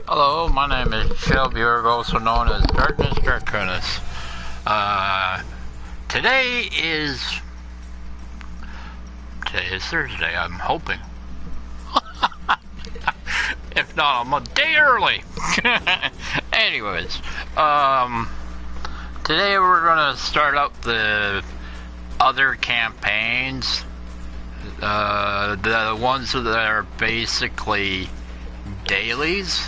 Hello, my name is Shelby, also known as Darkness Draconis. Today is Thursday, I'm hoping. If not, I'm a day early. Anyways, today we're gonna start up the other campaigns. The ones that are basically dailies.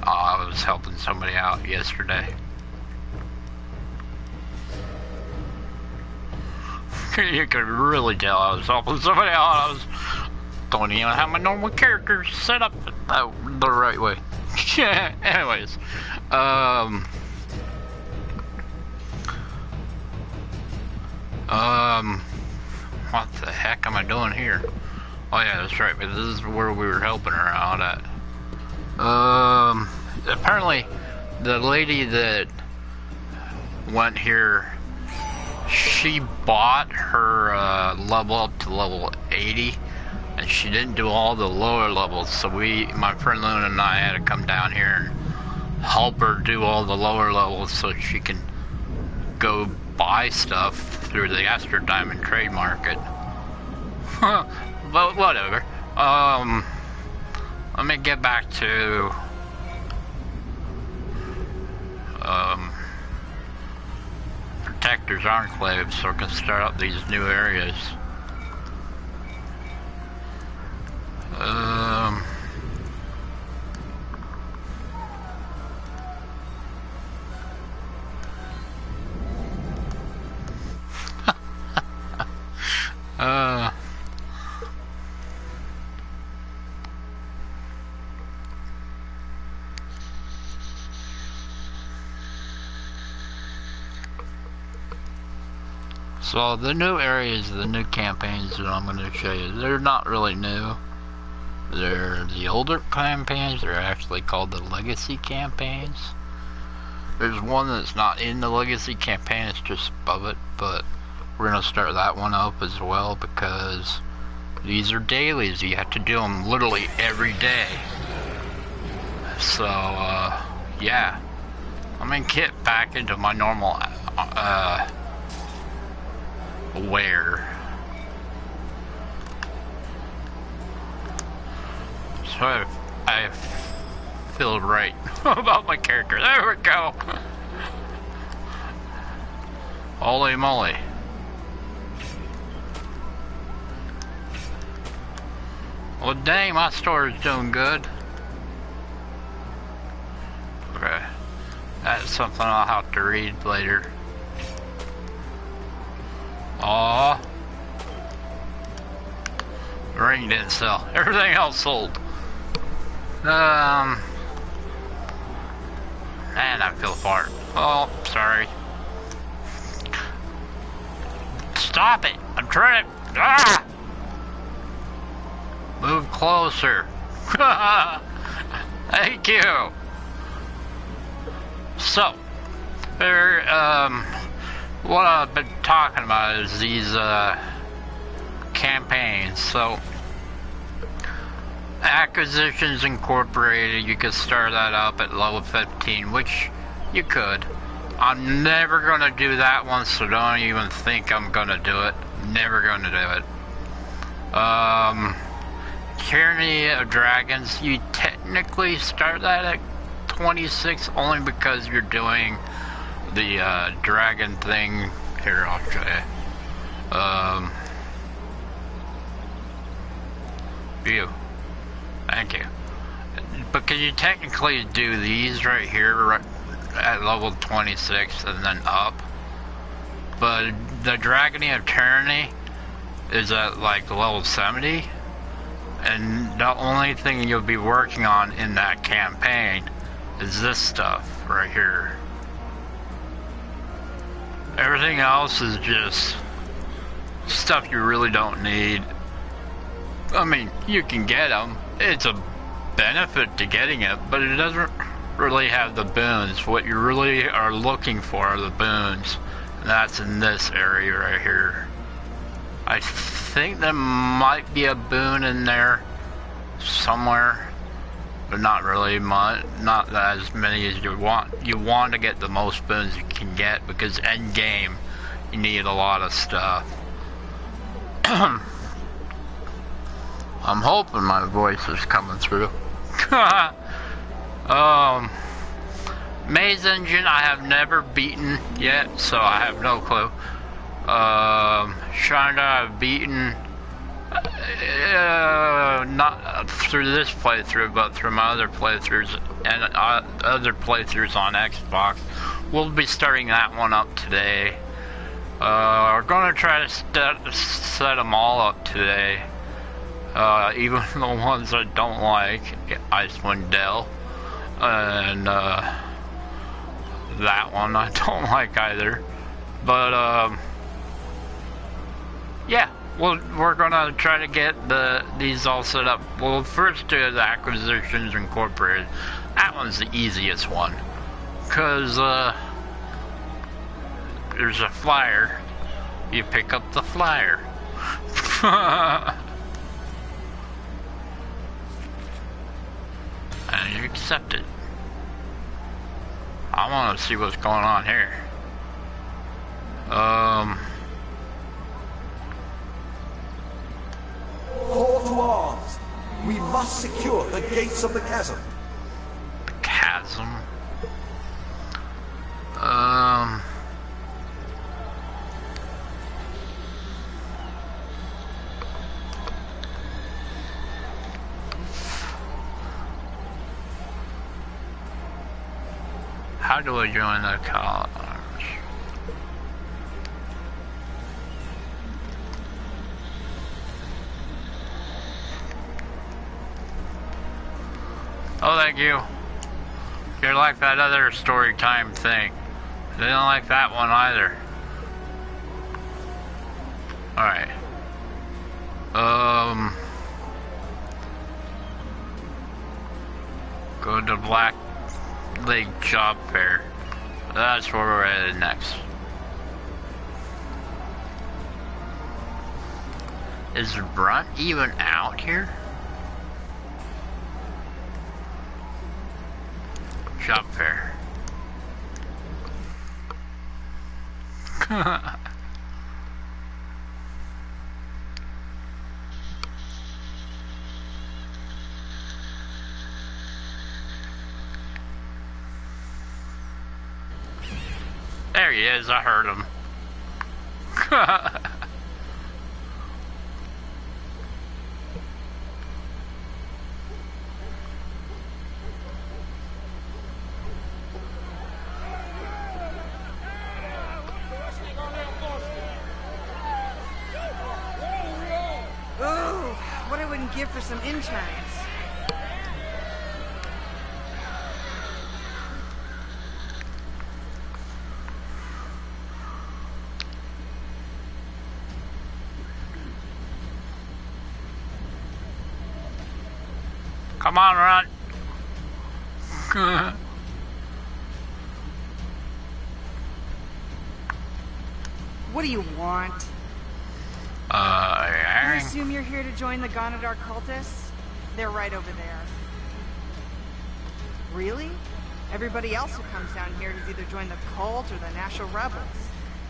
I was helping somebody out yesterday. You could really tell I was helping somebody out. Don't even have my normal characters set up the right way. Anyways, what the heck am I doing here? Oh yeah, that's right, but this is where we were helping her out at. Apparently, the lady that went here, she bought her level up to level 80, and she didn't do all the lower levels, so my friend Luna and I had to come down here and help her do all the lower levels so she can go buy stuff through the Astro Diamond trade market. But whatever. Let me get back to Protector's Enclave so I can start up these new areas. So the new areas, the new campaigns that I'm going to show you, they're not really new. They're the older campaigns. They're actually called the Legacy campaigns. There's one that's not in the Legacy campaign, it's just above it, but we're going to start that one up as well because these are dailies. You have to do them literally every day. So, yeah. I'm going to get back into my normal wear. So I feel right about my character. There we go. Holy moly. Well dang, my store is doing good. Okay. That's something I'll have to read later. Aww. The ring didn't sell. Everything else sold. And I feel fart. Oh, sorry. Stop it! I'm trying to... Ah! Move closer. Thank you. So, there, what I've been talking about is these campaigns. So Acquisitions Incorporated, you could start that up at level 15, which you could. I'm never gonna do that one, so don't even think I'm gonna do it. Never gonna do it. Tyranny of Dragons, you technically start that at 26 only because you're doing the dragon thing. Here, I'll show you. View. Thank you. Because you technically do these right here right at level 26 and then up. But the Dragon of Tyranny is at like level 70. And the only thing you'll be working on in that campaign is this stuff right here. Everything else is just stuff you really don't need. I mean, you can get them. It's a benefit to getting it, but it doesn't really have the boons. What you really are looking for are the boons. And that's in this area right here. I think there might be a boon in there somewhere, but not really much. Not as many as you want. You want to get the most boons you can get because end game you need a lot of stuff. I'm hoping my voice is coming through. Maze Engine I have never beaten yet, so I have no clue. Shonda I've beaten, not through this playthrough, but through my other playthroughs and other playthroughs on Xbox. We'll be starting that one up today. We're gonna try to set them all up today. Even the ones I don't like, Icewind Dale, and that one I don't like either. But yeah, we're gonna try to get these all set up. We'll first do the Acquisitions Incorporated. That one's the easiest one, cause there's a flyer. You pick up the flyer. And you accept it. I want to see what's going on here. Call to arms. We must secure the gates of the chasm. The chasm? How do I join the college? Oh, thank you. You're like that other story time thing. They don't like that one either. Alright. Go to Black Lake Job Fair. That's where we're headed next. Is Brunt even out here? Job Fair. There he is, I heard him. Ooh, what I wouldn't give for some interns. Come on, run. What do you want? I assume you're here to join the Gonadar cultists? They're right over there. Really? Everybody else who comes down here has either joined the cult or the National Rebels.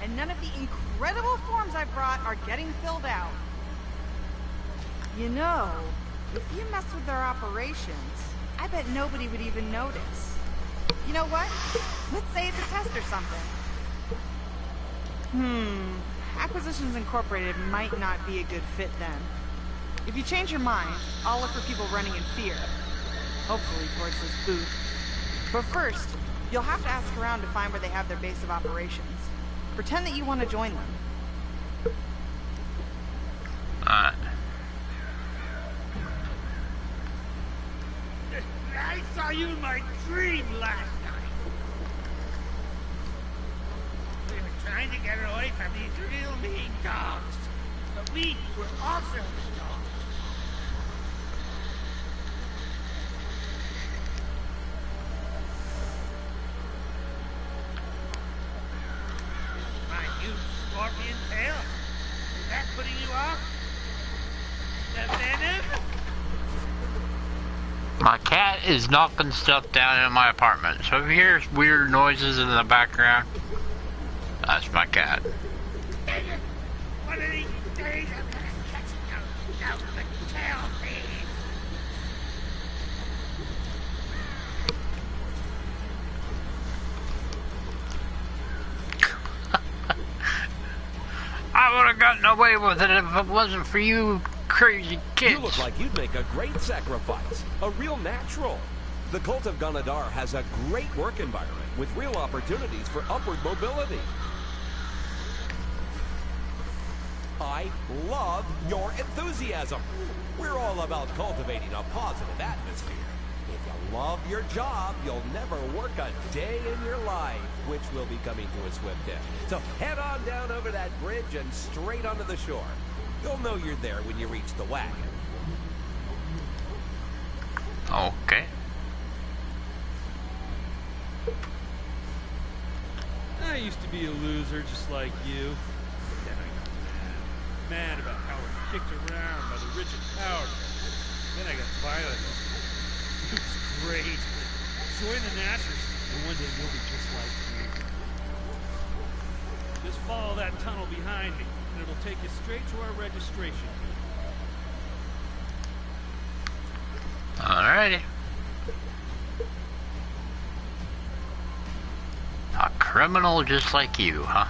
And none of the incredible forms I brought are getting filled out. You know, if you mess with their operations, I bet nobody would even notice. You know what? Let's say it's a test or something. Acquisitions Incorporated might not be a good fit then. If you change your mind, I'll look for people running in fear. Hopefully towards this booth. But first, you'll have to ask around to find where they have their base of operations. Pretend that you want to join them. Alright. I saw you in my dream last night. We were trying to get her away from these real mean dogs. But we were also the dogs. My new scorpion tail? Is that putting you off? The venom? My cat is knocking stuff down in my apartment. So if you hear weird noises in the background, that's my cat. One of these days I'm gonna catch those the tail thieves. I would have gotten away with it if it wasn't for you crazy kids. You look like you'd make a great sacrifice. A real natural. The Cult of Ganadar has a great work environment with real opportunities for upward mobility. I love your enthusiasm. We're all about cultivating a positive atmosphere. If you love your job, you'll never work a day in your life, which will be coming to a swift end. So head on down over that bridge and straight onto the shore. You'll know you're there when you reach the wagon. Okay. I used to be a loser just like you. Then I got mad about how I was kicked around by the rich and powerful. Then I got violent. It was great. Join the Nashers, and one day you'll be just like me. Just follow that tunnel behind me, and it'll take you straight to our registration. Alrighty. A criminal just like you, huh?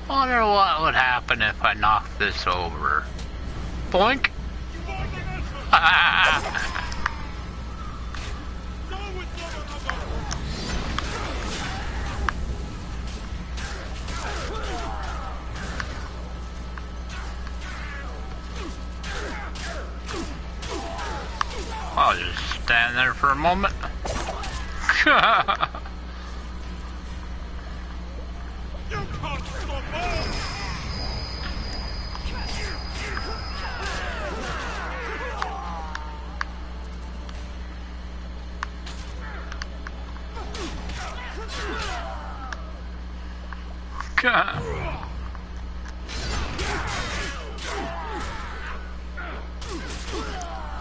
Wonder what would happen if I knocked this over. Boink! I'll just stand there for a moment.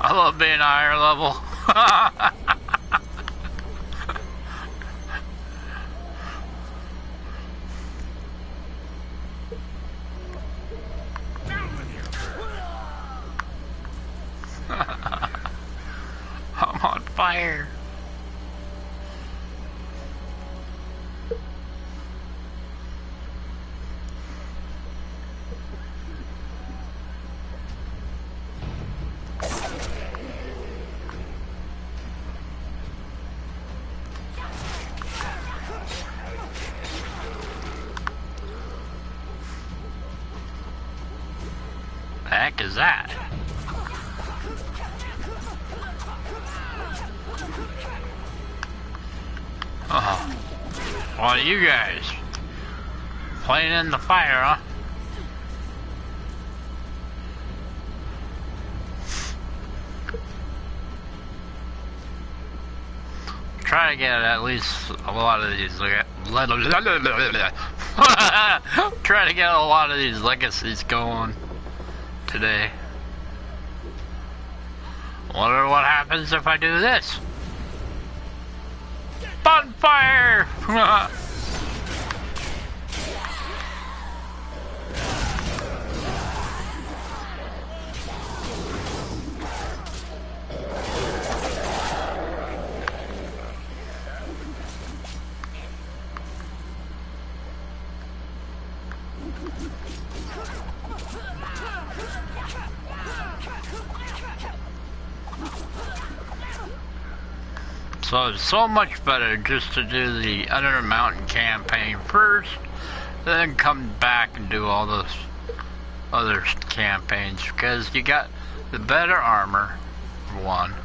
I love being a higher level. I'm on fire. The heck is that? Oh, well, you guys playing in the fire, huh? Try to get at least a lot of these. Try to get a lot of these legacies going today. Wonder what happens if I do this. Bonfire! So it's so much better just to do the Under Mountain campaign first, then come back and do all those other campaigns, because you got the better armor, for one.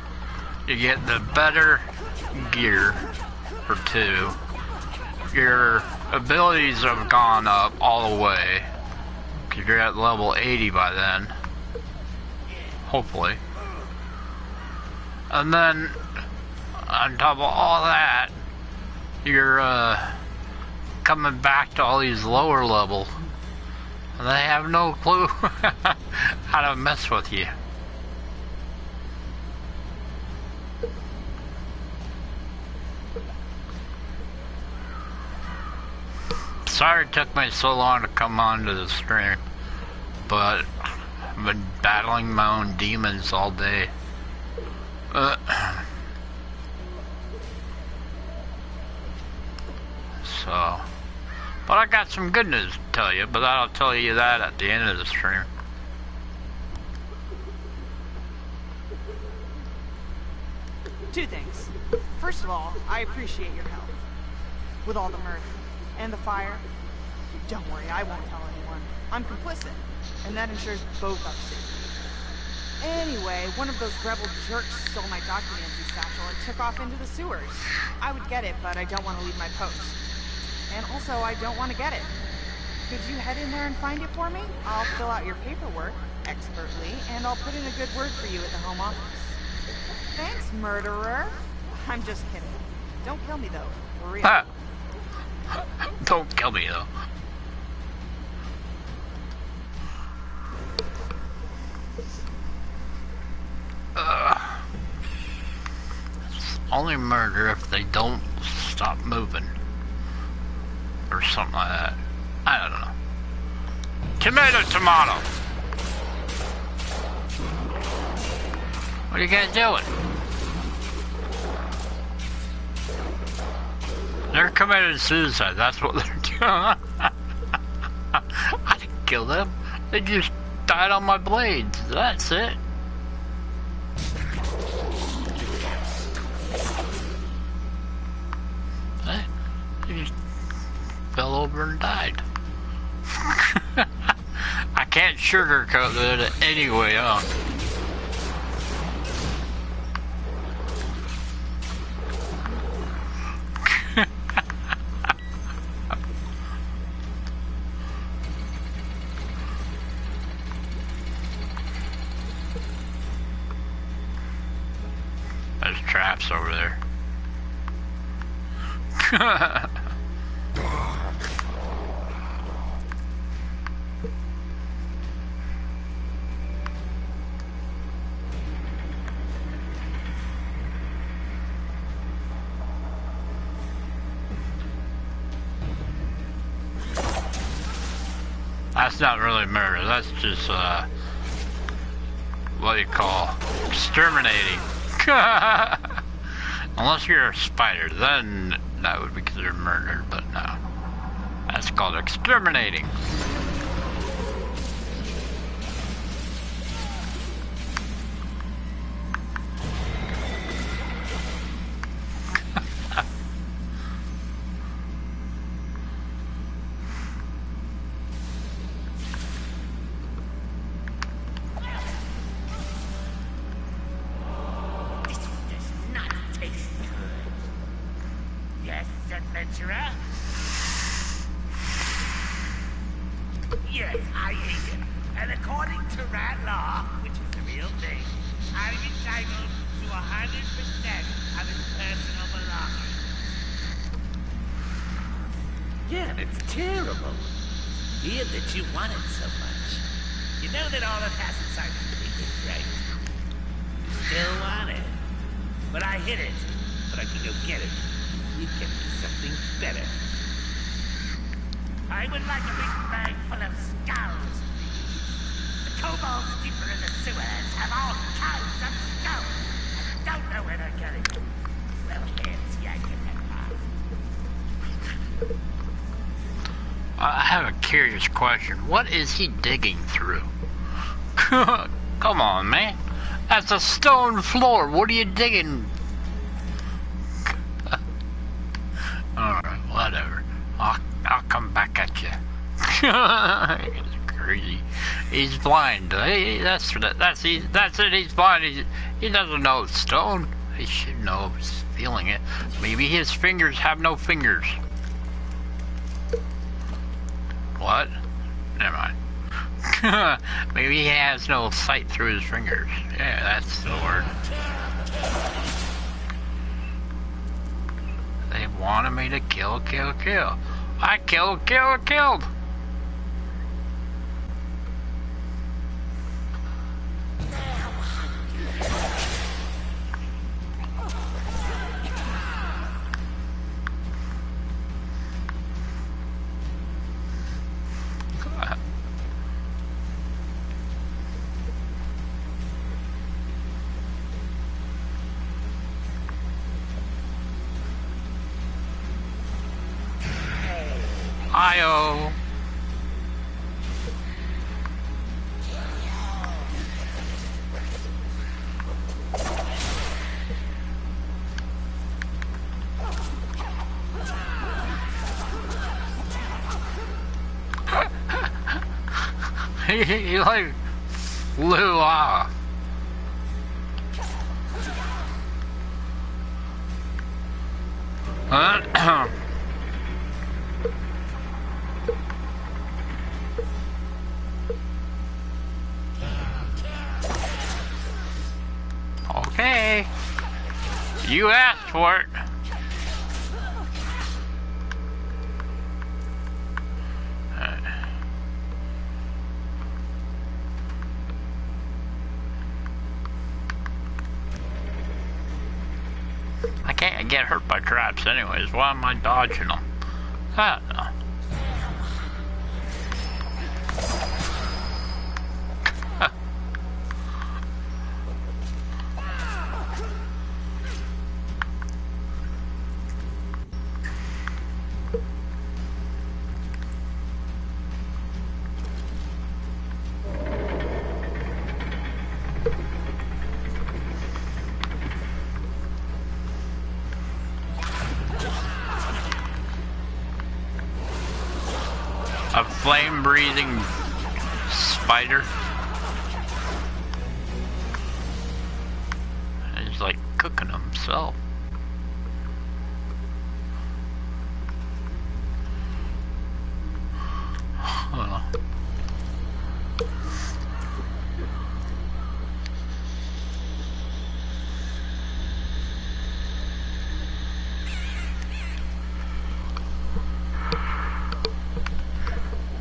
You get the better gear, for two. Your abilities have gone up all the way, because you're at level 80 by then. Hopefully. And then, on top of all that, you're coming back to all these lower levels, and they have no clue how to mess with you. Sorry it took me so long to come onto the stream, but I've been battling my own demons all day. So, but I got some good news to tell you, but I'll tell you that at the end of the stream. Two things. First of all, I appreciate your help. With all the murder. And the fire. Don't worry, I won't tell anyone. I'm complicit. And that ensures both our safety. Anyway, one of those rebel jerks stole my documenty satchel and took off into the sewers. I would get it, but I don't want to leave my post. And also, I don't want to get it. Could you head in there and find it for me? I'll fill out your paperwork, expertly, and I'll put in a good word for you at the home office. Thanks, murderer. I'm just kidding. Don't kill me, though. For real. Don't kill me, though. It's only murder if they don't stop moving. Or something like that. I don't know. Tomato, tomato! What are you guys doing? They're committing suicide, that's what they're doing. I didn't kill them. They just died on my blades. That's it. They just fell over and died. I can't sugarcoat it anyway, huh? There's traps over there. That's not really murder, that's just what you call exterminating. Unless you're a spider, then that would be considered murder, but no. That's called exterminating. adventurer? Yes, I ate it. And according to rat law, which is the real thing, I'm entitled to 100% of his personal belongings. Yeah, and it's terrible. Hear that you want it so much. You know that all it has inside the thing is right. You still want it. But I hid it. But I can go get it. You get me something better. I would like a big bag full of skulls. The kobolds deeper in the sewers have all kinds of skulls. I don't know where they're getting them. Well, here's yanking that part. I have a curious question. What is he digging through? Come on, man. That's a stone floor. What are you digging? Alright, whatever. I'll come back at you. It's crazy. He's blind. Hey, that's it. He's blind. He doesn't know it's stone. He should know. He's feeling it. Maybe his fingers have no fingers. What? Never mind. Maybe he has no sight through his fingers. Yeah, that's the word. They wanted me to kill. I killed. Io. He like flew off. Okay. You asked for it. I can't get hurt by traps anyways. Why am I dodging them? I don't know. A flame-breathing spider. He's like cooking himself.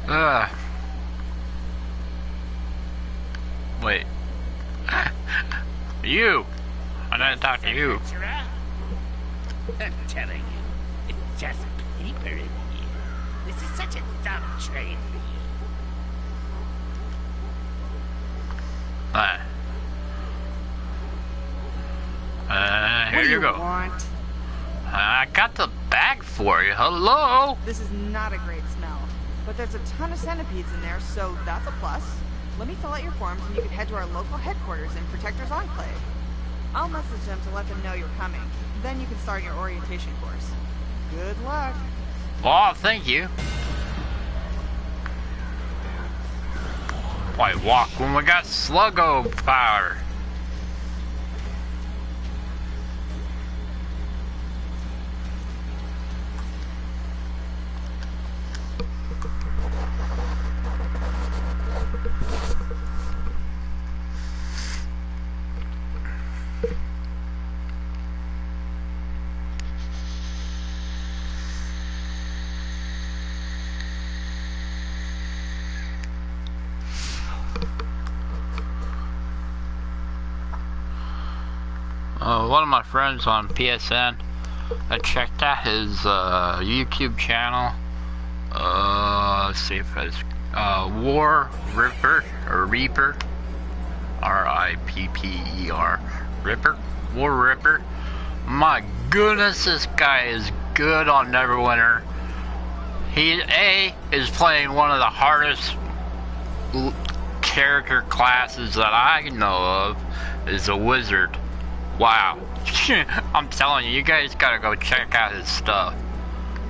Huh. Wait. You! I didn't talk to you. I'm telling you, it's just paper in here. This is such a dumb trade for you. Here you go. Want? I got the bag for you. Hello? This is not a great smell, but there's a ton of centipedes in there, so that's a plus. Let me fill out your forms and you can head to our local headquarters in Protector's Enclave. I'll message them to let them know you're coming. Then you can start your orientation course. Good luck. Oh, thank you. Why walk when we got sluggo power? One of my friends on PSN, I checked out his YouTube channel. Let's see if it's War Ripper or Reaper, R-I-P-P-E-R, Ripper, War Ripper. My goodness, this guy is good on Neverwinter. He is playing one of the hardest character classes that I know of, is a wizard. Wow. I'm telling you, you guys gotta go check out his stuff.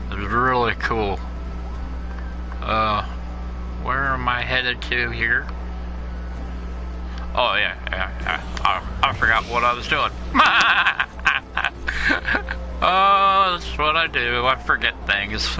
It's really cool. Where am I headed to here? Oh yeah. I forgot what I was doing. Oh, that's what I do. I forget things.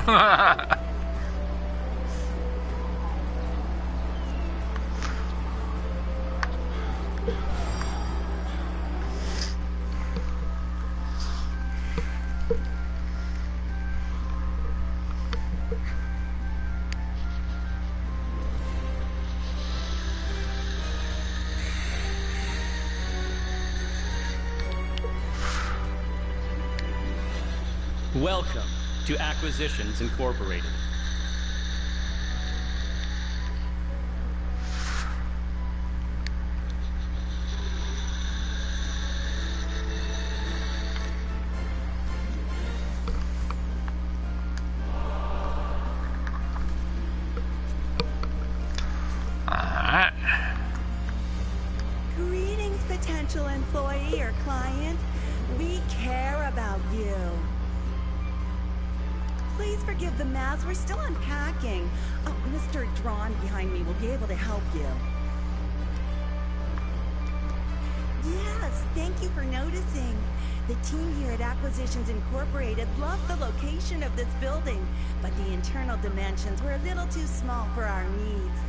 Welcome to Acquisitions Incorporated. Greetings, potential employee or client. We care about you. Please forgive the mess. We're still unpacking. Oh, Mr. Drawn behind me will be able to help you. Yes, thank you for noticing. The team here at Acquisitions Incorporated loved the location of this building, but the internal dimensions were a little too small for our needs.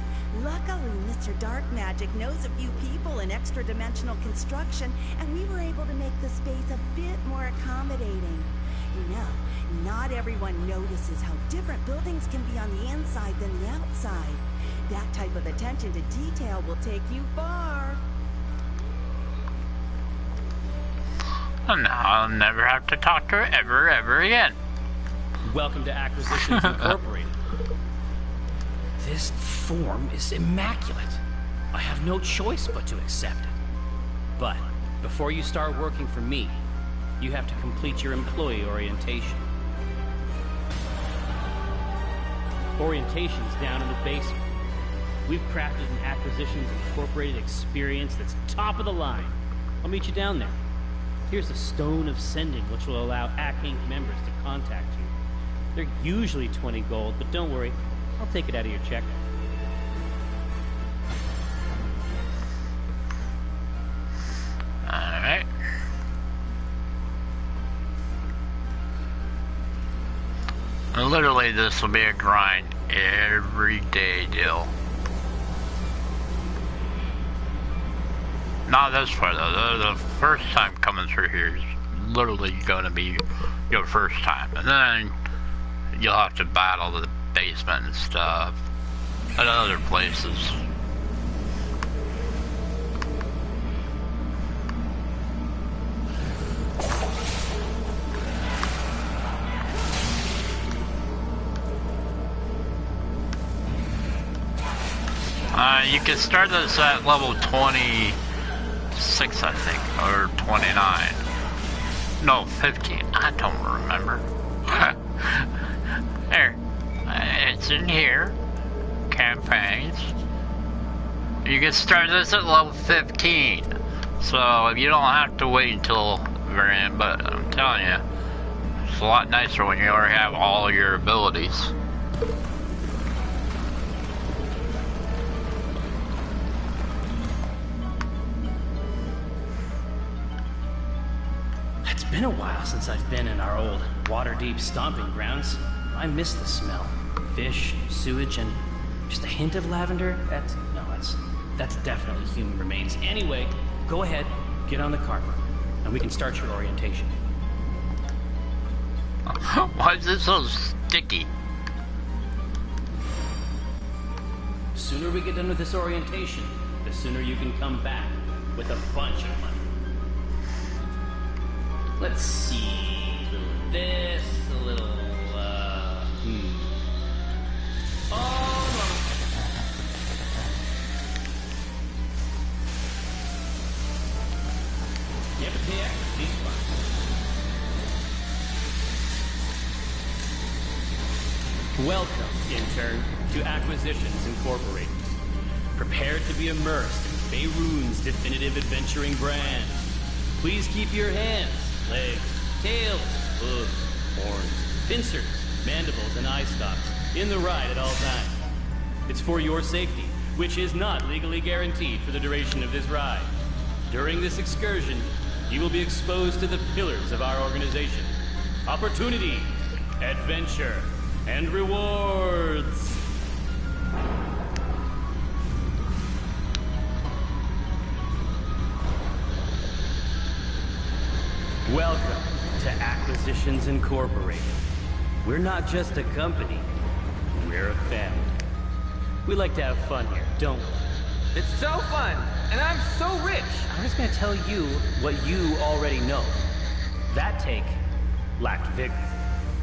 Luckily, Mr. Dark Magic knows a few people in extra-dimensional construction, and we were able to make the space a bit more accommodating. You know, not everyone notices how different buildings can be on the inside than the outside. That type of attention to detail will take you far. And now I'll never have to talk to her ever again. Welcome to Acquisitions Incorporated. This form is immaculate. I have no choice but to accept it. But before you start working for me, you have to complete your employee orientation. Orientation's down in the basement. We've crafted an Acquisitions Incorporated experience that's top of the line. I'll meet you down there. Here's a stone of sending, which will allow ACK Inc. members to contact you. They're usually 20 gold, but don't worry, I'll take it out of your check. Alright. Literally, this will be a grind every day deal. Not this far though. The first time coming through here is literally going to be your first time, and then you'll have to battle the basement and stuff at other places. You can start this at level 26, I think, or 29. No, 15. I don't remember. There. It's in here. Campaigns. You can start this at level 15. So you don't have to wait until the very end, but I'm telling you, it's a lot nicer when you already have all your abilities. It's been a while since I've been in our old water-deep stomping grounds. I miss the smell. Fish, sewage, and just a hint of lavender. That's definitely human remains. Anyway, go ahead, get on the carpet, and we can start your orientation. Why is this so sticky? The sooner we get done with this orientation, the sooner you can come back with a bunch of money. Let's see, a little of this, a little, Oh, you have to pay extra for these spots. Welcome, intern, to Acquisitions Incorporated. Prepare to be immersed in Faerun's definitive adventuring brand. Please keep your hands, legs, tails, hooves, horns, pincers, mandibles, and eye stalks in the ride at all times. It's for your safety, which is not legally guaranteed for the duration of this ride. During this excursion, you will be exposed to the pillars of our organization: opportunity, adventure, and rewards. Welcome to Acquisitions Incorporated. We're not just a company, we're a family. We like to have fun here, don't we? It's so fun, and I'm so rich. I'm just gonna tell you what you already know. That take lacked vigor.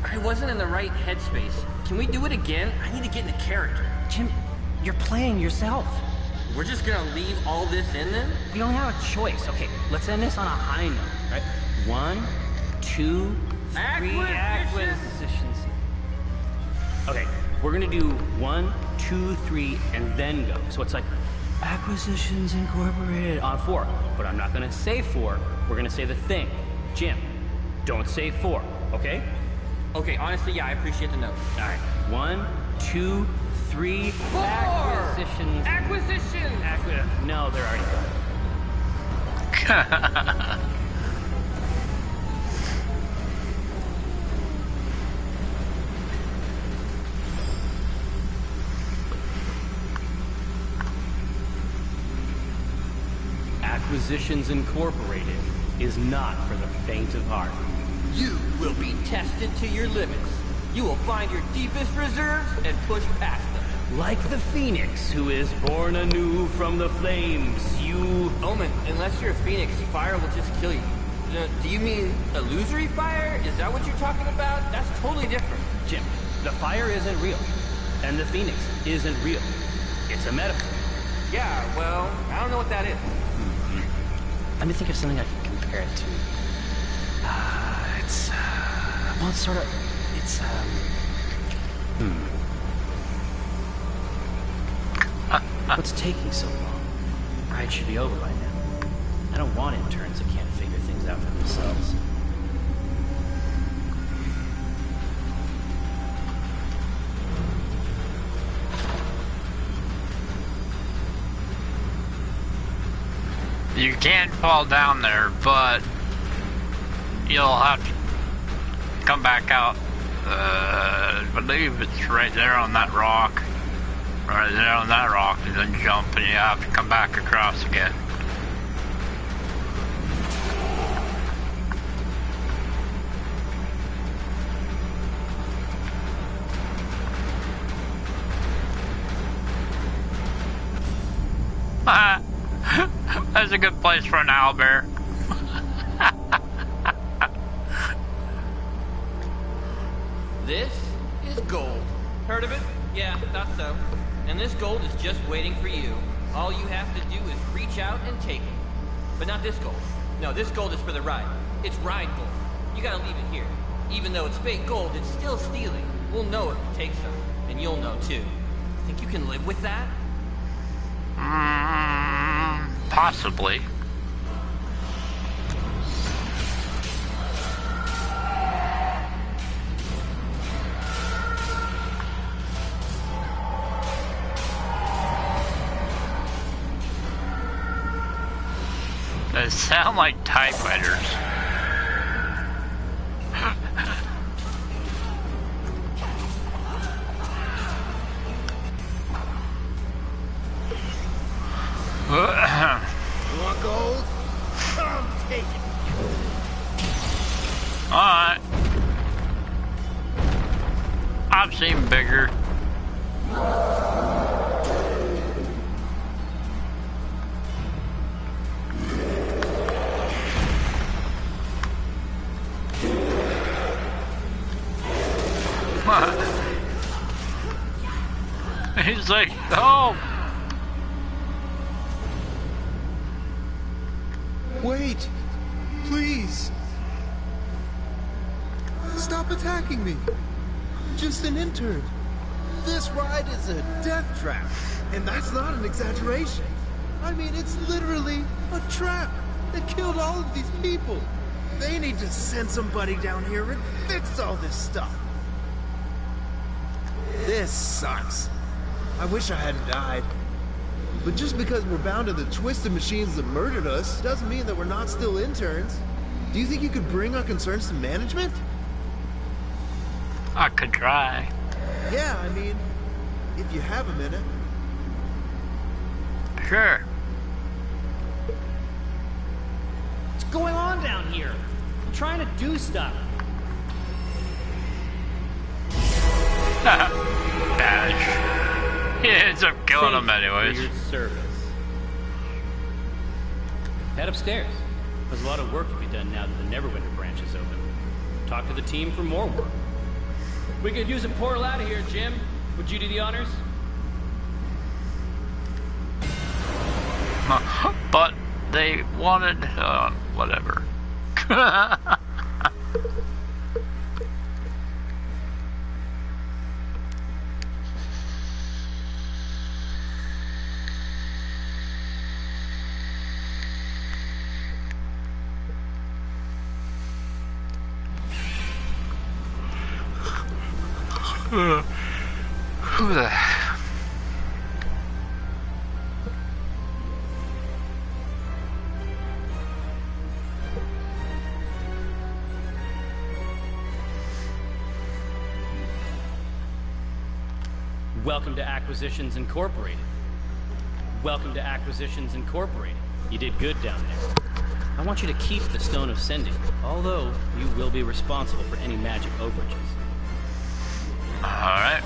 I wasn't in the right headspace. Can we do it again? I need to get into character. Jim, you're playing yourself. We're just gonna leave all this in then? We don't have a choice. Okay, let's end this on a high note, right? 1, 2, 3 acquisitions. Okay, we're gonna do 1, 2, 3, and then go. So it's like Acquisitions Incorporated on 4. But I'm not gonna say 4. We're gonna say the thing. Jim, don't say 4, okay? Okay, honestly, yeah, I appreciate the note. All right, 1, 2, 3. 4! Acquisitions. Acquisitions! No, they're already done. Acquisitions Incorporated is not for the faint of heart. You will be tested to your limits. You will find your deepest reserves and push past them. Like the phoenix who is born anew from the flames, you... Omen, unless you're a phoenix, fire will just kill you. Do you mean illusory fire? Is that what you're talking about? That's totally different. Jim, the fire isn't real, and the phoenix isn't real. It's a metaphor. Yeah, well, I don't know what that is. Let me think of something I can compare it to. Well, it's sort of, What's taking so long? Ride should be over by now. I don't want interns that can't figure things out for themselves. You can fall down there, but you'll have to come back out. I believe it's right there on that rock. Right there on that rock, and then jump, and you have to come back across again. That's a good place for an owlbear. This is gold. Heard of it? Yeah, thought so. And this gold is just waiting for you. All you have to do is reach out and take it. But not this gold. No, this gold is for the ride. It's ride gold. You gotta leave it here. Even though it's fake gold, it's still stealing. We'll know if you take some. And you'll know too. Think you can live with that? Possibly. They sound like typewriters. You want gold? Come take it. Alright. I've seen bigger. He's like, oh. Wait! Please! Stop attacking me! Just an intern. This ride is a death trap, and that's not an exaggeration. I mean, it's literally a trap that killed all of these people. They need to send somebody down here and fix all this stuff. This sucks. I wish I hadn't died. But just because we're bound to the twisted machines that murdered us doesn't mean that we're not still interns. Do you think you could bring our concerns to management? I could try. Yeah, I mean, if you have a minute. Sure. What's going on down here? I'm trying to do stuff. Dash. He ends up killing him anyways. For your service. Head upstairs. There's a lot of work to be done now that the Neverwinter branch is open. Talk to the team for more work. We could use a portal out of here, Jim. Would you do the honors? But they wanted, whatever. Who the... Welcome to Acquisitions Incorporated. Welcome to Acquisitions Incorporated. You did good down there. I want you to keep the Stone of Sending, although you will be responsible for any magic overages. Alright.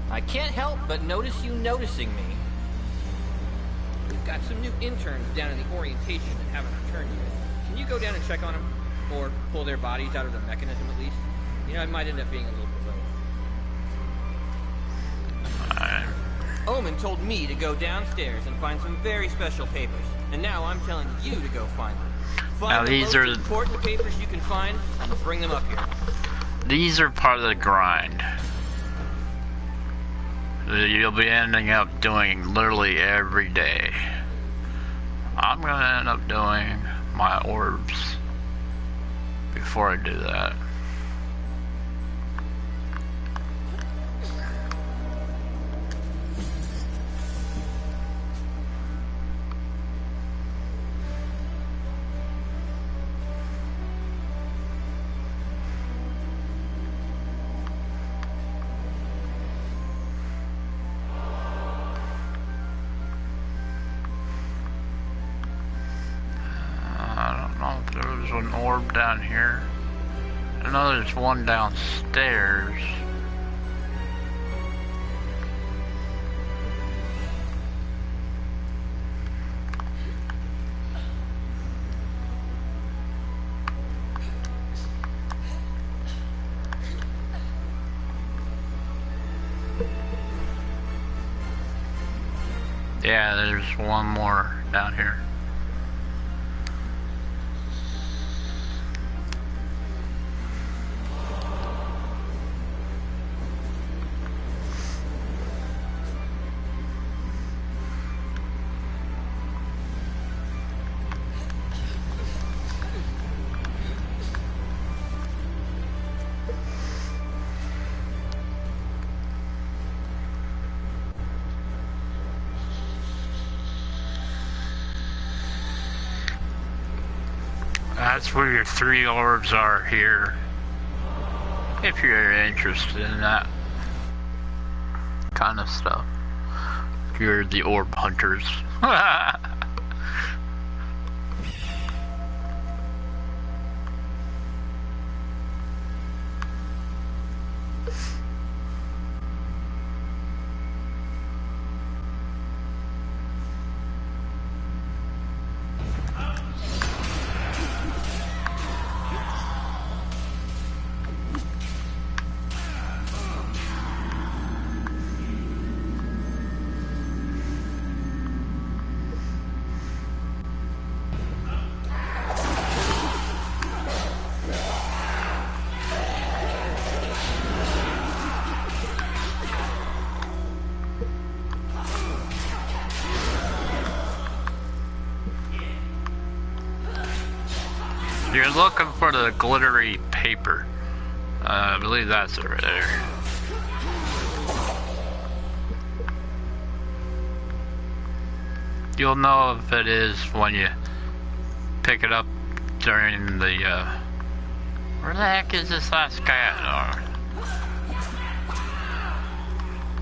I can't help but notice you noticing me. We've got some new interns down in the orientation that haven't returned yet. Can you go down and check on them? Or pull their bodies out of the mechanism at least? You know, it might end up being a little bit both. Alright. Omen told me to go downstairs and find some very special papers. And now I'm telling you to go find them. Find the most important papers you can find and bring them up here. These are part of the grind. You'll be ending up doing literally every day. I'm gonna end up doing my orbs before I do that. An orb down here. I know there's one downstairs. Yeah, there's one more down here. That's where your 3 orbs are here. If you're interested in that kind of stuff. If you're the orb hunters. You're looking for the glittery paper. I believe that's it right there. You'll know if it is when you pick it up during the, where the heck is this last guy at? Oh.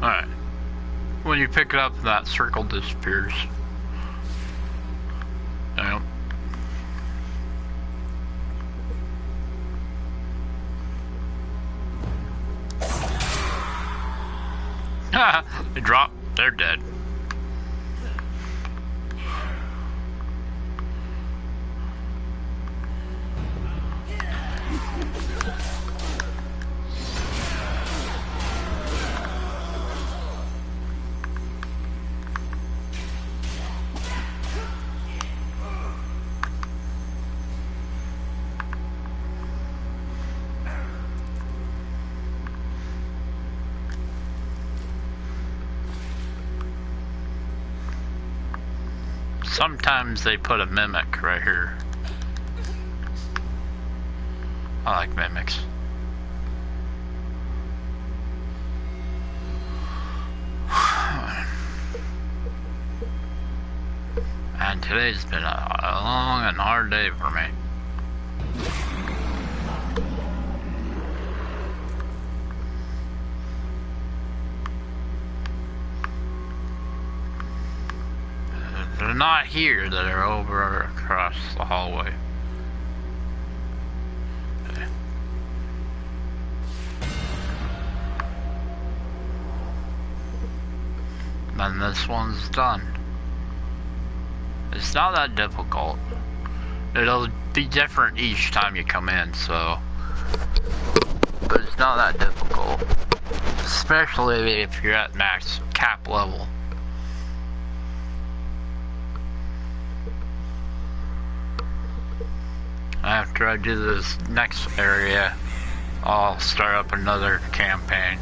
Alright. When you pick it up, that circle disappears. Yep. They drop, they're dead. Sometimes they put a mimic right here. I like mimics. And today's been a long and hard day for me. They're not here, that are over across the hallway. Okay. And this one's done. It's not that difficult. It'll be different each time you come in, so. But it's not that difficult. Especially if you're at max cap level. After I do this next area, I'll start up another campaign.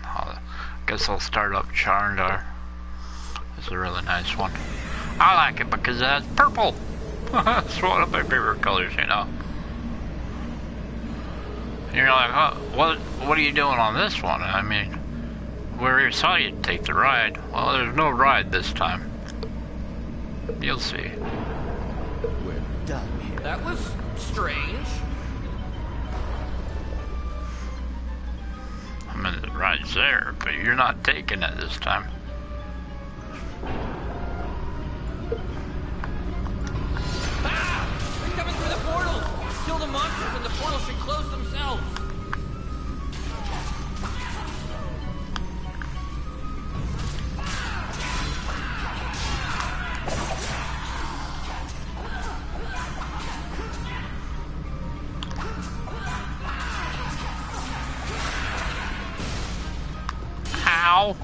I guess I'll start up Charndar. It's a really nice one. I like it because it has purple. It's one of my favorite colors, you know. You're like, oh, what are you doing on this one? I mean, we saw you take the ride. Well, there's no ride this time. You'll see. We're done here. That was strange. I mean, the ride's there, but you're not taking it this time. Ah! They're coming through the portal! Kill the monsters and the portal should close themselves! Ow!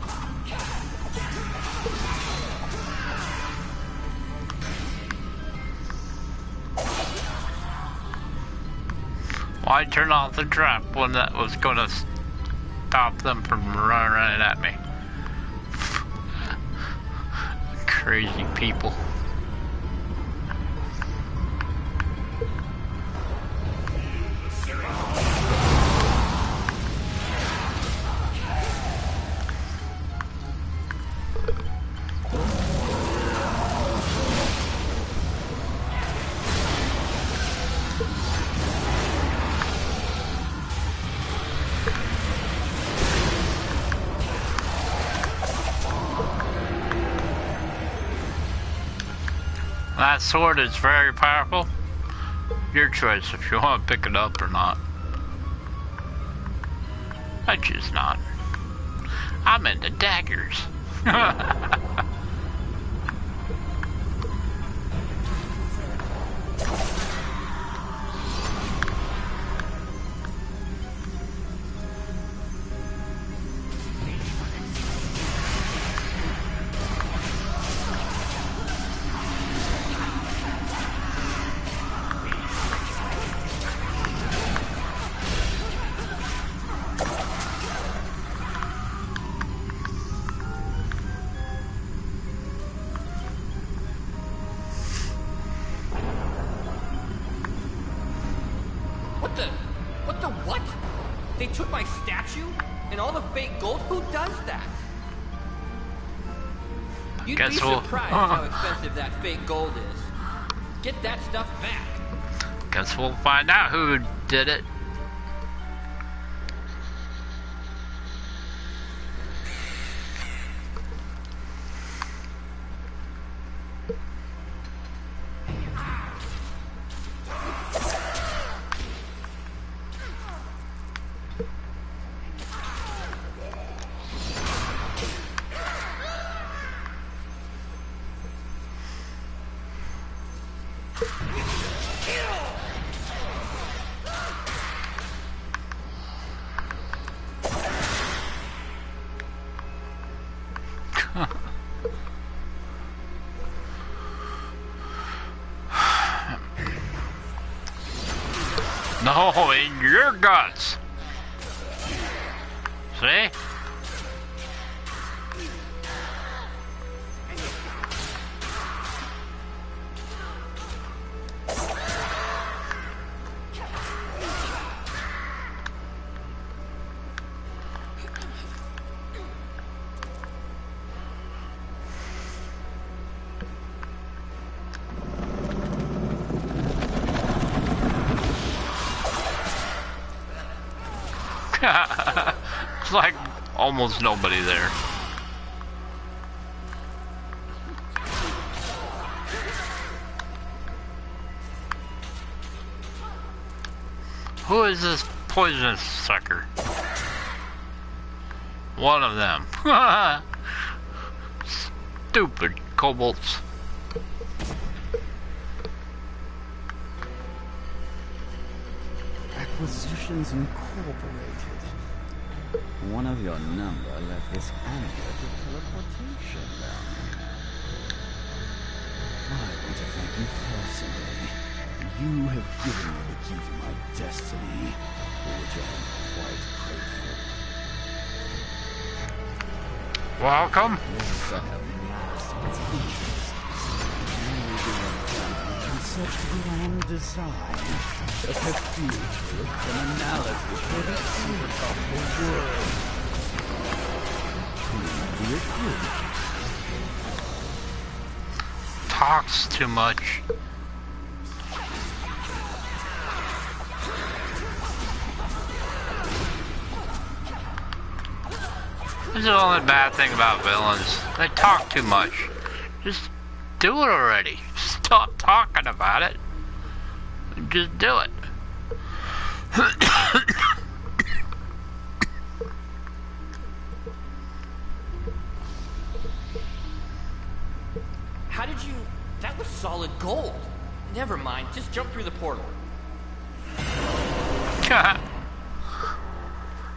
Why turn off the trap when that was gonna stop them from running at me? Crazy people. That sword is very powerful. Your choice if you want to pick it up or not. I choose not. I'm into daggers. took my statue and all the fake gold? Who does that? You'd be surprised how expensive that fake gold is. Get that stuff back. Guess we'll find out who did it. No, in your guts. See? It's like almost nobody there. Who is this poisonous sucker? One of them. Stupid kobolds. Acquisitions Incorporated. One of your number left this amulet of teleportation down here. I want to thank you personally. You have given me the key to my destiny, for which I am quite grateful. Welcome. Yes, I have lost its interests. Only developed such grand design, such a future and analysis for the secret of the world. Be it good. Talks too much. This is the only bad thing about villains. They talk too much. Just do it already. Stop talking about it. Just do it. How did you... That was solid gold. Never mind, just jump through the portal.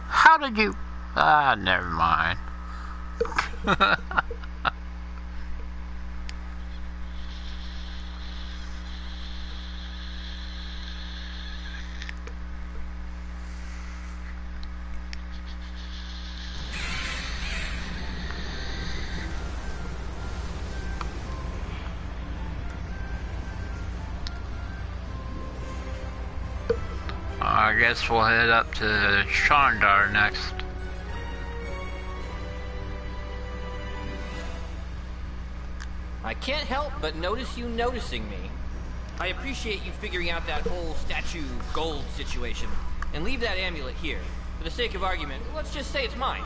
How did you... Ah, never mind. I guess we'll head up to Shandar next. I can't help but notice you noticing me. I appreciate you figuring out that whole statue gold situation. And leave that amulet here. For the sake of argument, let's just say it's mine.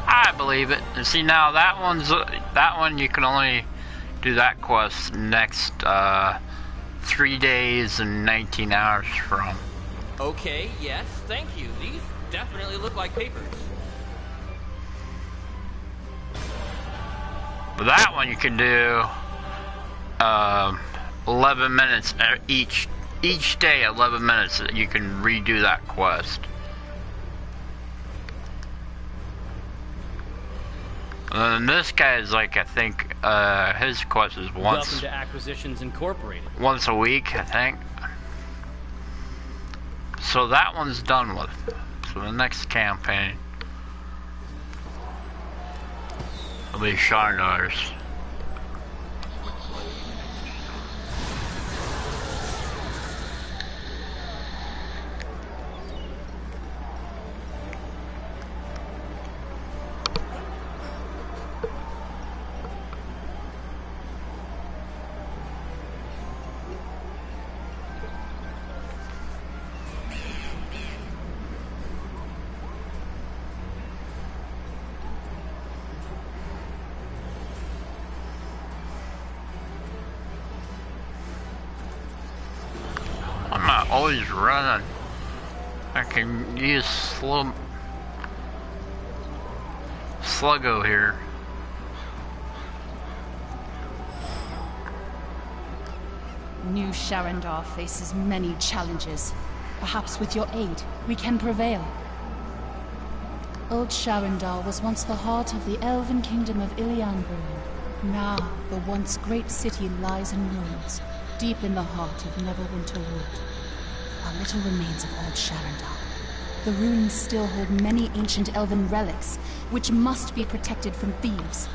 I believe it. And see now that one you can only do that quest next 3 days and 19 hours from. Okay, yes, thank you. These definitely look like papers. But that one you can do 11 minutes each day, 11 minutes you can redo that quest. And this guy is like, I think his quest is once. Welcome to Acquisitions Incorporated. Once a week, I think. So that one's done with. So the next campaign will be Shardar's. always running. I can use Sluggo here. New Sharandar faces many challenges. Perhaps with your aid, we can prevail. Old Sharandar was once the heart of the elven kingdom of Ilianbrun. Now, the once great city lies in ruins, deep in the heart of Neverwinter Wood. Are little remains of old Sharandar. The ruins still hold many ancient elven relics, which must be protected from thieves.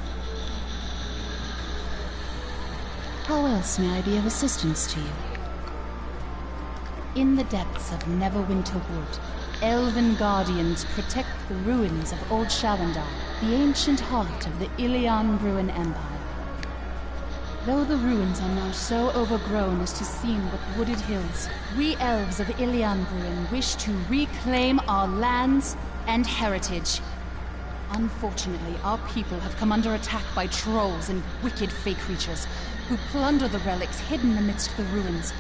How else may I be of assistance to you? In the depths of Neverwinter Wood, elven guardians protect the ruins of old Sharandar, the ancient heart of the Ilianbrun Empire. Though the ruins are now so overgrown as to seem but wooded hills, we elves of Ilianbrun wish to reclaim our lands and heritage. Unfortunately, our people have come under attack by trolls and wicked fey creatures who plunder the relics hidden amidst the ruins.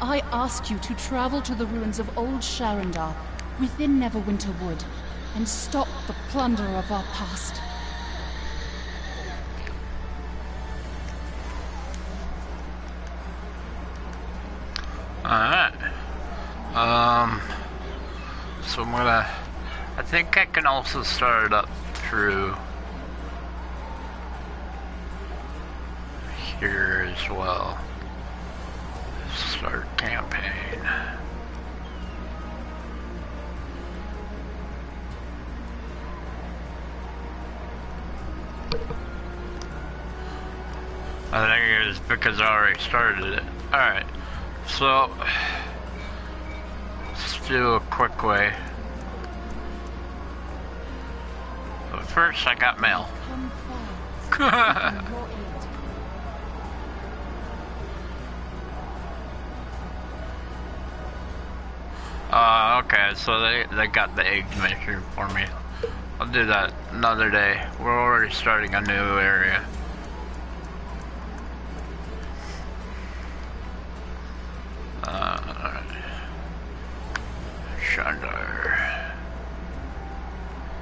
I ask you to travel to the ruins of old Sharandar within Neverwinter Wood and stop the plunder of our past. Alright. So I think I can also start it up through here as well. Start campaign. I think it was because I already started it. Alright, so let's do a quick way. But first I got mail. Okay, so they got the egg mission for me. I'll do that another day. We're already starting a new area. Sharandar.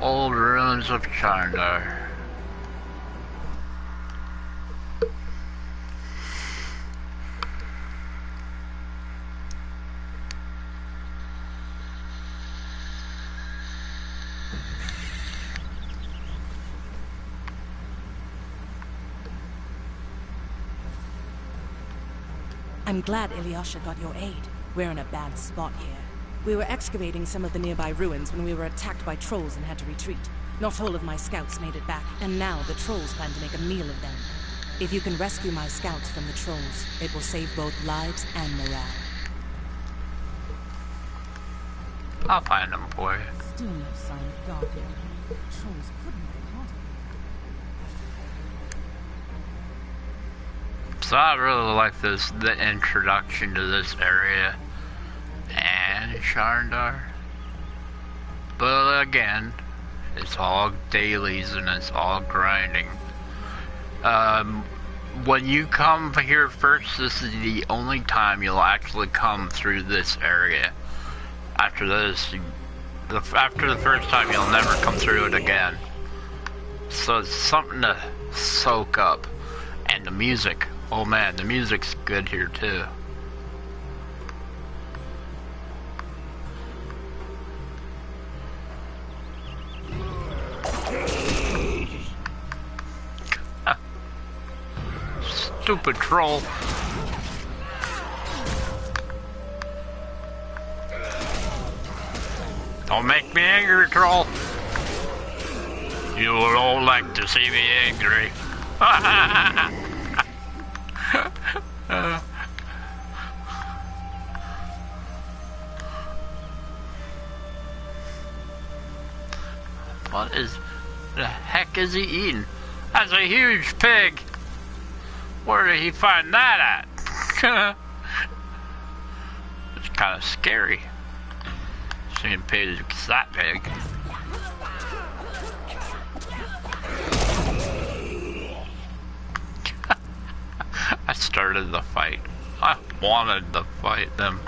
Old ruins of Sharandar. I'm glad Ilyasha got your aid. We're in a bad spot here. We were excavating some of the nearby ruins when we were attacked by trolls and had to retreat. Not all of my scouts made it back, and now the trolls plan to make a meal of them. If you can rescue my scouts from the trolls, it will save both lives and morale. I'll find them for you. Still no sign of Guardian. Trolls couldn't have haunted me. So I really like the introduction to this area and Sharandar. But again, it's all dailies and it's all grinding. When you come here first, this is the only time you'll actually come through this area. After this, after the first time, you'll never come through it again. So it's something to soak up. And the music. Oh man, the music's good here too. Stupid troll. Don't make me angry, troll. You would all like to see me angry. What the heck is he eating? That's a huge pig. Where did he find that at? It's kind of scary. Seeing pigs that big. I started the fight. I wanted to fight them.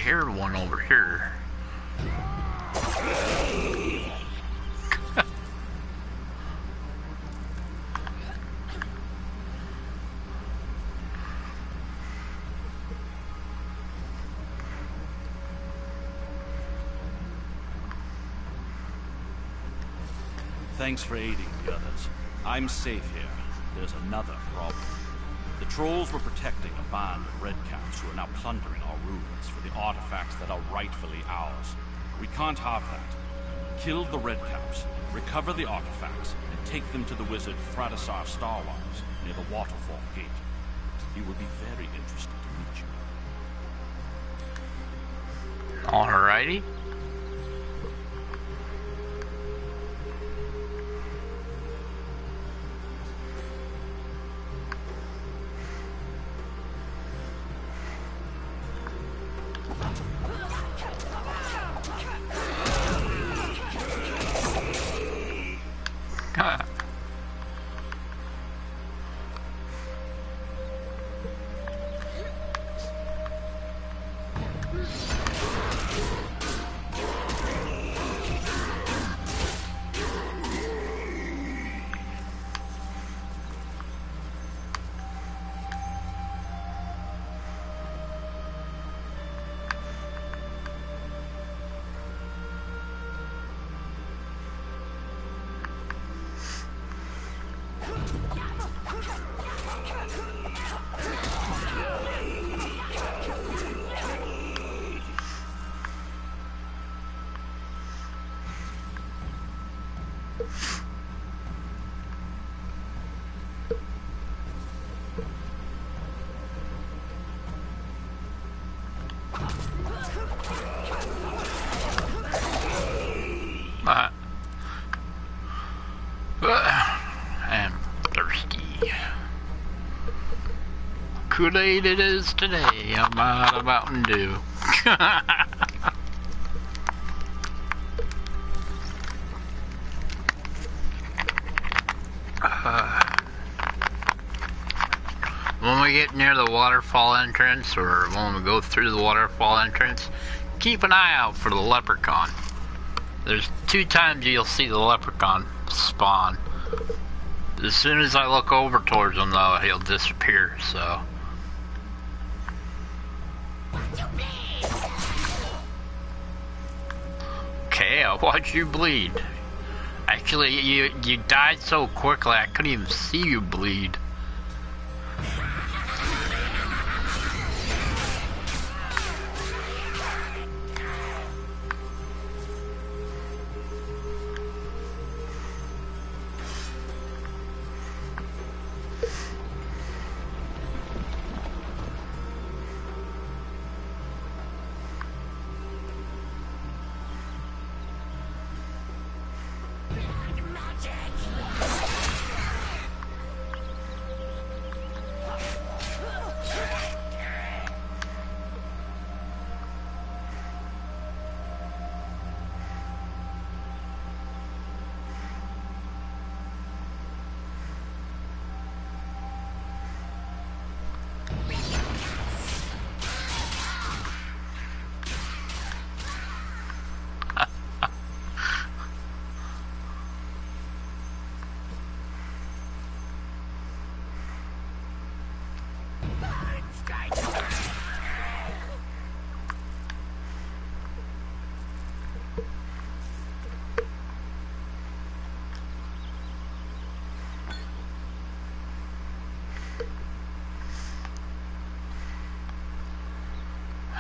hear one over here. Thanks for aiding the others. I'm safe here. There's another problem. The trolls were protecting a band of red caps who are now plundering our ruins for the artifacts that are rightfully ours. We can't have that. Kill the red caps, recover the artifacts, and take them to the wizard Thradasar Starwise near the waterfall gate. He will be very interested to meet you. Alrighty. I'm thirsty. Kool-Aid it is today. I'm out of Mountain Dew. When we get near the waterfall entrance, or when we go through the waterfall entrance, keep an eye out for the leprechaun. There's 2 times you'll see the leprechaun spawn. As soon as I look over towards him, though, he'll disappear, so. Okay, I'll watch you bleed. Actually, you died so quickly, I couldn't even see you bleed.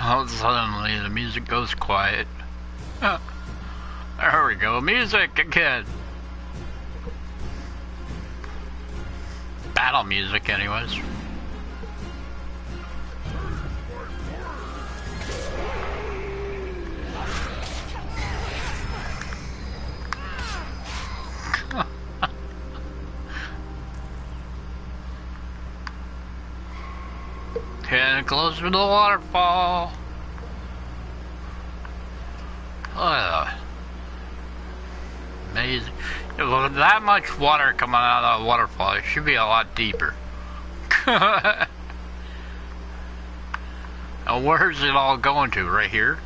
All suddenly the music goes quiet. Oh, there we go, music again. Battle music anyways. Getting closer to the waterfall. Oh, amazing. With that much water coming out of the waterfall, it should be a lot deeper. Now where's it all going to? Right here?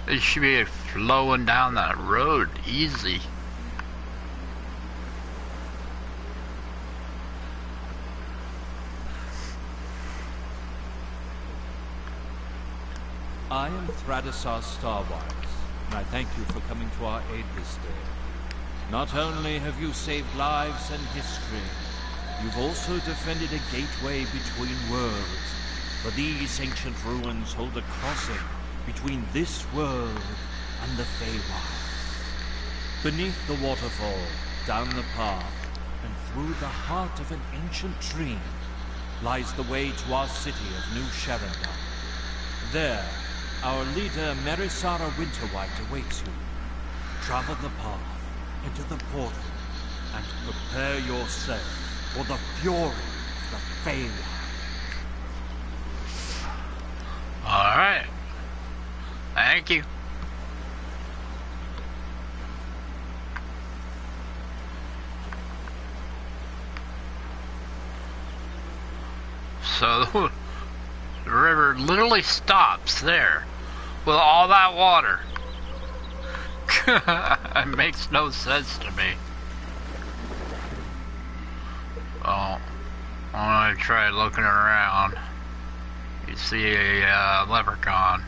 It should be flowing down that road easy. I am Thradisar Starwise, and I thank you for coming to our aid this day. Not only have you saved lives and history, you've also defended a gateway between worlds, for these ancient ruins hold a crossing between this world and the Feywild. Beneath the waterfall, down the path, and through the heart of an ancient dream, lies the way to our city of New Sharandar. There, our leader Merisara Winterwhite awaits you. Travel the path, into the portal, and prepare yourself for the fury of the Feywild. Alright. Thank you. So the river literally stops there with all that water. It makes no sense to me. Oh, I'm gonna try looking around. You see a leprechaun.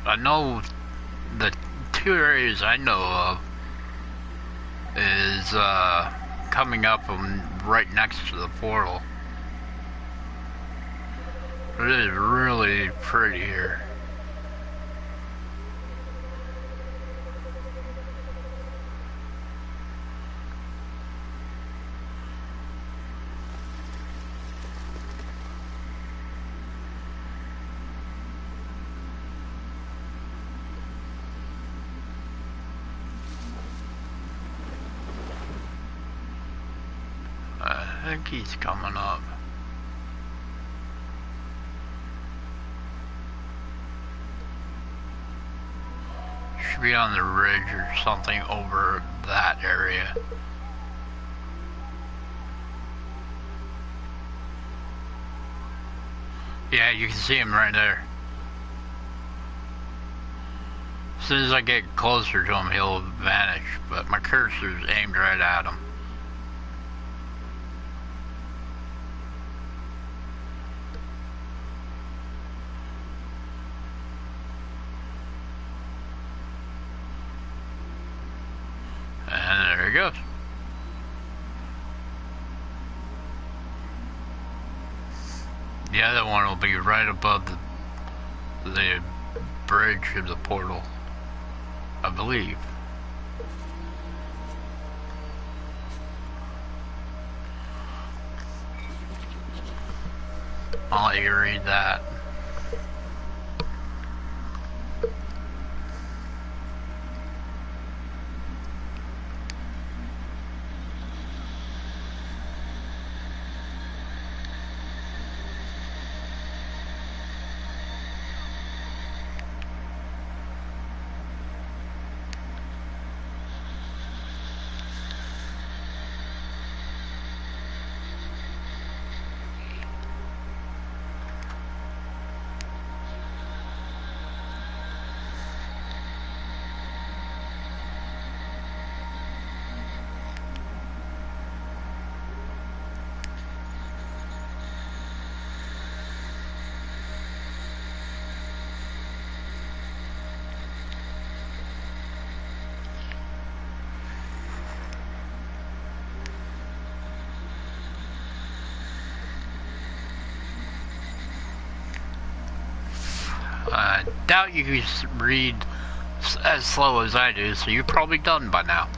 I know the two areas I know of is coming up and right next to the portal. It is really pretty here. I think he's coming up. Should be on the ridge or something over that area. Yeah, you can see him right there. As soon as I get closer to him, he'll vanish, but my cursor's aimed right at him. And there he goes. The other one will be right above the bridge of the portal, I believe. I'll let you read that. I doubt you can read as slow as I do, so you're probably done by now.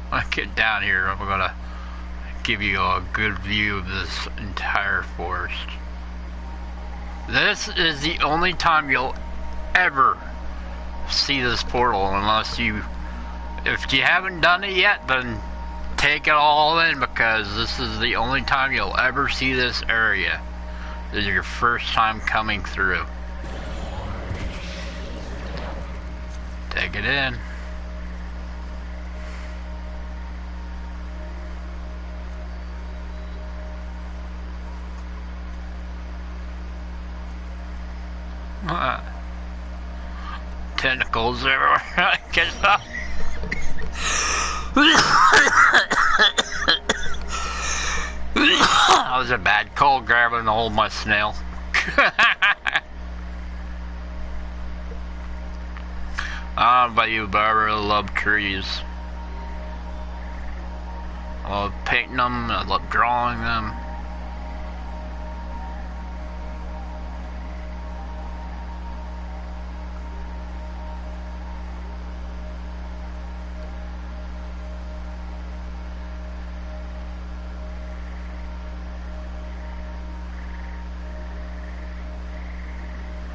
When I get down here, I'm gonna give you a good view of this entire forest. This is the only time you'll ever see this portal, unless if you haven't done it yet, then take it all in, because this is the only time you'll ever see this area. This is your first time coming through. Take it in. tentacles everywhere. Get up. That was a bad cold grabbing a hold of my snail. I don't know about you, but I really love trees. I love painting them, I love drawing them.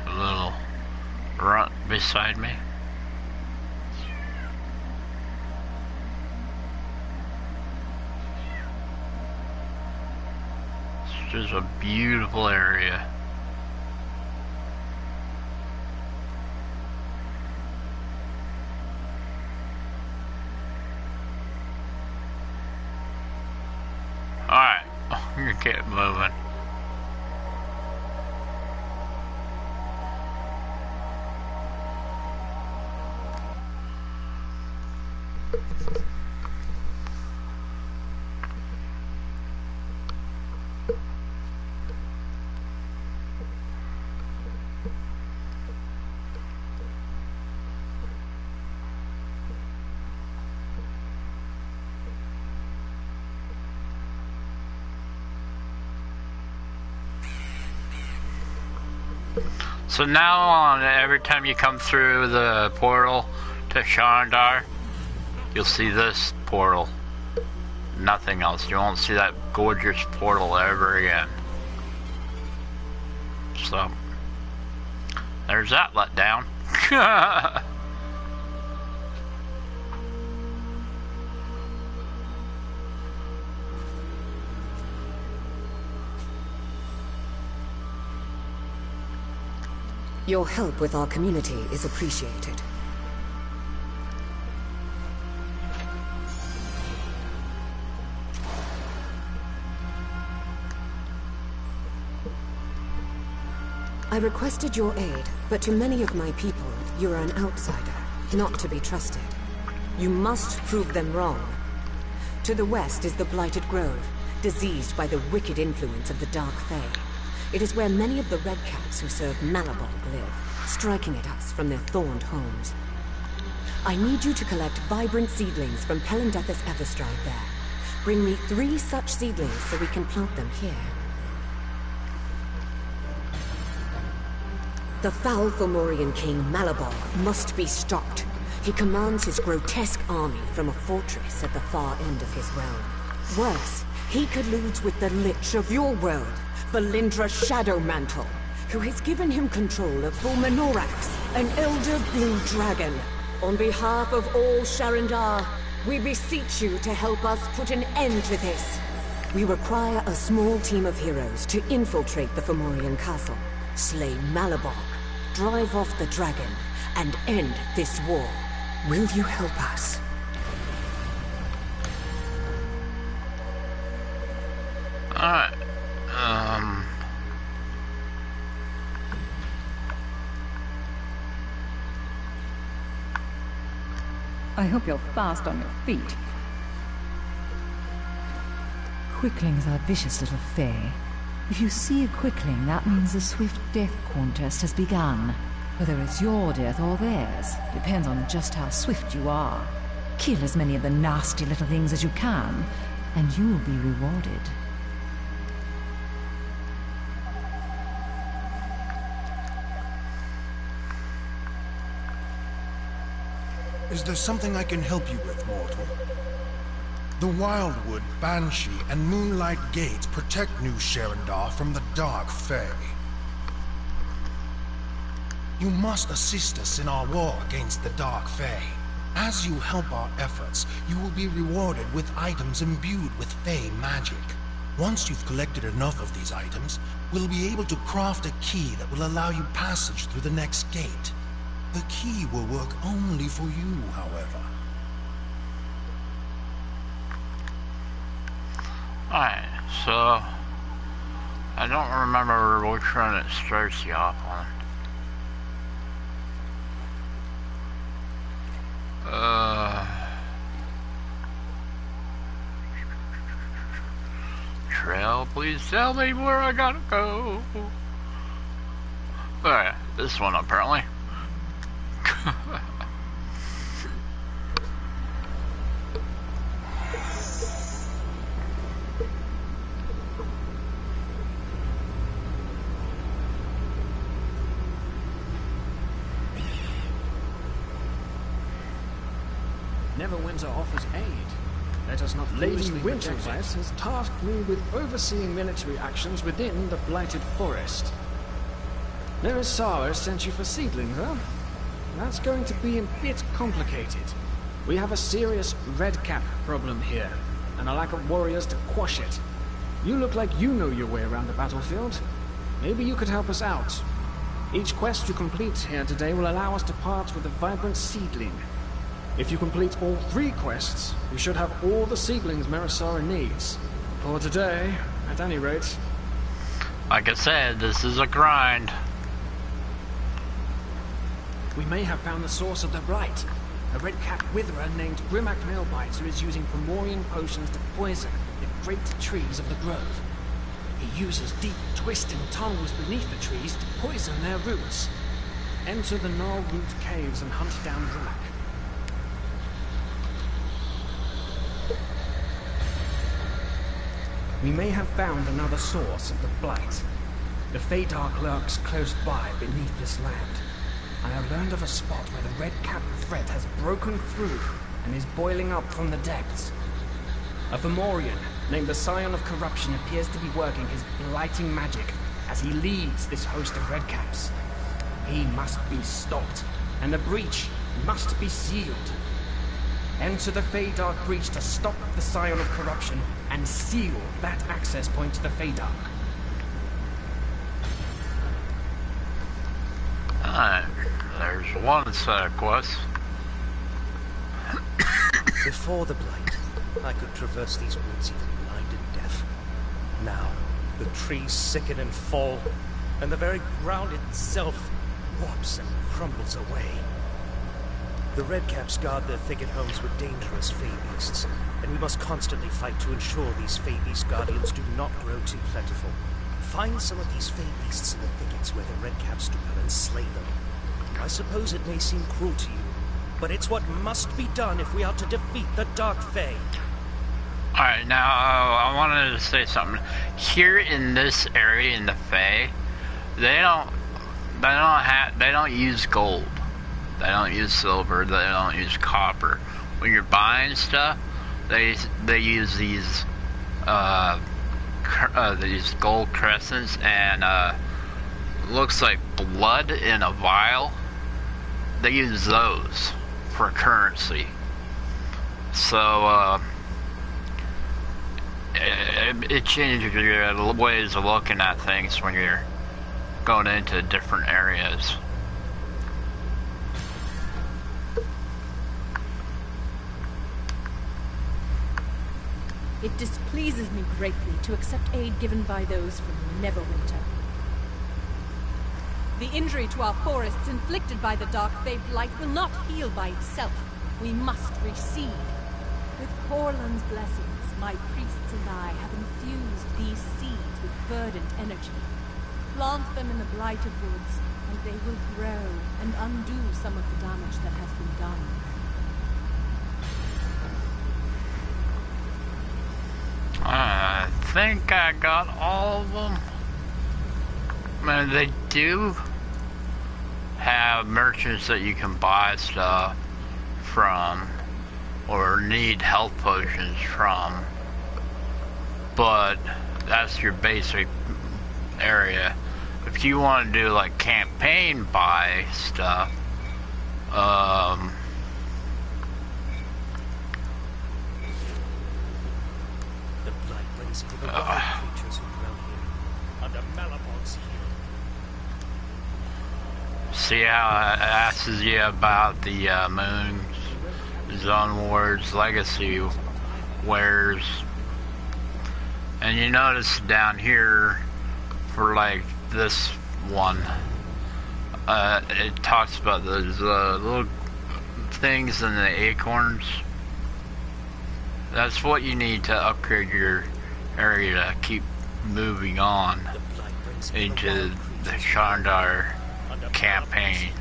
A little runt beside me. It's just a beautiful area. Alright, I'm gonna get moving. So now on, every time you come through the portal to Sharandar, you'll see this portal. Nothing else. You won't see that gorgeous portal ever again. So, there's that letdown. Your help with our community is appreciated. I requested your aid, but to many of my people, you're an outsider, not to be trusted. You must prove them wrong. To the west is the Blighted Grove, diseased by the wicked influence of the Dark Fae. It is where many of the Redcaps who serve Malabog live, striking at us from their thorned homes. I need you to collect vibrant seedlings from Pelendethus Everstride there. Bring me 3 such seedlings so we can plant them here. The foul Fomorian king, Malabog, must be stopped. He commands his grotesque army from a fortress at the far end of his realm. Worse, he colludes with the Lich of your world, Valindra Shadowmantle, who has given him control of Fulminorax, an elder blue dragon. On behalf of all Sharandar, we beseech you to help us put an end to this. We require a small team of heroes to infiltrate the Fomorian castle, slay Malabog, drive off the dragon, and end this war. Will you help us? Alright. I hope you're fast on your feet. Quicklings are vicious little fae. If you see a quickling, that means the swift death contest has begun. Whether it's your death or theirs, depends on just how swift you are. Kill as many of the nasty little things as you can, and you will be rewarded. Is there something I can help you with, mortal? The Wildwood, Banshee, and Moonlight Gates protect New Sharandar from the Dark Fae. You must assist us in our war against the Dark Fae. As you help our efforts, you will be rewarded with items imbued with Fae magic. Once you've collected enough of these items, we'll be able to craft a key that will allow you passage through the next gate. The key will work only for you, however. Alright, so I don't remember which one it starts you off on. Please tell me where I gotta go. Alright, this one apparently. Neverwinter offers aid. Let us not Lady Winterwest has tasked me with overseeing military actions within the Blighted Forest. Nerisara sent you for seedlings, huh? That's going to be a bit complicated. We have a serious redcap problem here, and a lack of warriors to quash it. You look like you know your way around the battlefield. Maybe you could help us out. Each quest you complete here today will allow us to part with a vibrant seedling. If you complete all 3 quests, you should have all the seedlings Nerisara needs. For today, at any rate. Like I said, this is a grind. We may have found the source of the blight. A red-capped witherer named Grimmack Nailbiter is using Fomorian potions to poison the great trees of the grove. He uses deep, twisting tunnels beneath the trees to poison their roots. Enter the gnarled root caves and hunt down Grimmack. We may have found another source of the blight. The Feydark lurks close by beneath this land. I have learned of a spot where the red-capped threat has broken through and is boiling up from the depths. A Fomorian named the Scion of Corruption appears to be working his blighting magic as he leads this host of redcaps. He must be stopped, and the breach must be sealed. Enter the Feydark breach to stop the Scion of Corruption and seal that access point to the Feydark. Alright, there's one set of quests. Before the blight, I could traverse these woods even blind and deaf. Now, the trees sicken and fall, and the very ground itself warps and crumbles away. The redcaps guard their thicket homes with dangerous fey beasts, and we must constantly fight to ensure these fey beast guardians do not grow too plentiful. Find some of these fey beasts in the thickets where the redcaps dwell and slay them. I suppose it may seem cruel to you, but it's what must be done if we are to defeat the Dark Fae. Alright, now I wanted to say something. Here in this area in the Fae, they don't use gold. They don't use silver, they don't use copper. When you're buying stuff, they use these gold crescents and looks like blood in a vial. They use those for currency. So it changes your ways of looking at things when you're going into different areas. It displeases me greatly to accept aid given by those from Neverwinter. The injury to our forests inflicted by the Dark Fae Blight will not heal by itself. We must reseed. With Corland's blessings, my priests and I have infused these seeds with verdant energy. Plant them in the blighted woods, and they will grow and undo some of the damage that has been done. I think I got all of them. I mean, they do have merchants that you can buy stuff from or need health potions from, but that's your basic area. If you want to do like campaign buy stuff, the blight brings even the wild creatures who dwell here, under Malabog's heel. see how it asks you about the Moon Zone Wars Legacy wares. And you notice down here for like this one, it talks about those little things in the acorns. That's what you need to upgrade your area to keep moving on into the Shandar campaign.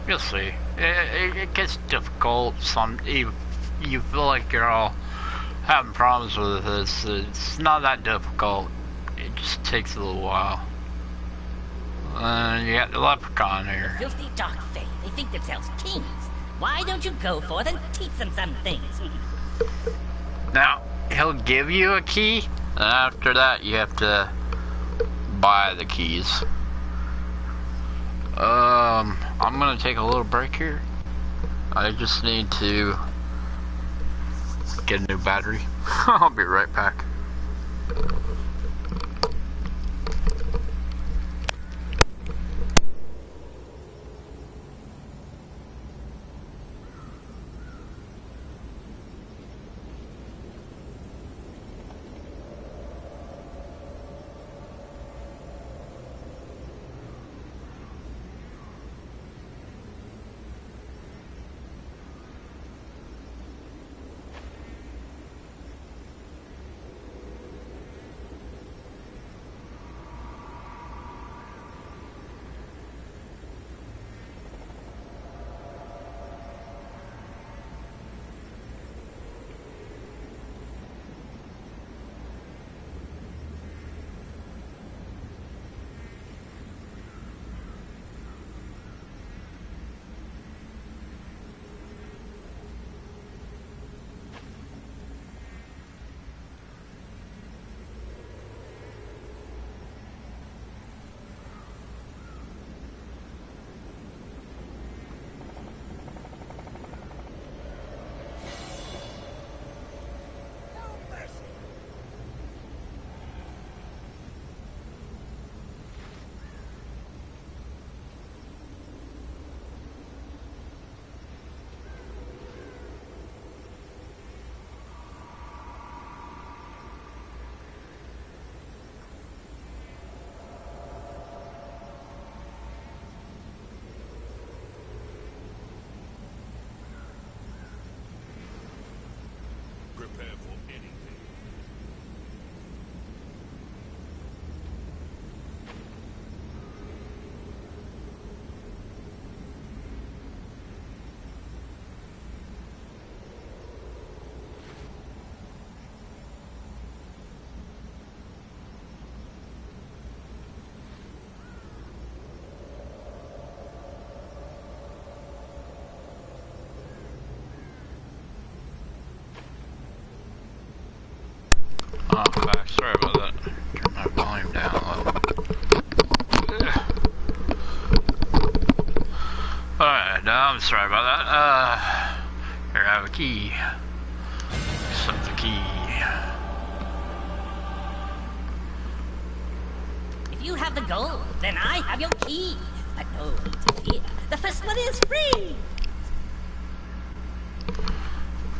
You'll see. It gets difficult. You feel like you're all having problems with this. It's not that difficult. It just takes a little while. You got the leprechaun here. Filthy dark fae. They think themselves kings. Why don't you go forth and teach them some things? Now, he'll give you a key, and after that you have to buy the keys. I'm gonna take a little break here. I just need to get a new battery. I'll be right back. Prepare for anything. Oh, fuck, sorry about that. Turn my volume down a little. Alright, I'm sorry about that. Here I have a key. Accept the key. If you have the gold, then I have your key. But no need to fear. The first one is free.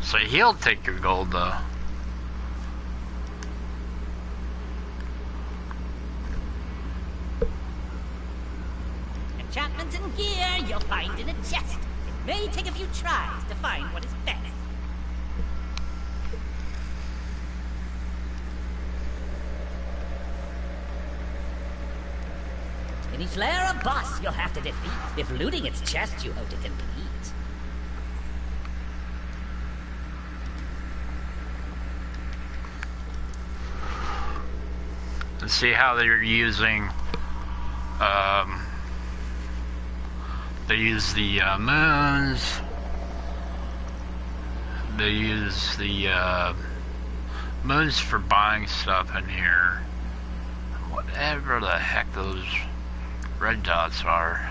So he'll take your gold, though. Enchantments and gear you'll find in a chest. It may take a few tries to find what is best. In each lair a boss you'll have to defeat. If looting its chest you hope to complete. And see how they're using, they use the moons, they use the moons for buying stuff in here, whatever the heck those red dots are.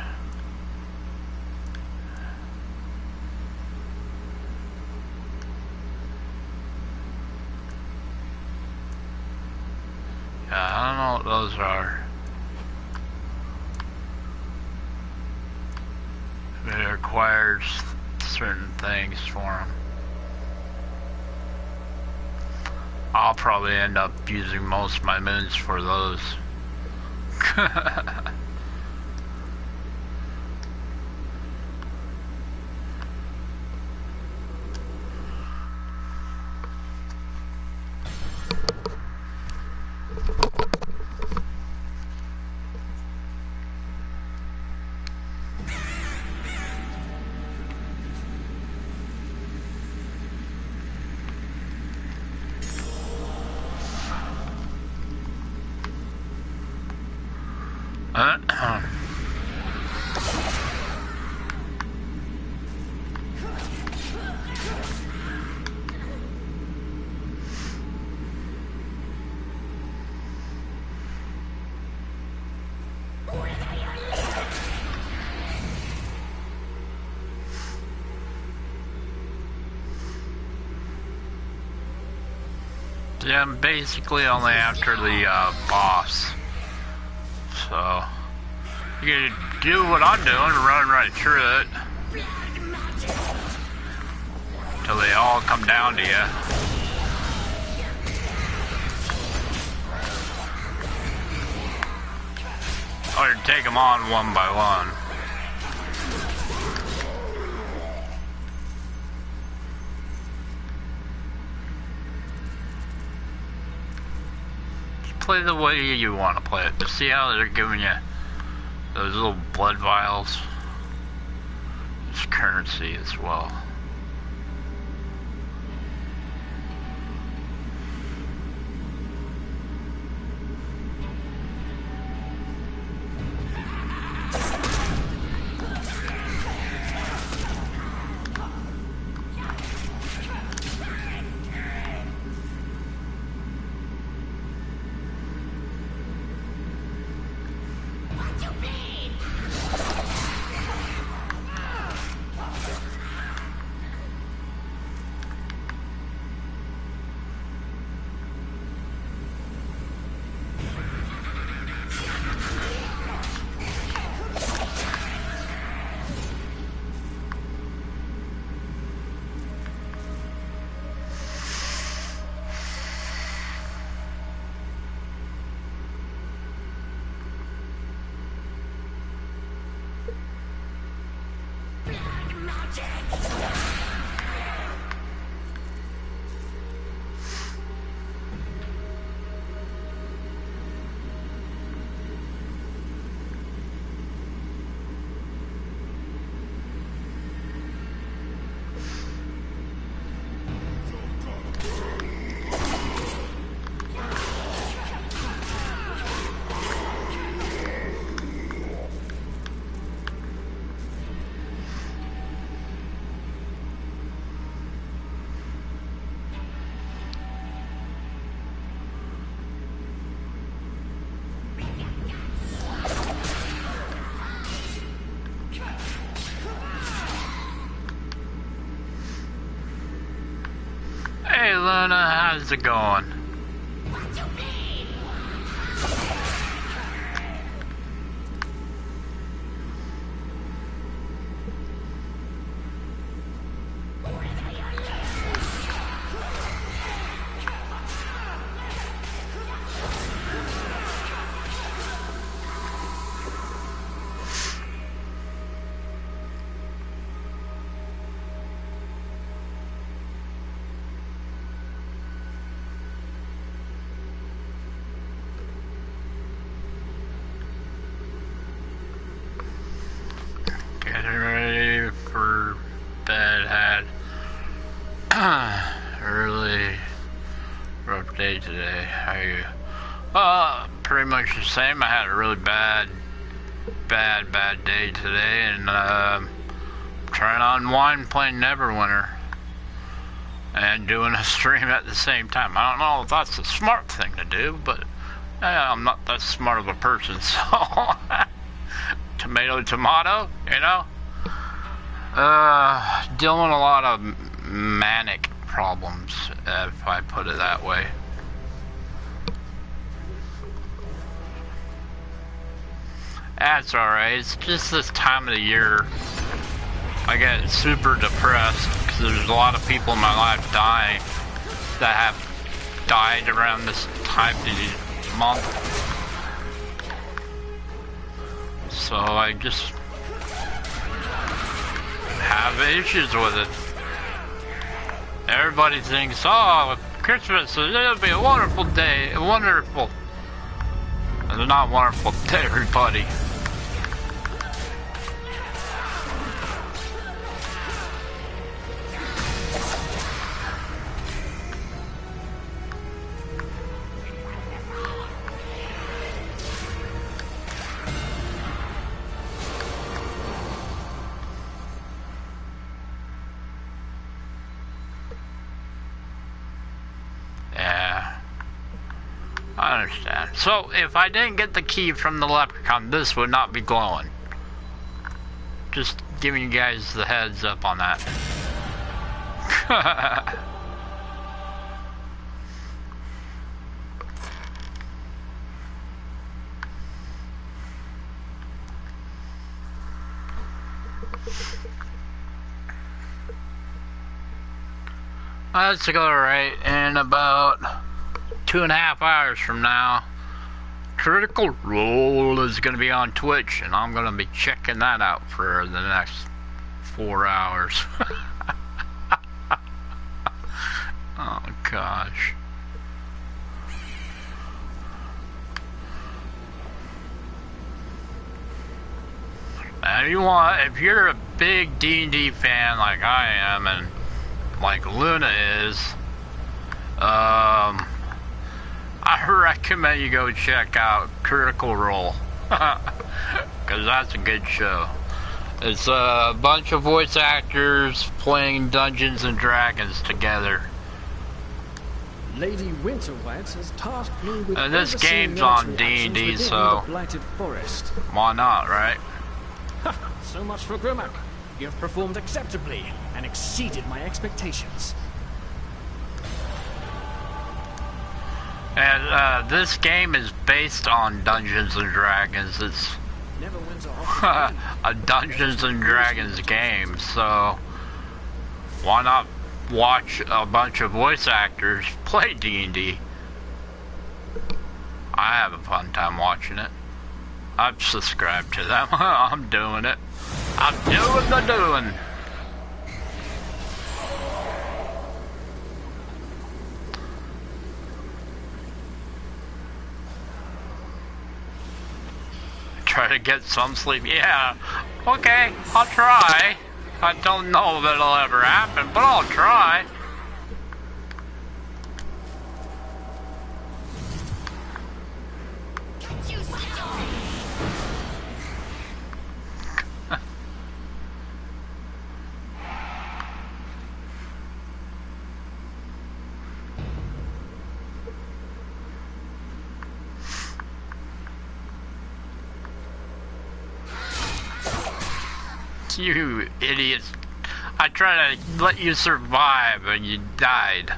Yeah, I don't know what those are. It requires certain things for them. I'll probably end up using most of my moons for those. Yeah, I'm basically only after the boss. So you can do what I'm doing, run right through it till they all come down to you. Or take them on one by one. Play the way you want to play it. To see how they're giving you those little blood vials. It's currency as well. Hey Luna, how's it going? Getting ready for bed. Had really rough day today. How are you? Pretty much the same. I had a really bad day today, and trying to unwind playing Neverwinter and doing a stream at the same time. I don't know if that's a smart thing to do, but I'm not that smart of a person, so tomato, tomato, you know? Dealing with a lot of manic problems, if I put it that way. That's alright, it's just this time of the year I get super depressed because there's a lot of people in my life dying that have died around this time of the month. So I just have issues with it. Everybody thinks, oh, Christmas, it'll be a wonderful day, wonderful. It's not wonderful to everybody. I understand. So, if I didn't get the key from the leprechaun, this would not be glowing. Just giving you guys the heads up on that. Let's go right in about 2.5 hours from now. Critical Role is going to be on Twitch, and I'm going to be checking that out for the next 4 hours. Oh gosh. Now, if you're a big D&D fan like I am, and like Luna is, I recommend you go check out Critical Role, because that's a good show. It's a bunch of voice actors playing Dungeons and Dragons together. Lady Winterwhite has tasked me with And this overseeing game's on military actions D&D, within so the blighted forest. why not, right? So much for Grimac. You have performed acceptably and exceeded my expectations. And this game is based on Dungeons and Dragons. It's Neverwinter a Dungeons and Dragons game, so why not watch a bunch of voice actors play D&D? I have a fun time watching it. I've subscribed to them. I'm doing it. I'm doing the doing. Try to get some sleep. Yeah, okay, I'll try. I don't know if it'll ever happen, but I'll try. You idiots. I tried to let you survive and you died.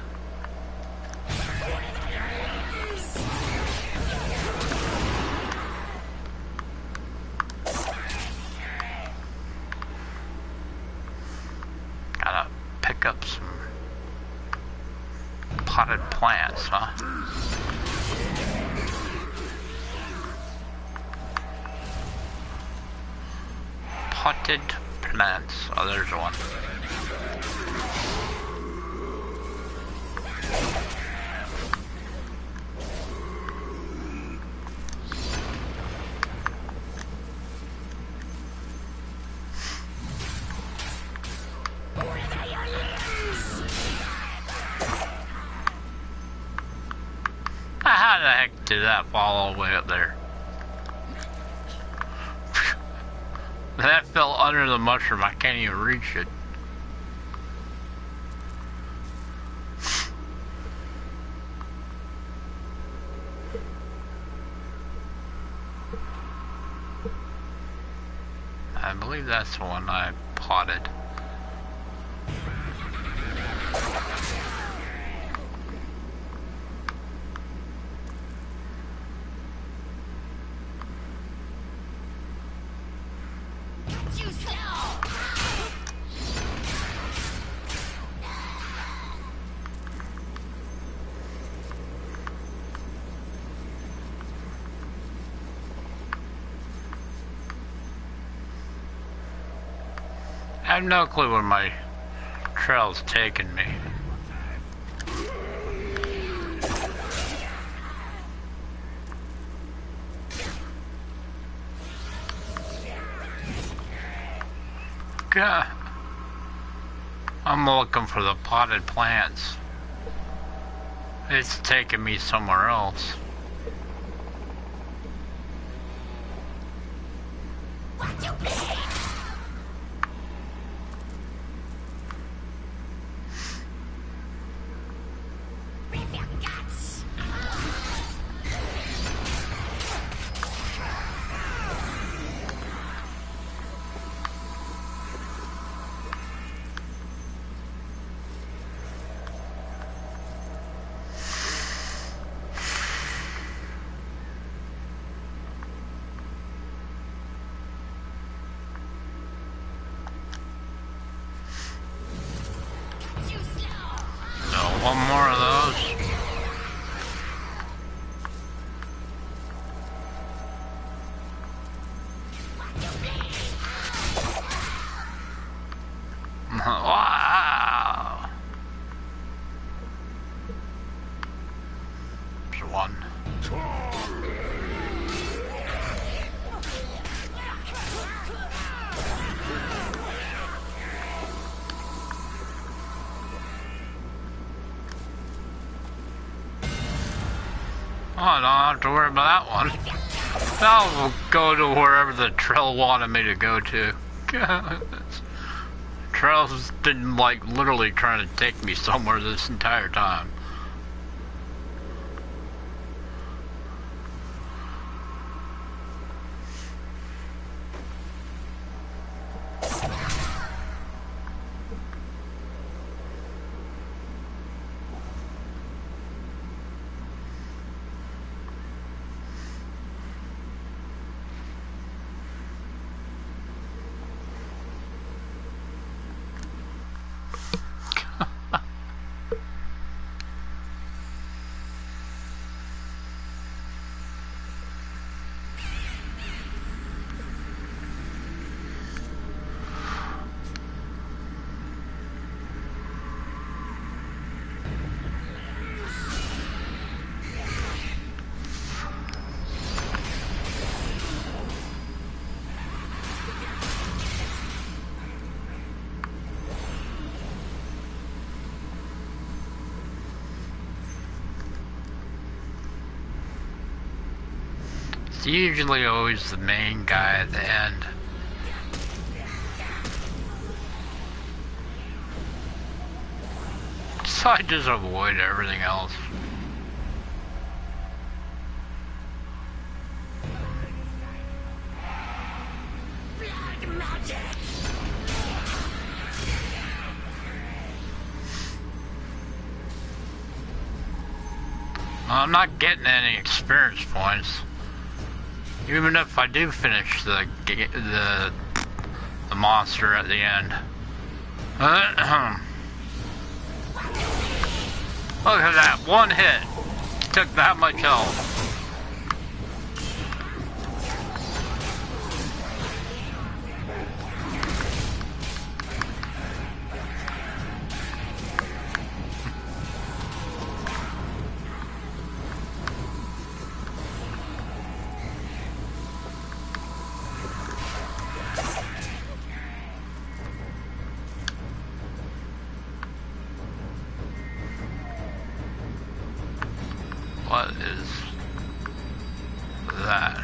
Gotta pick up some potted plants, huh? Potted plants. Oh, there's one. How the heck did that fall all the way up there? That fell under the mushroom. I can't even reach it. I believe that's the one I potted. I have no clue where my trail's taking me. God. I'm looking for the potted plants. It's taking me somewhere else. One more of those. Wow. There's one. Oh, I don't have to worry about that one. I'll go to wherever the trail wanted me to go to. Trail's been like literally trying to take me somewhere this entire time. It's usually always the main guy at the end. So I just avoid everything else. I'm not getting any experience points. Even if I do finish the monster at the end. Look at that, one hit. Took that much health. What is that?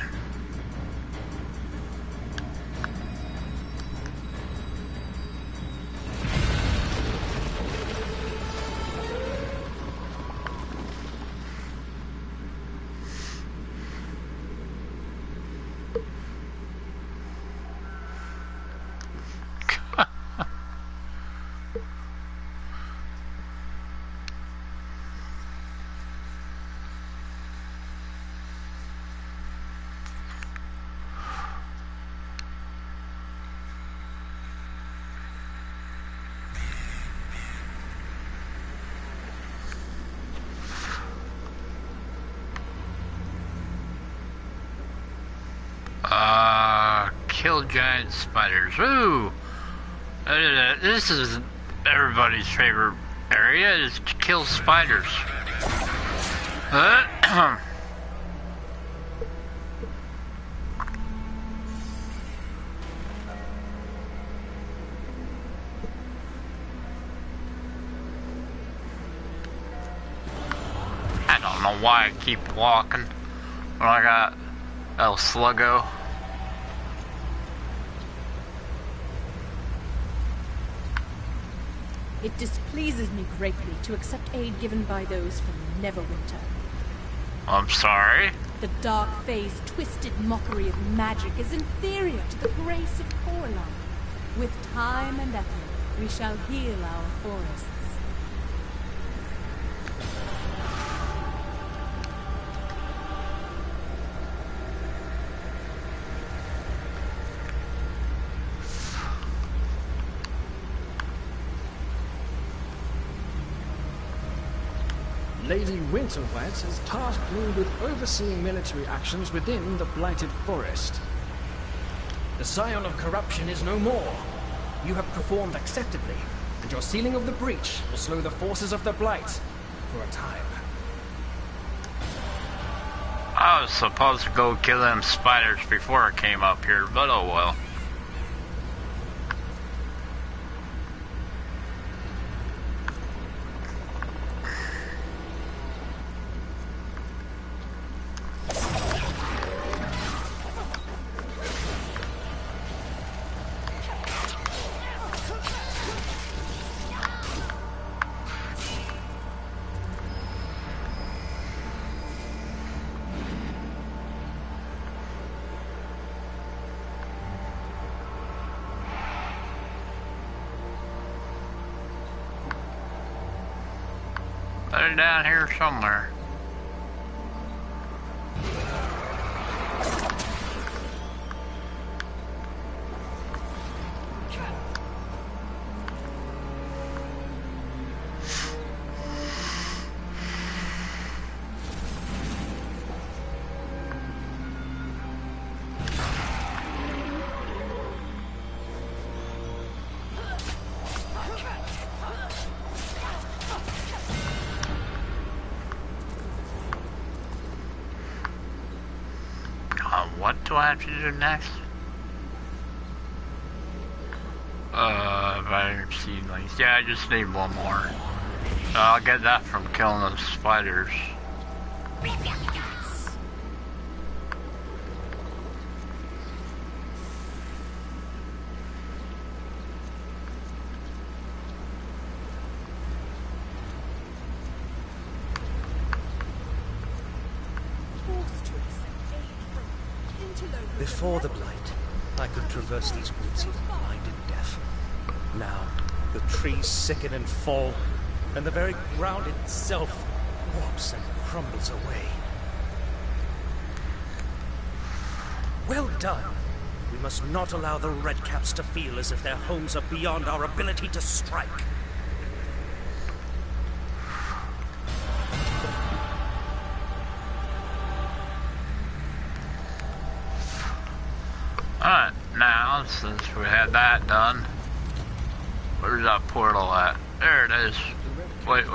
Kill giant spiders. Ooh! This is everybody's favorite area, is to kill spiders. I don't know why I keep walking when I got El Sluggo. It displeases me greatly to accept aid given by those from Neverwinter. I'm sorry? The Dark Fae's twisted mockery of magic is inferior to the grace of Corlon. With time and effort, we shall heal our forests. Lady Winterwet has tasked me with overseeing military actions within the Blighted Forest. The scion of corruption is no more. You have performed acceptably, and your sealing of the breach will slow the forces of the Blight for a time. I was supposed to go kill them spiders before I came up here, but oh well. They're down here somewhere. What do I have to do next? Vibrant seedlings. Yeah, I just need one more. I'll get that from killing those spiders. Before the Blight, I could traverse these woods even blind and deaf. Now, the trees sicken and fall, and the very ground itself warps and crumbles away. Well done! We must not allow the Redcaps to feel as if their homes are beyond our ability to strike. Alright, now, since we had that done, where's that portal at? There it is. Wait.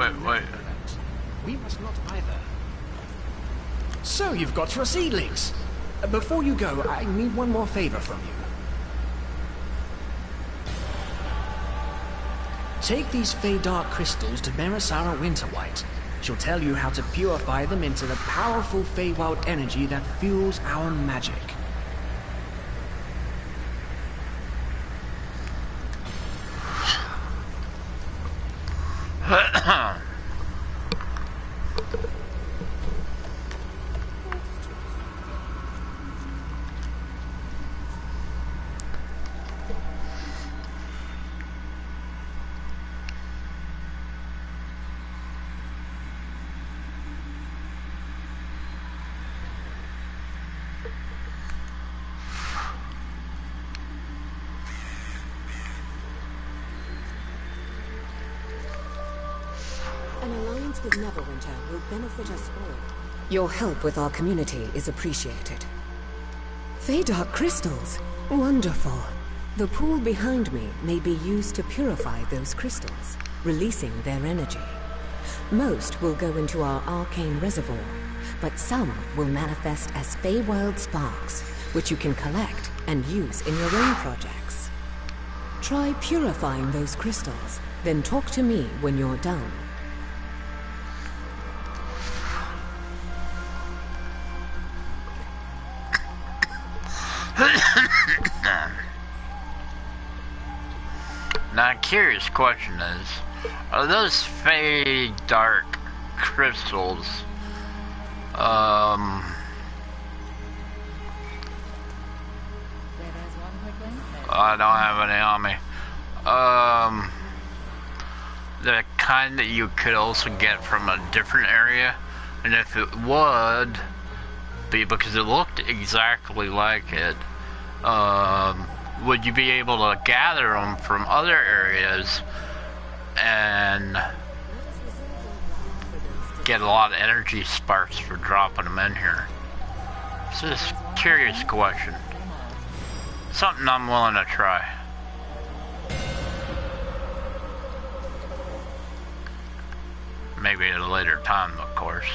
We must not either. So, you've got your seedlings. Before you go, I need one more favor from you. Take these Fey Dark crystals to Marisara Winterwhite. She'll tell you how to purify them into the powerful Feywild energy that fuels our magic. An alliance with Neverwinter will benefit us all. Your help with our community is appreciated. Fey Dark crystals? Wonderful. The pool behind me may be used to purify those crystals, releasing their energy. Most will go into our arcane reservoir, but some will manifest as Feywild sparks, which you can collect and use in your own projects. Try purifying those crystals, then talk to me when you're done. Now, a curious question is, are those Fey Dark crystals, I don't have any on me, the kind that you could also get from a different area? And if it would be, because it looked exactly like it, would you be able to gather them from other areas and get a lot of energy sparks for dropping them in here. It's just a curious question. Something I'm willing to try. Maybe at a later time, of course.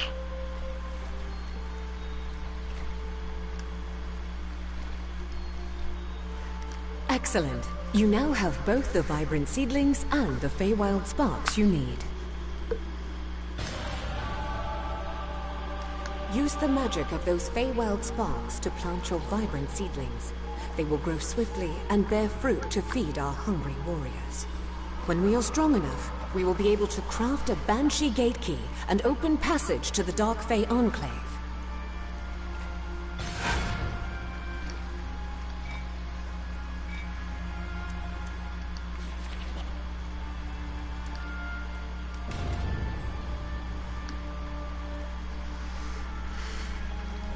Excellent. You now have both the vibrant seedlings and the Feywild sparks you need. Use the magic of those Feywild sparks to plant your vibrant seedlings. They will grow swiftly and bear fruit to feed our hungry warriors. When we are strong enough, we will be able to craft a Banshee gate key and open passage to the Dark Fey Enclave.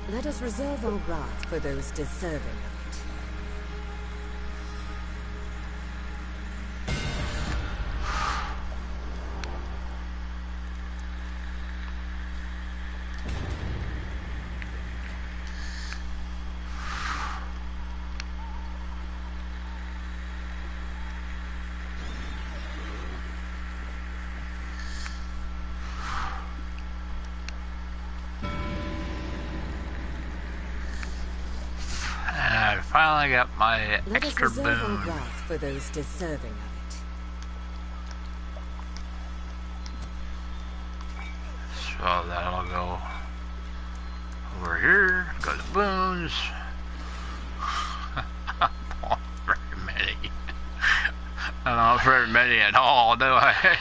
Let us reserve our wrath for those deserving of it. Finally got my Let extra us reserve boon. our wrath for those deserving of it. So that'll go over here. Go to boons. Not very many. Not very many at all, do I?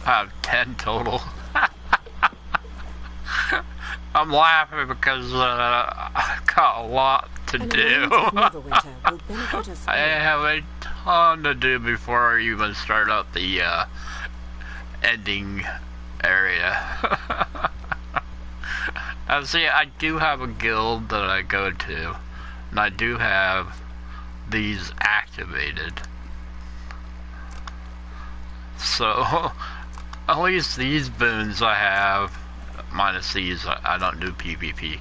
I have 10 total. I'm laughing because I've got a lot to do. I have a ton to do before I even start up the ending area. See, I do have a guild that I go to, and I do have these activated. So, at least these boons I have. Minus these, I don't do PvP.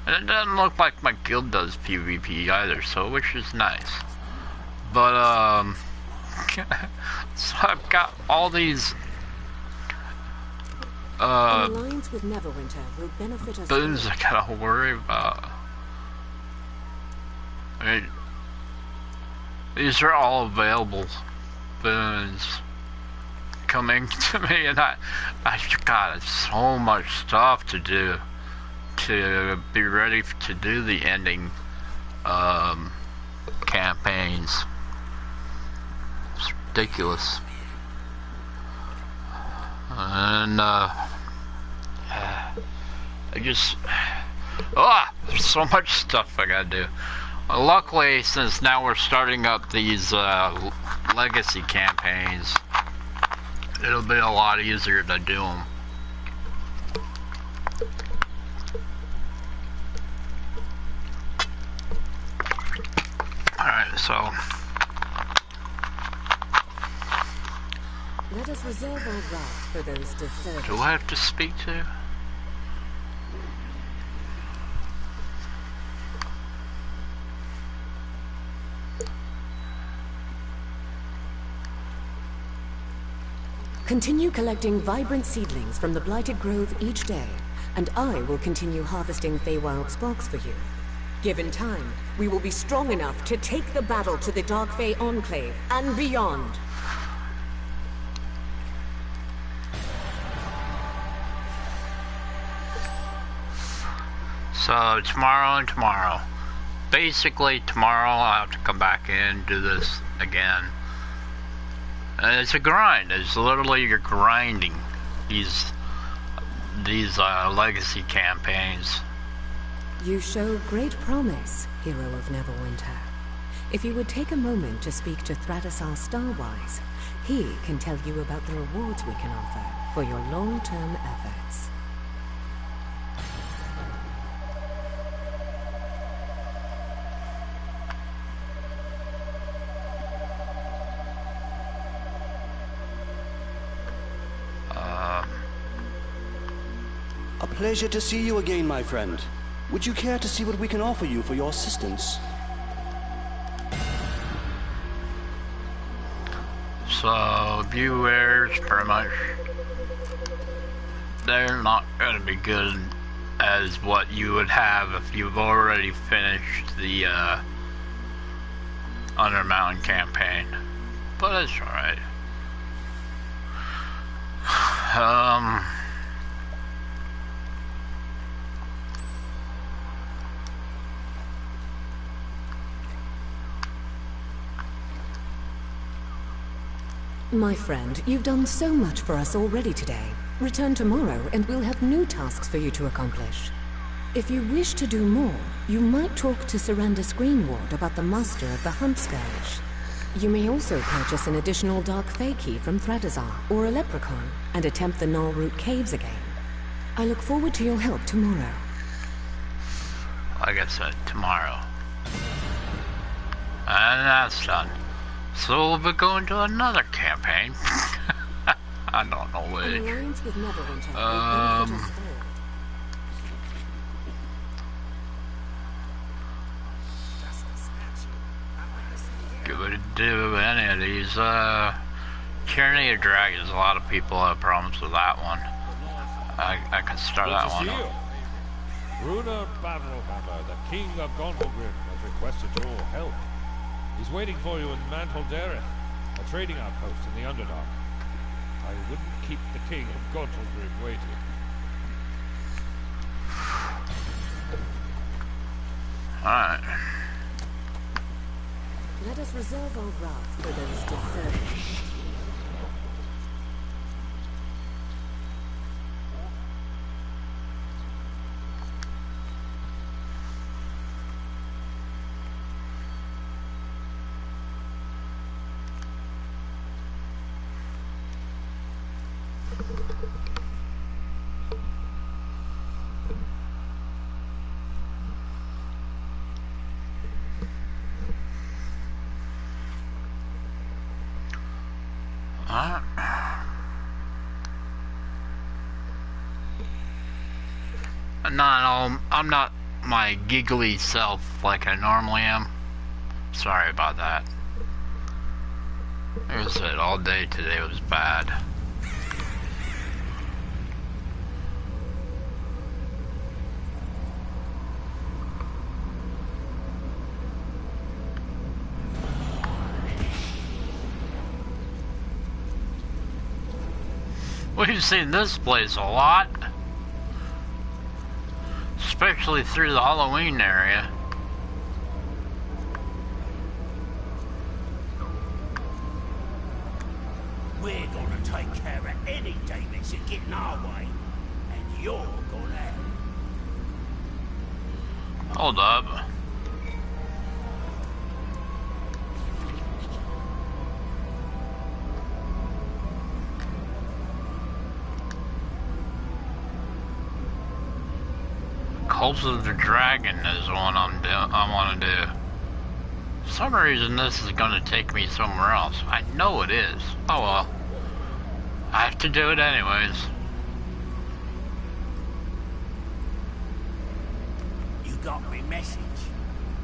And it doesn't look like my guild does PvP either, so which is nice. But so I've got all these An alliance with Neverwinter will benefit us boons all. I gotta worry about. I mean, these are all available boons coming to me, and I got so much stuff to do to be ready to do the ending campaigns. It's ridiculous. And I just there's so much stuff I gotta do. Luckily, since now we're starting up these legacy campaigns, it'll be a lot easier to do them. Alright, so Let us reserve our wrath for those deserving. do I have to speak to? Continue collecting vibrant seedlings from the Blighted Grove each day, and I will continue harvesting Feywild sparks for you. Given time, we will be strong enough to take the battle to the Dark Fey Enclave and beyond. So tomorrow and tomorrow. Basically tomorrow I'll have to come back in and do this again. And it's a grind. It's literally you're grinding these legacy campaigns. You show great promise, Hero of Neverwinter. If you would take a moment to speak to Thradisar Starwise, he can tell you about the rewards we can offer for your long-term efforts. Pleasure to see you again, my friend. Would you care to see what we can offer you for your assistance? So, viewers, pretty much, they're not going to be good as what you would have if you've already finished the Under Mountain campaign. But it's alright. My friend, you've done so much for us already today. Return tomorrow and we'll have new tasks for you to accomplish. If you wish to do more, you might talk to Surrender Screenward about the Master of the Hunt Skirmish. You may also purchase an additional Dark Fae key from Thradazar or a Leprechaun and attempt the Gnarlroot Caves again. I look forward to your help tomorrow. Like I said, tomorrow. And that's done. So we'll be going to another campaign. I don't know which. An alliance with Neverwinter will benefit us all. Good way to do any of these. Tyranny of Dragons, a lot of people have problems with that one. I can start that one. Runa Battlehammer, the King of Gondolgrim, has requested your help. He's waiting for you in Mantle Dareth, a trading outpost in the Underdark. I wouldn't keep the King of Gondolgrim waiting. Alright. Let us reserve our wrath for those deserving. I'm not my giggly self like I normally am. Sorry about that. Like I said, all day today was bad. We've seen this place a lot. Especially through the Halloween area. We're gonna take care of any demons that get in our way. And you're gonna help. Hold up. Cult of the Dragon is the one I want to do. For some reason this is going to take me somewhere else. I know it is. Oh well. I have to do it anyways. You got me message.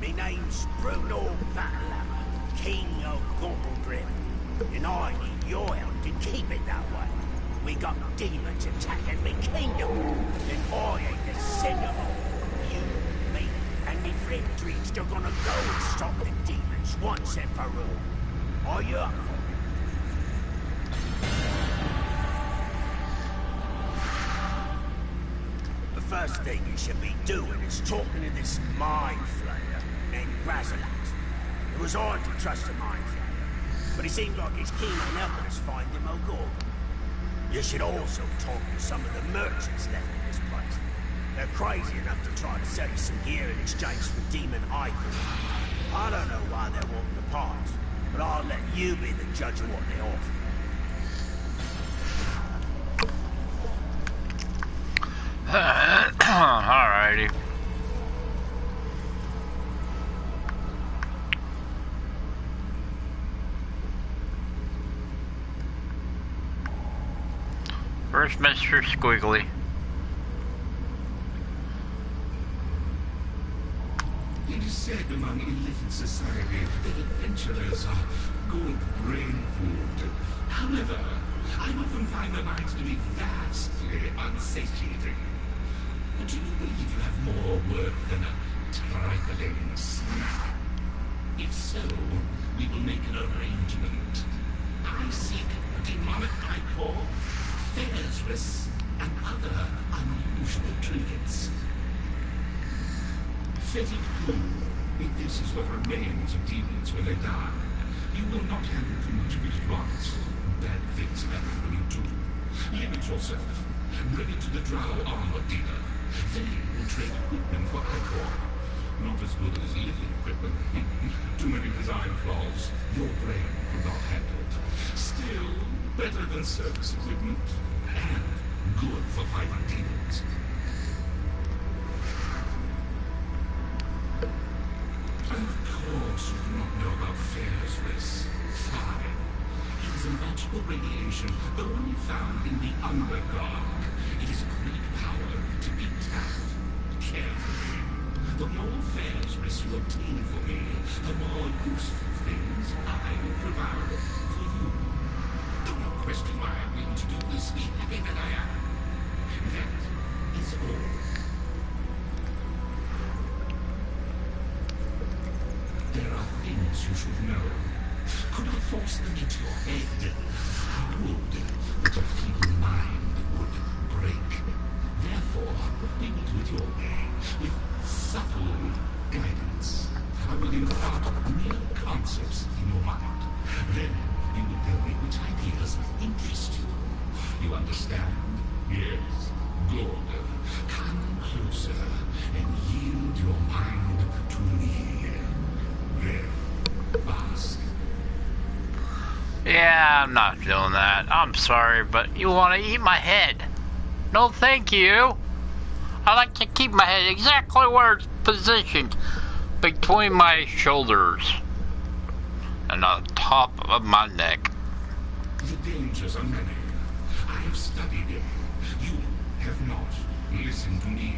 Me name's Bruno Battlehammer, King of Gondolgrim. And I need your help to keep it that way. We got demons attacking me kingdom, and I ain't the send them all. You, me, and me friend Dreams are gonna go and stop the demons once and for all. Are you up for it? The first thing you should be doing is talking to this mind flayer named Razalat. It was hard to trust a mind flayer, but he seemed like he's keen on helping us find him O'Gorgon. You should also talk to some of the merchants left in this place. They're crazy enough to try to sell you some gear in exchange for demon items. I don't know why they're wanting the parts, but I'll let you be the judge of what they offer. Alrighty. First, Mr. Squiggly. is said among elite society that adventurers are good brain food. However, I often find their minds to be vastly unsatiating. Do you believe you have more worth than a trifling snack? If so, we will make an arrangement. I seek demonic ichor, Fairs wrists, and other unusual trinkets. Fetid poo, if this is what remains of demons when they die, you will not handle too much of it at once. Bad things happen when you do. Limit yourself. Bring it to the drow armor dealer. They will trade equipment for ichor. Not as good as living equipment. Too many design flaws. Your brain could not handle it. Still, better than service equipment. And good for fighting demons. Of course you do not know about Fairs Wrists. Fine. It is a magical radiation only found in the Underdark. It is a great power to be tapped carefully. The more Fairs Wrists you obtain for me, the more useful things I will provide for you. Do not question why I'm willing to do this, be happy that I am. That is all. There are things you should know. Could I force them into your head? I would, but your feeble mind would break. Therefore, we will do it your way, with subtle guidance. I will impart mere concepts in your mind. Then you will tell me which ideas interest you. You understand? Yes. Good. Come closer and yield your mind to me. Yeah, I'm not doing that. I'm sorry, but you want to eat my head. No, thank you. I like to keep my head exactly where it's positioned, between my shoulders and on top of my neck. The dangers are many. I have studied them. You have not listened to me.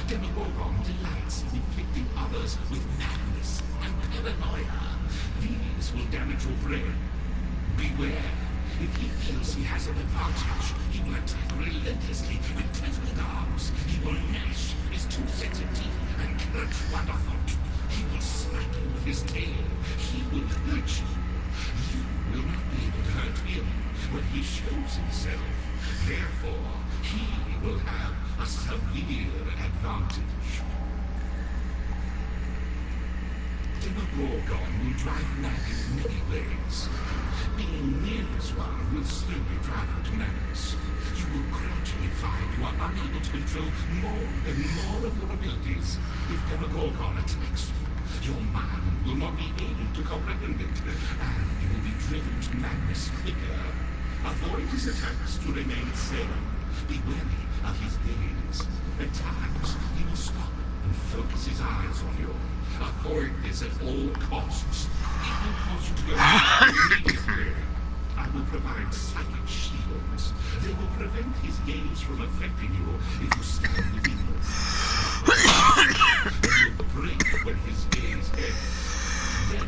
Demogorgon delights in inflicting others with madness and paranoia. These will damage your brain. Beware. If he feels he has an advantage, he will attack relentlessly with tentacled arms. He will gnash his two-sided teeth and clutch underfoot. He will smack you with his tail. He will hurt you. You will not be able to hurt him when he shows himself. Therefore, he will have a severe advantage. Demogorgon will drive mad in many ways. Being near this one will slowly drive you to madness. You will gradually find you are unable to control more and more of your abilities. If Demogorgon attacks you, your mind will not be able to comprehend it, and you will be driven to madness quicker. Avoid his attacks to remain sane. Be wary of his gaze. At times, he will stop and focus his eyes on you. Avoid this at all costs. It will cause you to go immediately. I will provide psychic shields. They will prevent his gaze from affecting you if you stand within them. They will break when his gaze ends. Then,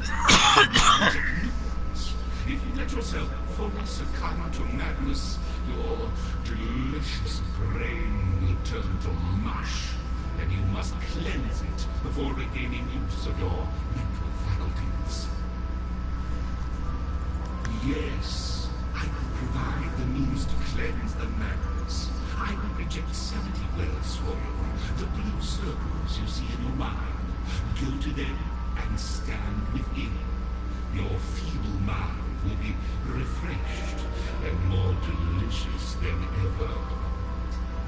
if you let yourself fully succumb to madness, your delicious brain will turn to mush, and you must cleanse it before regaining use of your mental faculties. Yes, I will provide the means to cleanse the madness. I will reject sanity wells for you, the blue circles you see in your mind. Go to them and stand within. Your feeble mind will be refreshed and more delicious than ever.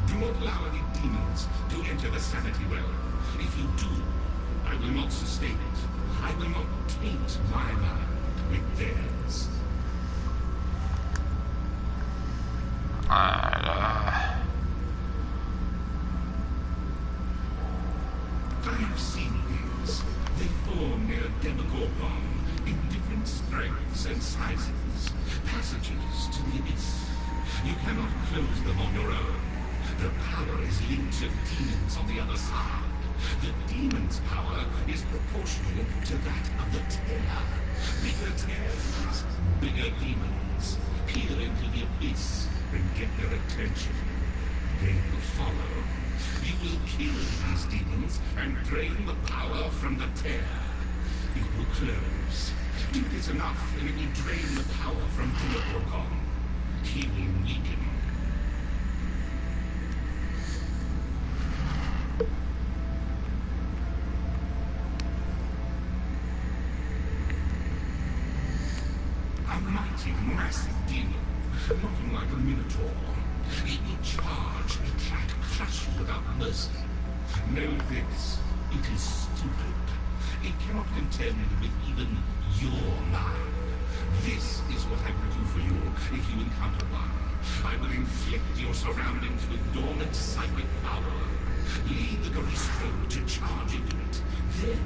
Do not allow any demons to enter the sanity well. If you do, I will not sustain it. I will not taint my mind with theirs. I have seen these. They form near Demogorgon in different strengths and sizes. Passages to the abyss. You cannot close them on your own. The power is linked to demons on the other side. The demon's power is proportional to that of the tear. Bigger tears, bigger demons. Peer into the abyss and get their attention. They will follow. You will kill these demons and drain the power from the tear. It will close. Do this enough and it will drain the power from Teleprogon. He will weaken. A mighty, massive demon, looking like a minotaur. It will charge, attack, crush you without mercy. Know this, it is stupid. It cannot contend with even your mind. This is what I will do for you if you encounter one. I will inflict your surroundings with dormant psychic power. Lead the Garistro to charge into it. Then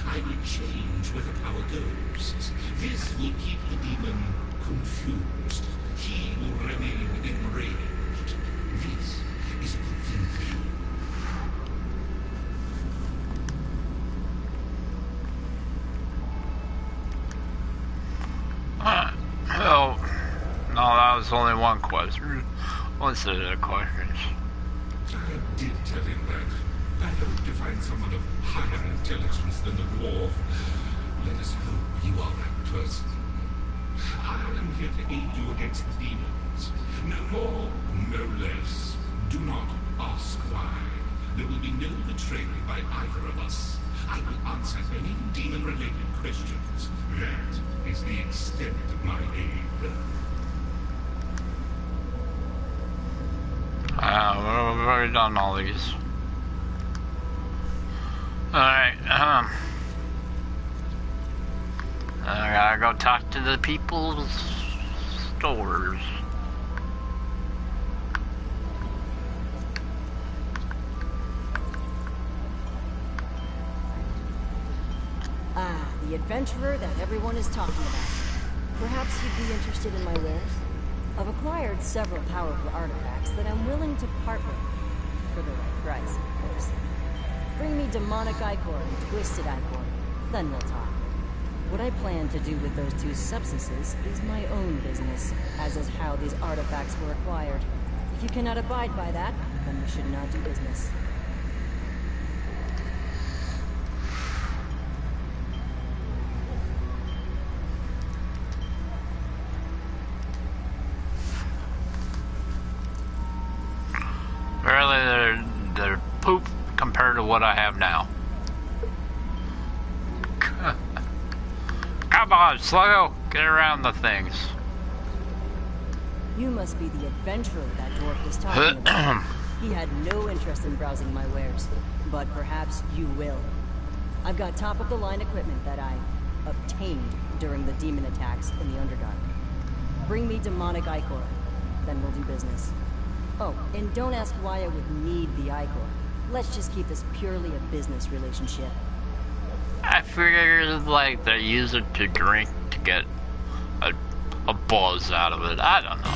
I will change where the power goes. This will keep the demon confused. He will remain enraged. This is a good thing for you. Oh, no, that was only one question. What's the other questions? I did tell him that. I hope to find someone of higher intelligence than the dwarf. Let us hope you are that person. I am here to aid you against the demons. No more, no less. Do not ask why. There will be no betrayal by either of us. I will answer any demon-related questions. That is the extent of my aid. We've already done all these. Alright, I gotta go talk to the people's stores. Ah, the adventurer that everyone is talking about. Perhaps you'd be interested in my wares? I've acquired several powerful artifacts that I'm willing to part with. For the right price, of course. Bring me demonic ichor and twisted ichor. Then we'll talk. What I plan to do with those two substances is my own business, as is how these artifacts were acquired. If you cannot abide by that, then we should not do business. Really, they're poop compared to what I have now. Come on, Sluggo, get around the things. You must be the adventurer that dwarf was talking about. He had no interest in browsing my wares, but perhaps you will. I've got top-of-the-line equipment that I obtained during the demon attacks in the Underdark. Bring me demonic ichor, then we'll do business. Oh, and don't ask why I would need the ichor. Let's just keep this purely a business relationship. I figured like they use it to drink to get a buzz out of it. I don't know.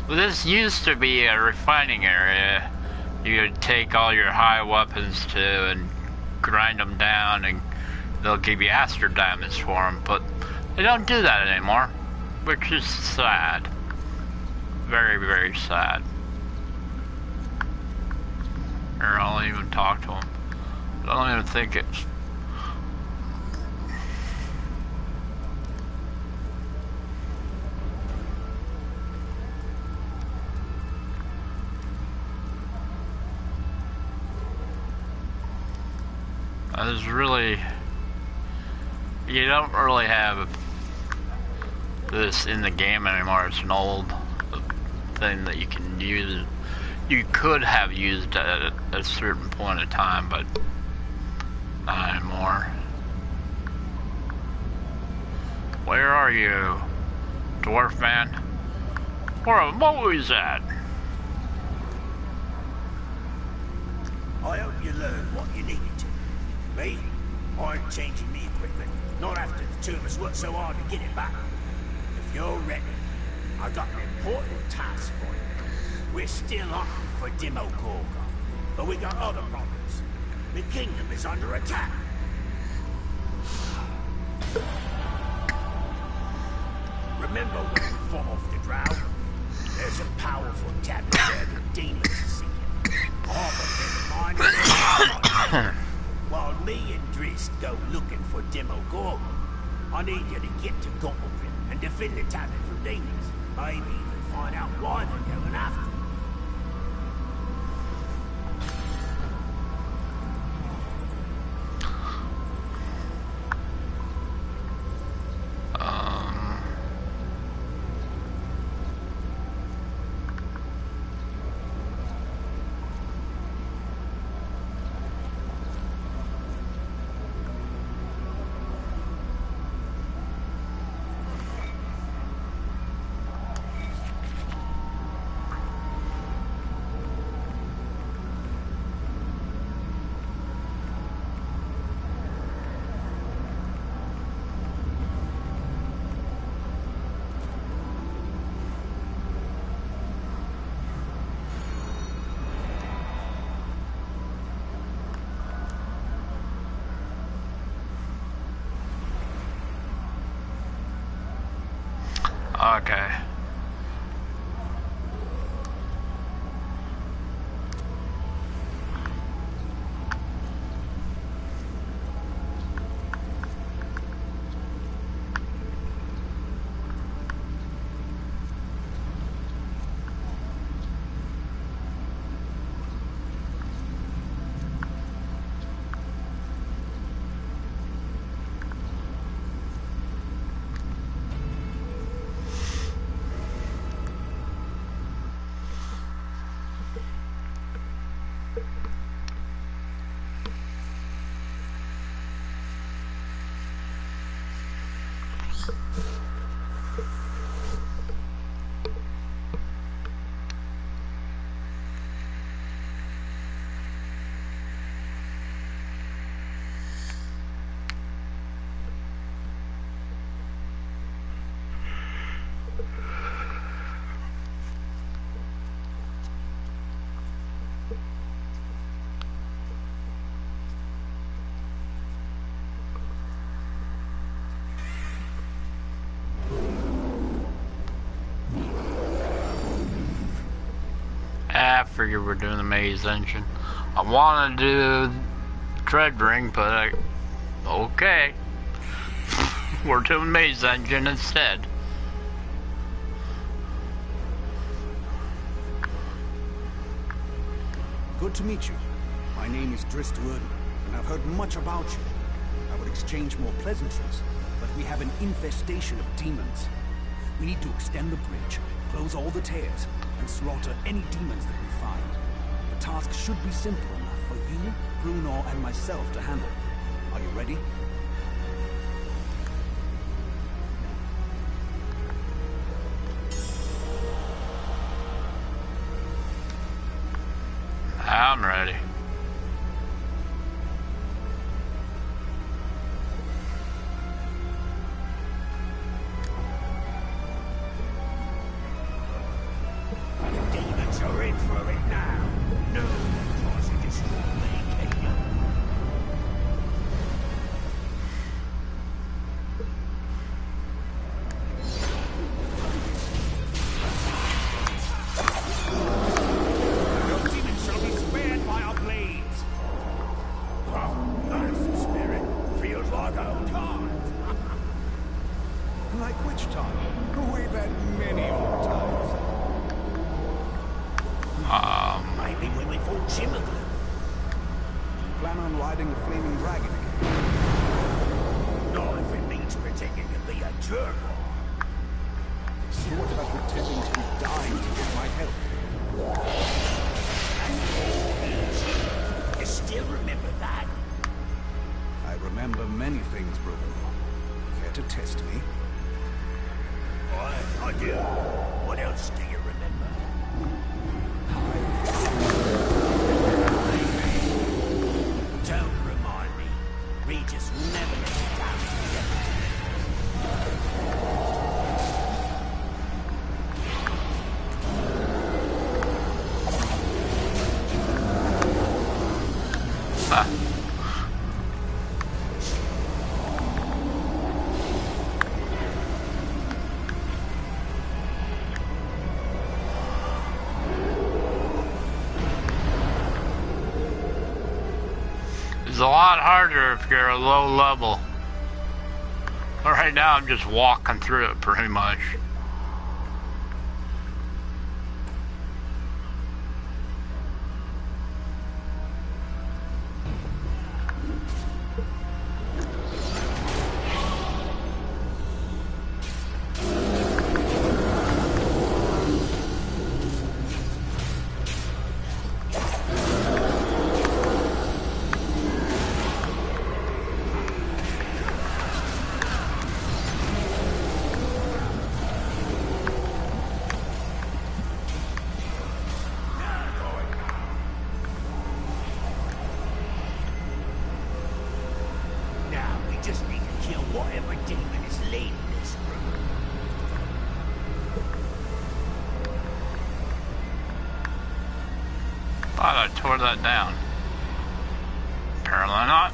Well, this used to be a refining area. You could take all your high weapons to and grind them down, and they'll give you astro diamonds for them. But they don't do that anymore, which is sad. Very, very sad. Or I'll even talk to them. I don't even think it's... There's really... You don't really have this in the game anymore. It's an old thing that you can use. You could have used at a certain point in time, but not anymore. Where are you, dwarf man? Where am I always at? I hope you learned what you needed to. Me? I'm changing me equipment. Not after the two of us worked so hard to get it back. If you're ready, I've got an important task for you. We're still hunting for Demogorgon, but we got other problems. The kingdom is under attack. Remember when we fought off the Drow? There's a powerful tablet there that demons are seeking. Half of them are mine. While me and Drist go looking for Demogorgon, I need you to get to Gottlefin and defend the tablet from demons. Maybe even find out why they're going after it. Okay. I figured we're doing the maze engine. I want to do tread ring, but okay. We're doing maze engine instead. Good to meet you. My name is Drist Wood, and I've heard much about you. I would exchange more pleasantries, but we have an infestation of demons. We need to extend the bridge, close all the tears, and slaughter any demons that we find. The task should be simple enough for you, Bruno, and myself to handle. Are you ready? I'm ready. You're in for it now. No one tries to destroy me, can you? Your demons shall be spared by our blades. Oh, that's the spirit. Feels like old times. Like which time? We've had many old times. Maybe when we fought Chimaglu. Plan on riding the flaming dragon again? Not if it means pretending to be a jerk. So what about pretending to be dying to get my help? You still remember that? I remember many things, Bruno. Care to test me? I do. What else do you remember? Don't remind me. Regis will never let you down together. a lot harder if you're a low level. But right now I'm just walking through it pretty much. Thought I tore that down. Apparently not.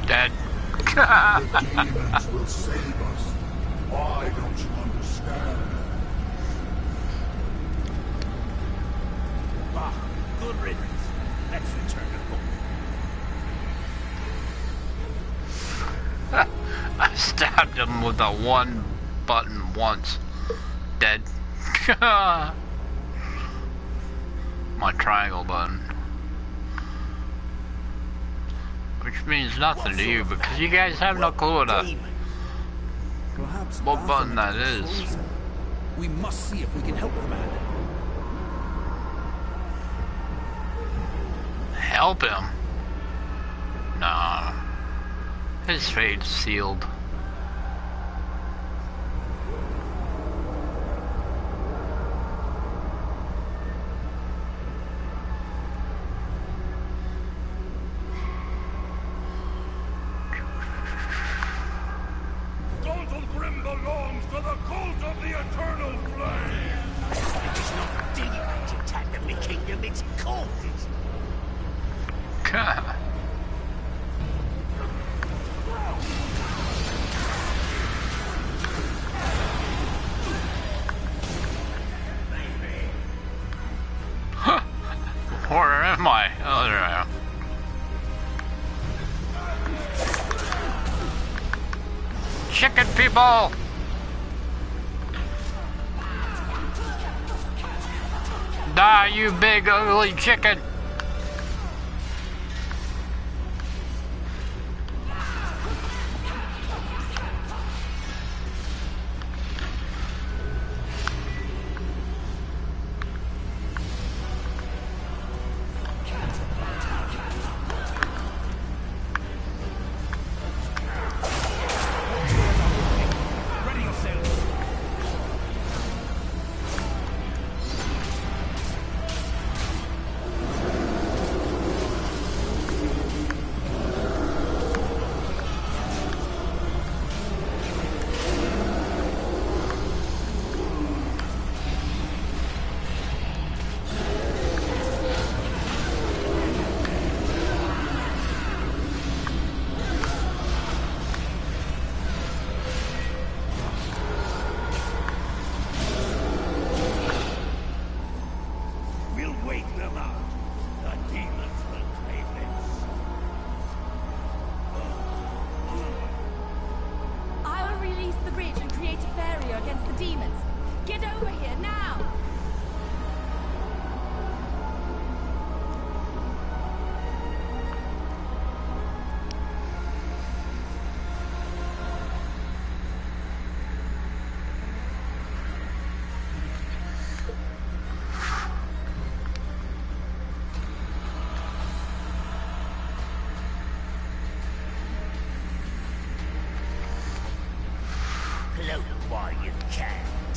Dead. The demons will save us. Why don't you understand? Ah, good riddance. Let's return home. I stabbed him with the one button once. Dead. My triangle button. Which means nothing to you because you guys have no clue what button that is. We must see if we can help the man. Help him? Nah. His fate's sealed. Where am I? Oh, there I am. Chicken people! Die, you big ugly chicken!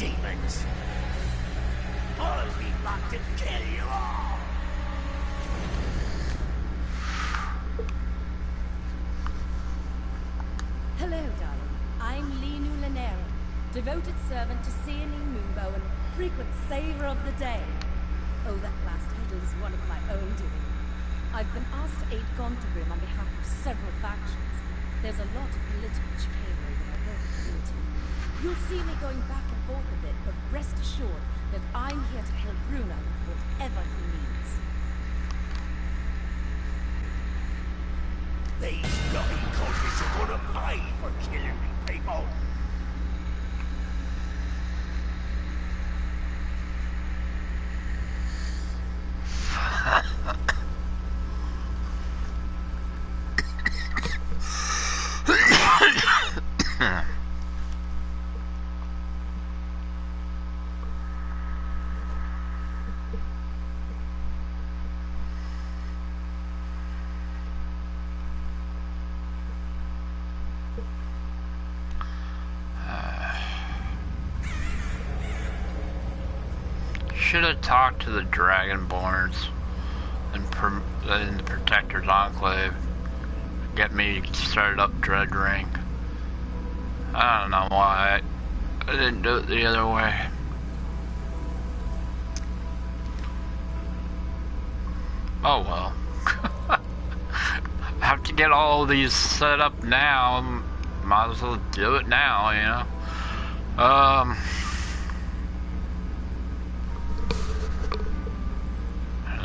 demons. I'll be back to kill you all. Hello, darling. I'm Linu Lanera, devoted servant to Siani Moonbow and frequent saver of the day. Oh, that last hurdle is one of my own doing. I've been asked to aid Gontabrim on behalf of several factions. There's a lot of political chicanery that I won't get into. You'll see me going back and forth a bit, but rest assured that I'm here to help Runa with whatever he needs. These bloody cultists are gonna pay for killing me, people. Should have talked to the Dragonborns and the Protector's Enclave. Get me started up Dread Ring. I don't know why I didn't do it the other way. Oh well. I have to get all these set up now. Might as well do it now, you know.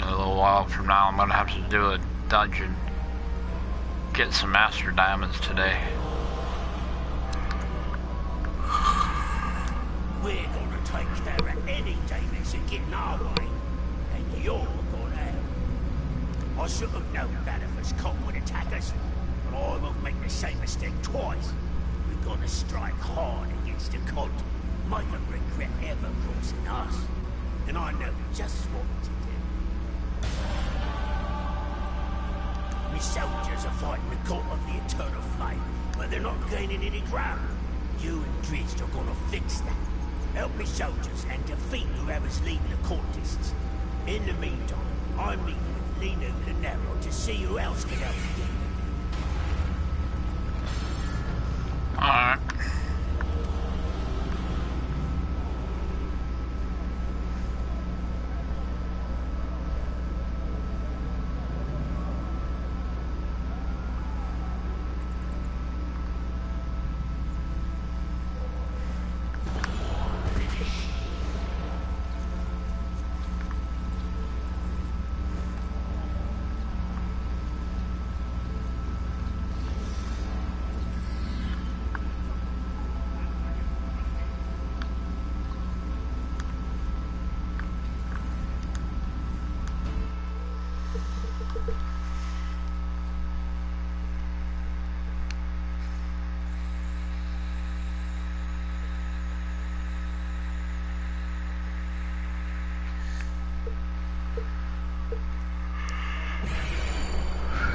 A little while from now I'm gonna have to do a dungeon. Get some master diamonds today. We're gonna take care of any demons that get in our way, and you're gonna help. I should have known Vanifus cult would attack us, but I won't make the same mistake twice. We're gonna strike hard against the cult, make them regret ever crossing us, and I know just what to do. My soldiers are fighting the cult of the Eternal Flame, but they're not gaining any ground. You and Drizzt are gonna fix that. Help me soldiers and defeat whoever's leading the cultists. In the meantime, I'm meeting with Linu Lanera to see who else can help you. Alright.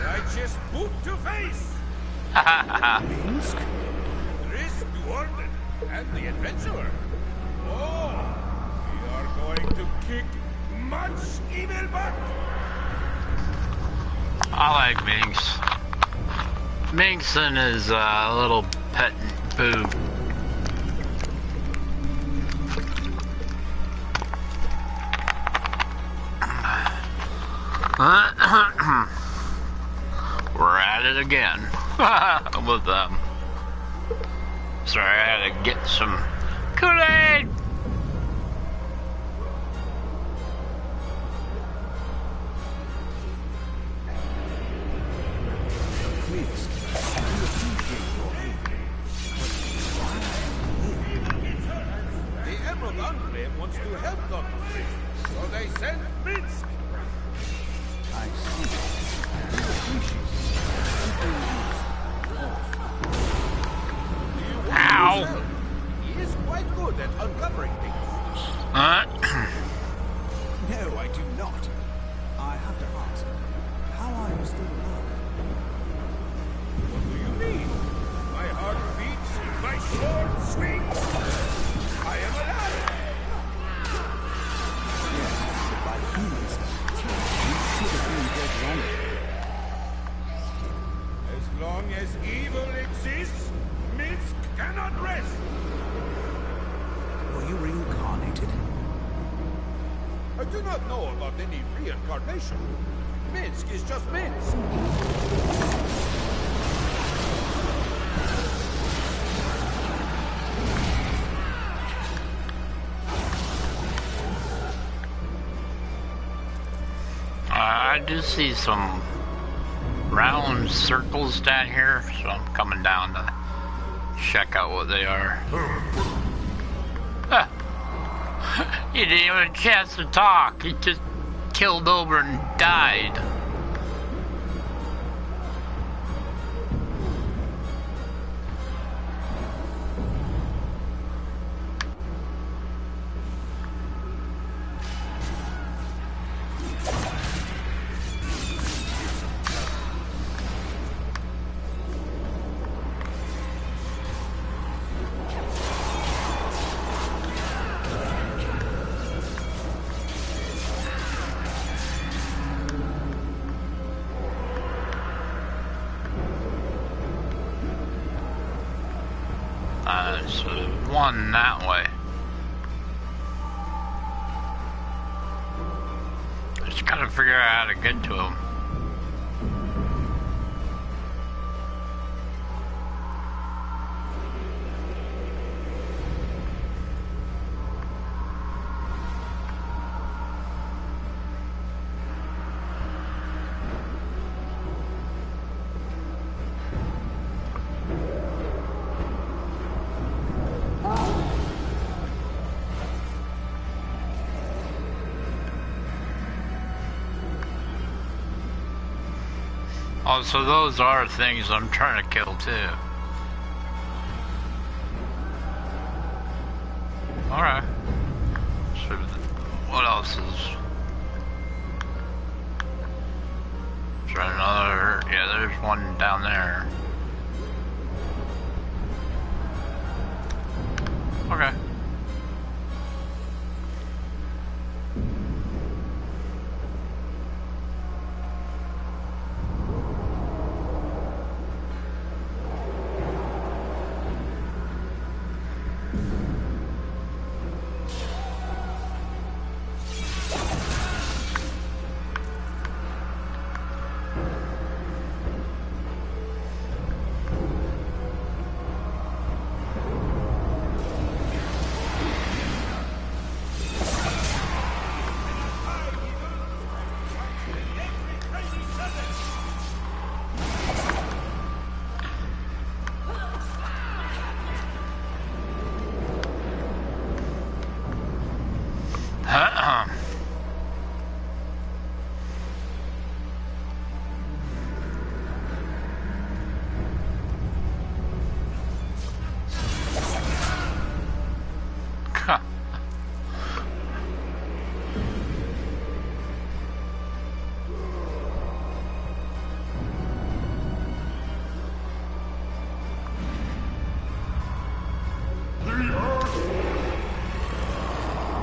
Righteous boot to face! Minsk? Drizzt Duorden and the adventurer. Oh, we are going to kick much evil butt! I like Minx. Minx and his little pet boob. We're at it again with them. Sorry, I had to get some Kool-Aid. The Emerald Enclave wants to help them, so they sent Minsk. I see. You appreciate it. Ow! He is quite good at uncovering Evil exists, Minsk cannot rest. Were you reincarnated? I do not know about any reincarnation. Minsk is just Minsk. I do see some round circles down here, so I'm coming down to check out what they are. He didn't even have a chance to talk. He just killed over and died. So one that way. Just gotta figure out how to get to him. Oh, so those are things I'm trying to kill too. Alright. So what else is... Is there another... Yeah, there's one down there. Okay.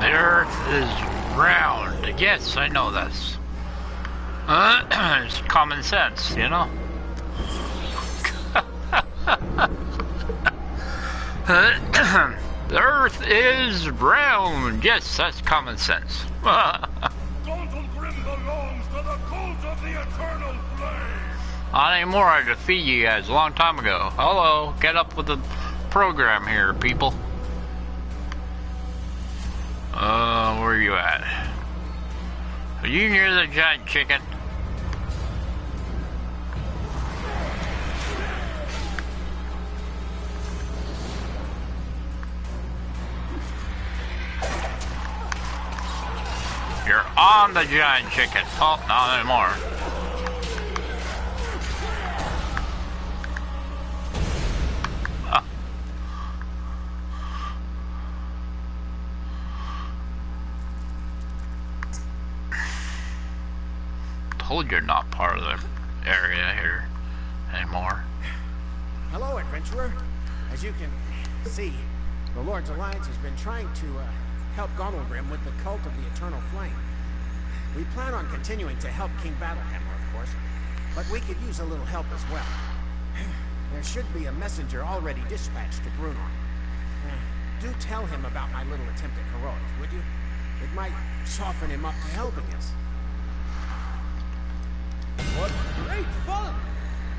The Earth is round. Yes, I know this. It's common sense, you know? The Earth is round. Yes, that's common sense. Grim belongs to the cult of the eternal flame. Not anymore. I defeated you guys a long time ago. Hello, get up with the program here, people. Where are you at? Are you near the giant chicken? You're on the giant chicken. Oh, not anymore. Told you're not part of the area here anymore. Hello, adventurer. As you can see, the Lord's Alliance has been trying to help Grim with the cult of the Eternal Flame. We plan on continuing to help King Battlehammer, of course, but we could use a little help as well. There should be a messenger already dispatched to Bruno. Do tell him about my little attempt at heroics, would you? It might soften him up to helping us. What great fun!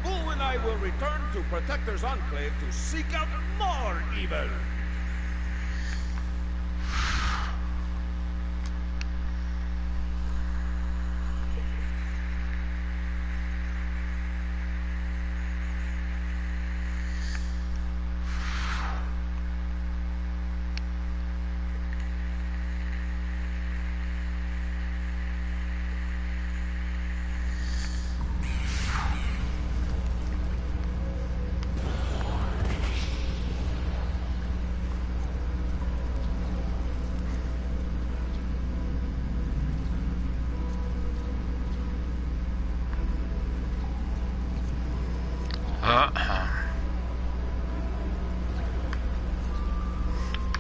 Bull and I will return to Protector's Enclave to seek out more evil!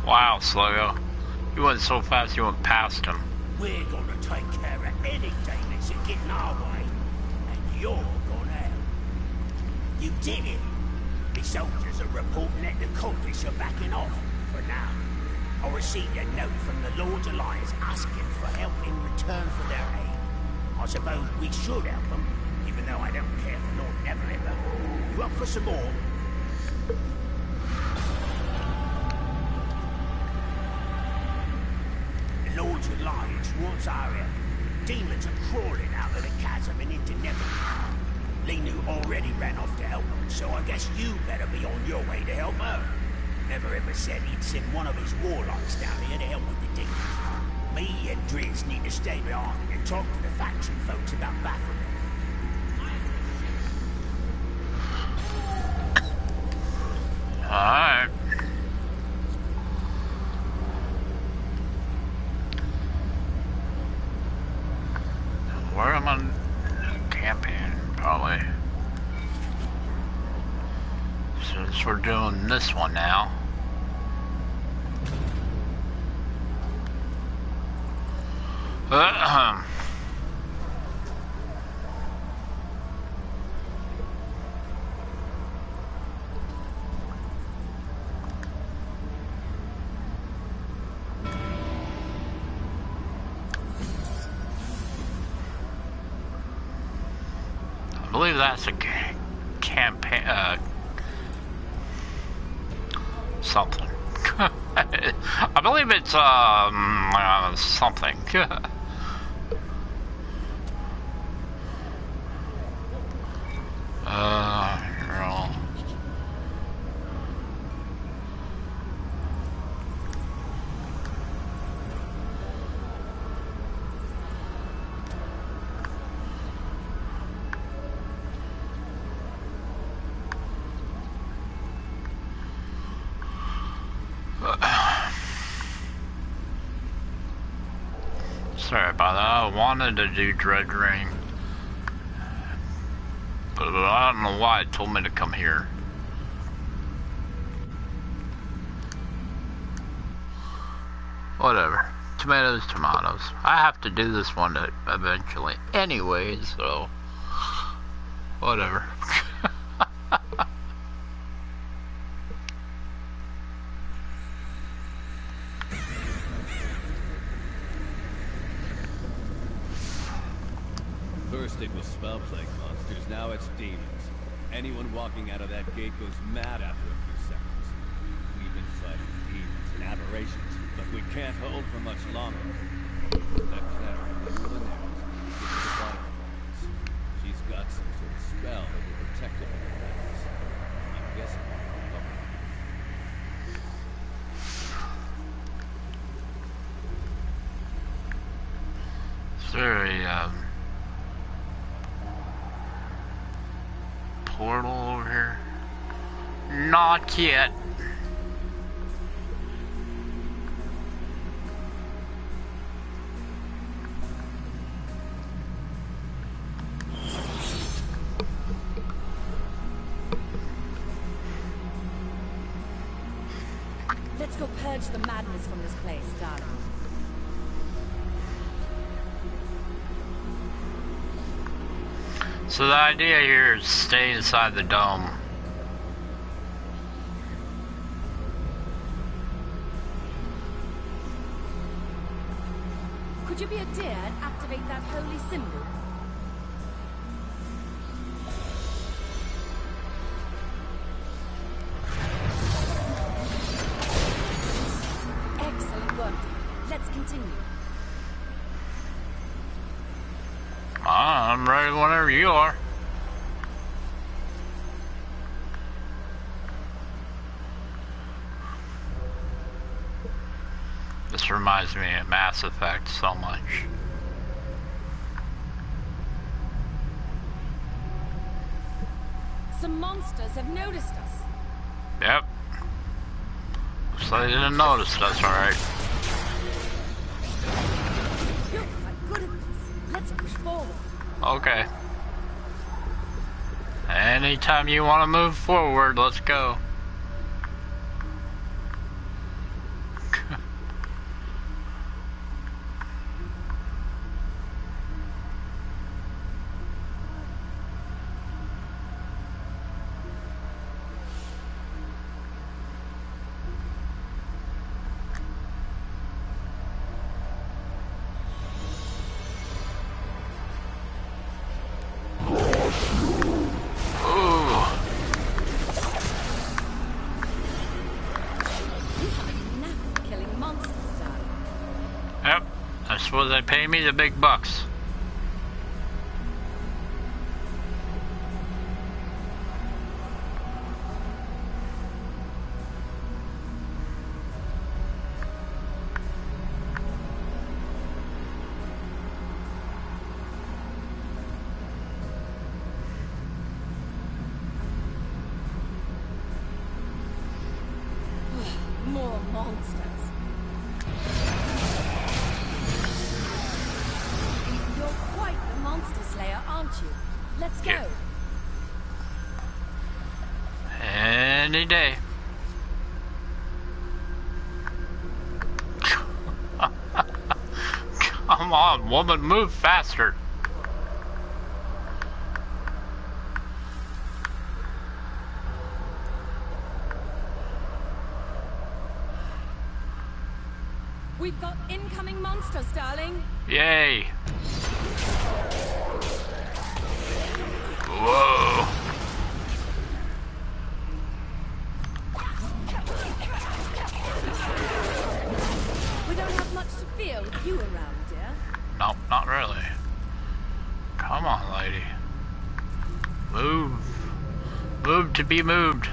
Wow, Slayer. You went so fast you went past him. We're gonna take care of any demons that get in our way. And you're gonna help. You did it. The soldiers are reporting that the cultists are backing off. For now. I received a note from the Lord's Alliance asking for help in return for their aid. I suppose we should help them, even though I don't care for Lord Neverwinter. You up for some more? The Lord's Alliance wants our help. Demons are crawling out of the chasm and into Neverwinter. Linu already ran off to help them, so I guess you better be on your way to help her. Neverwinter said he'd send one of his warlocks down here to help with the demons. Me and Driz need to stay behind and talk to the faction folks about Baphomet. Alright. Where am I camping? Probably. Since we're doing this one now. I believe that's a campaign, something. I believe it's, something. Roll. Sorry about that. I wanted to do Dread Ring, but I don't know why it told me to come here. Whatever. Tomatoes, tomatoes. I have to do this one eventually anyway, so whatever. First it was spell plague monsters, now it's demons. Anyone walking out of that gate goes mad after a few seconds. We've been fighting demons and aberrations, but we can't hold for much longer. That cleric, the woman there, is the bottom of this. She's got some sort of spell that will protect her from the demons. I'm guessing we'll help her. It's very, portal over here? Not yet. Let's go purge the madness from this place, darling. So the idea here is stay inside the dome be a deer and activate that holy symbol? Excellent work. Let's continue. I'm ready whenever you are. This reminds me of Mass Effect so much. Some monsters have noticed us. Yep. So they didn't notice, that's alright. You're quite good at this. Let's push forward. Okay. Anytime you want to move forward, let's go. Well, they pay me the big bucks. More monsters. Monster Slayer, aren't you? Let's go. Any day. Come on, woman, move faster. We've got incoming monsters, darling. Yay. Whoa. We don't have much to fear with you around, dear. Nope, not really. Come on, lady. Move. Move to be moved.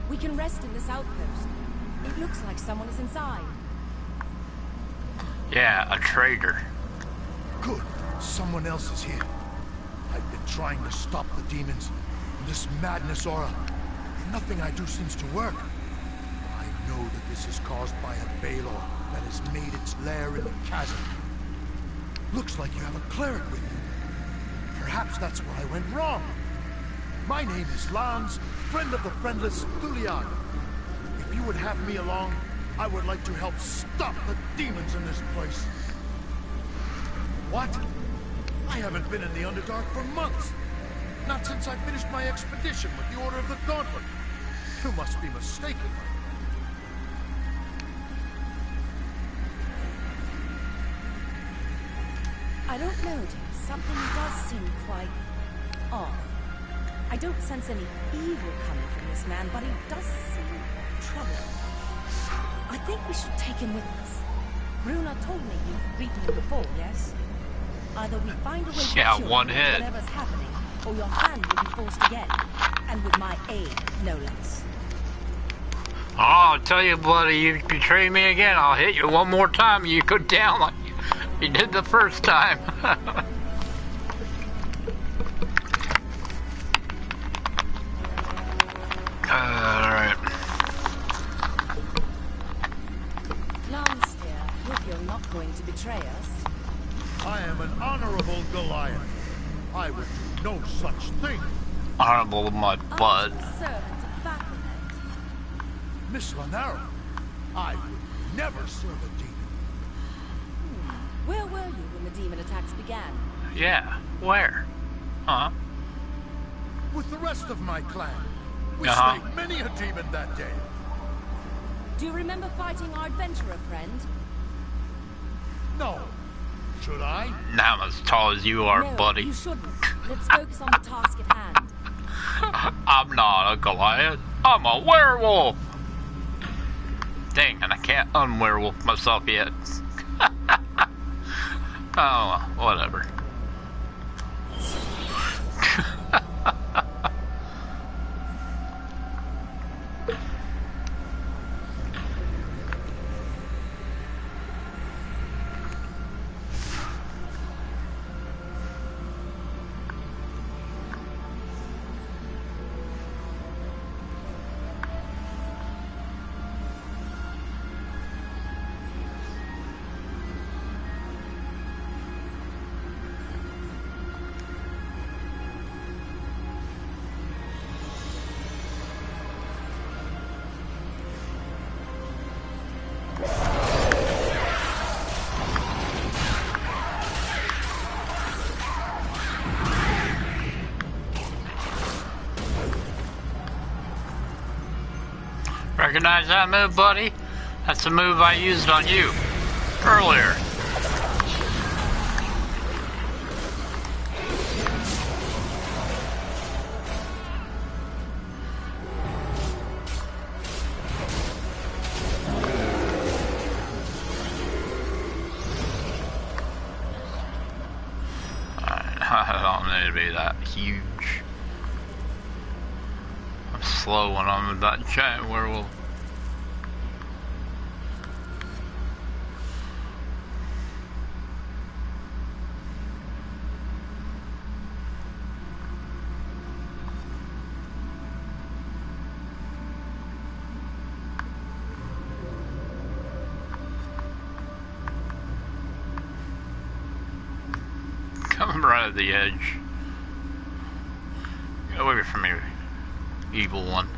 We can rest in this outpost. It looks like someone is inside. Yeah, a traitor. Good. Someone else is here. I've been trying to stop the demons. This madness aura. Nothing I do seems to work. I know that this is caused by a Balor that has made its lair in the chasm. Looks like you have a cleric with you. Perhaps that's where I went wrong. My name is Lance, friend of the friendless Thulian. If you would have me along, I would like to help stop the demons in this place. What? I haven't been in the Underdark for months. Not since I finished my expedition with the Order of the Gauntlet. You must be mistaken. I don't know, dear. Something does seem quite odd. I don't sense any evil coming from this man, but he does seem troubled. I think we should take him with us. Bruna told me you've beaten him before, yes? Either we find a way to Yeah, cure one hit. whatever's happening, or your hand will be forced again. And with my aid, no less. Oh, I'll tell you, buddy, you betray me again, I'll hit you one more time and you go down like you did the first time. Alright. Lance, dear, hope you're not going to betray us. I am an honorable Goliath. I would do no such thing. Horrible in my butt. Miss Lanaro, I would never serve a demon. Where were you when the demon attacks began? Yeah, where? Huh? With the rest of my clan. We slayed many a demon that day. Do you remember fighting our adventurer friend? No. Should I? Now I'm as tall as you are, no, buddy. You shouldn't. Let's focus on the task at hand. I'm not a Goliath. I'm a werewolf. Dang, and I can't unwerewolf myself yet. Oh, whatever. Recognize that move, buddy? That's the move I used on you earlier. I don't need to be that huge. I'm slow when I'm with that giant werewolf. Coming right at the edge. Get away from me, evil one.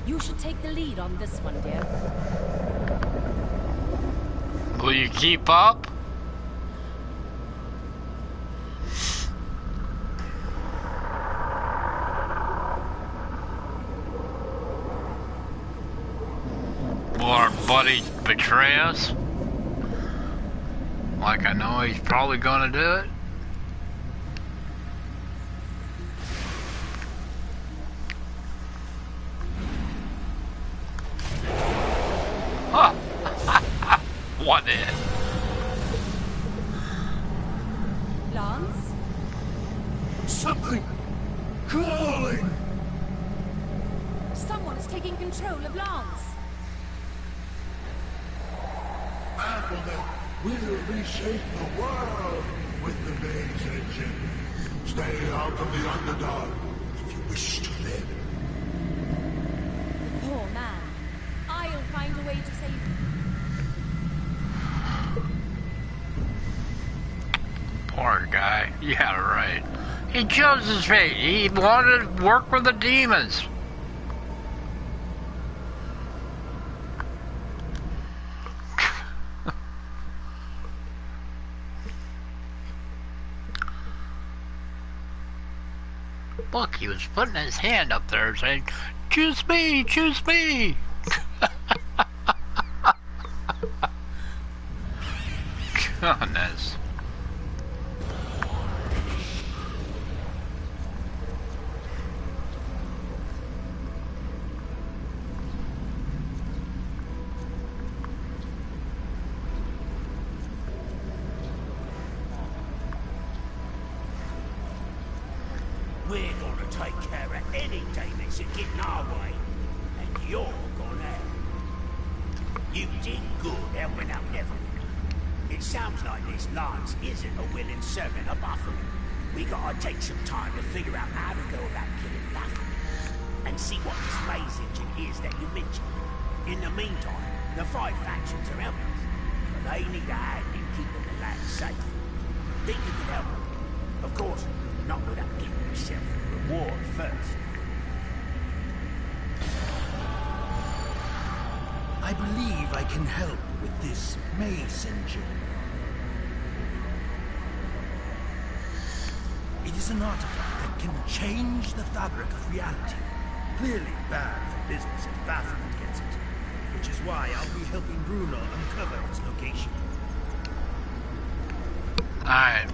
You should take the lead on this one, dear. Will you keep up? Will our buddy betray us? Like I know he's probably gonna do it. What is? Lance? Something calling! Someone is taking control of Lance. Alphabet will reshape the world with the Maze Engine. Stay out of the underdog if you wish to live. Poor man. I'll find a way to save him. guy. Yeah, right. He chose his fate. He wanted to work with the demons. Look, he was putting his hand up there saying, "Choose me, choose me." Goodness. We're gonna take care of any demons that get in our way, and you're gonna. You did good helping out Neverwinter. It sounds like this Lance isn't a willing servant of Buffalo. We gotta take some time to figure out how to go about killing Buffalo, and see what this maze engine is that you mentioned. In the meantime, the 5 factions are helping us, but they need a hand in keeping the land safe. Think you can help them? Of course, not without giving yourself a reward first. I believe I can help with this maze engine. It is an artifact that can change the fabric of reality. Clearly bad for business if Baphomet gets it. Which is why I'll be helping Bruno uncover its location. Alright.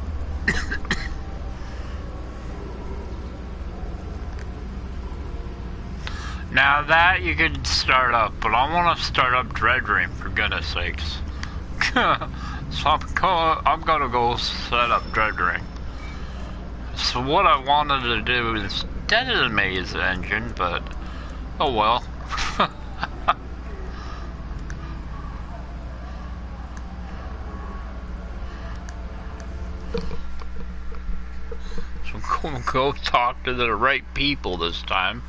Now that you could start up, but I want to start up Dread Dream for goodness sakes. So I'm gonna go set up Dread Dream. So what I wanted to do is dead the maze engine, but oh well. So I'm gonna go talk to the right people this time.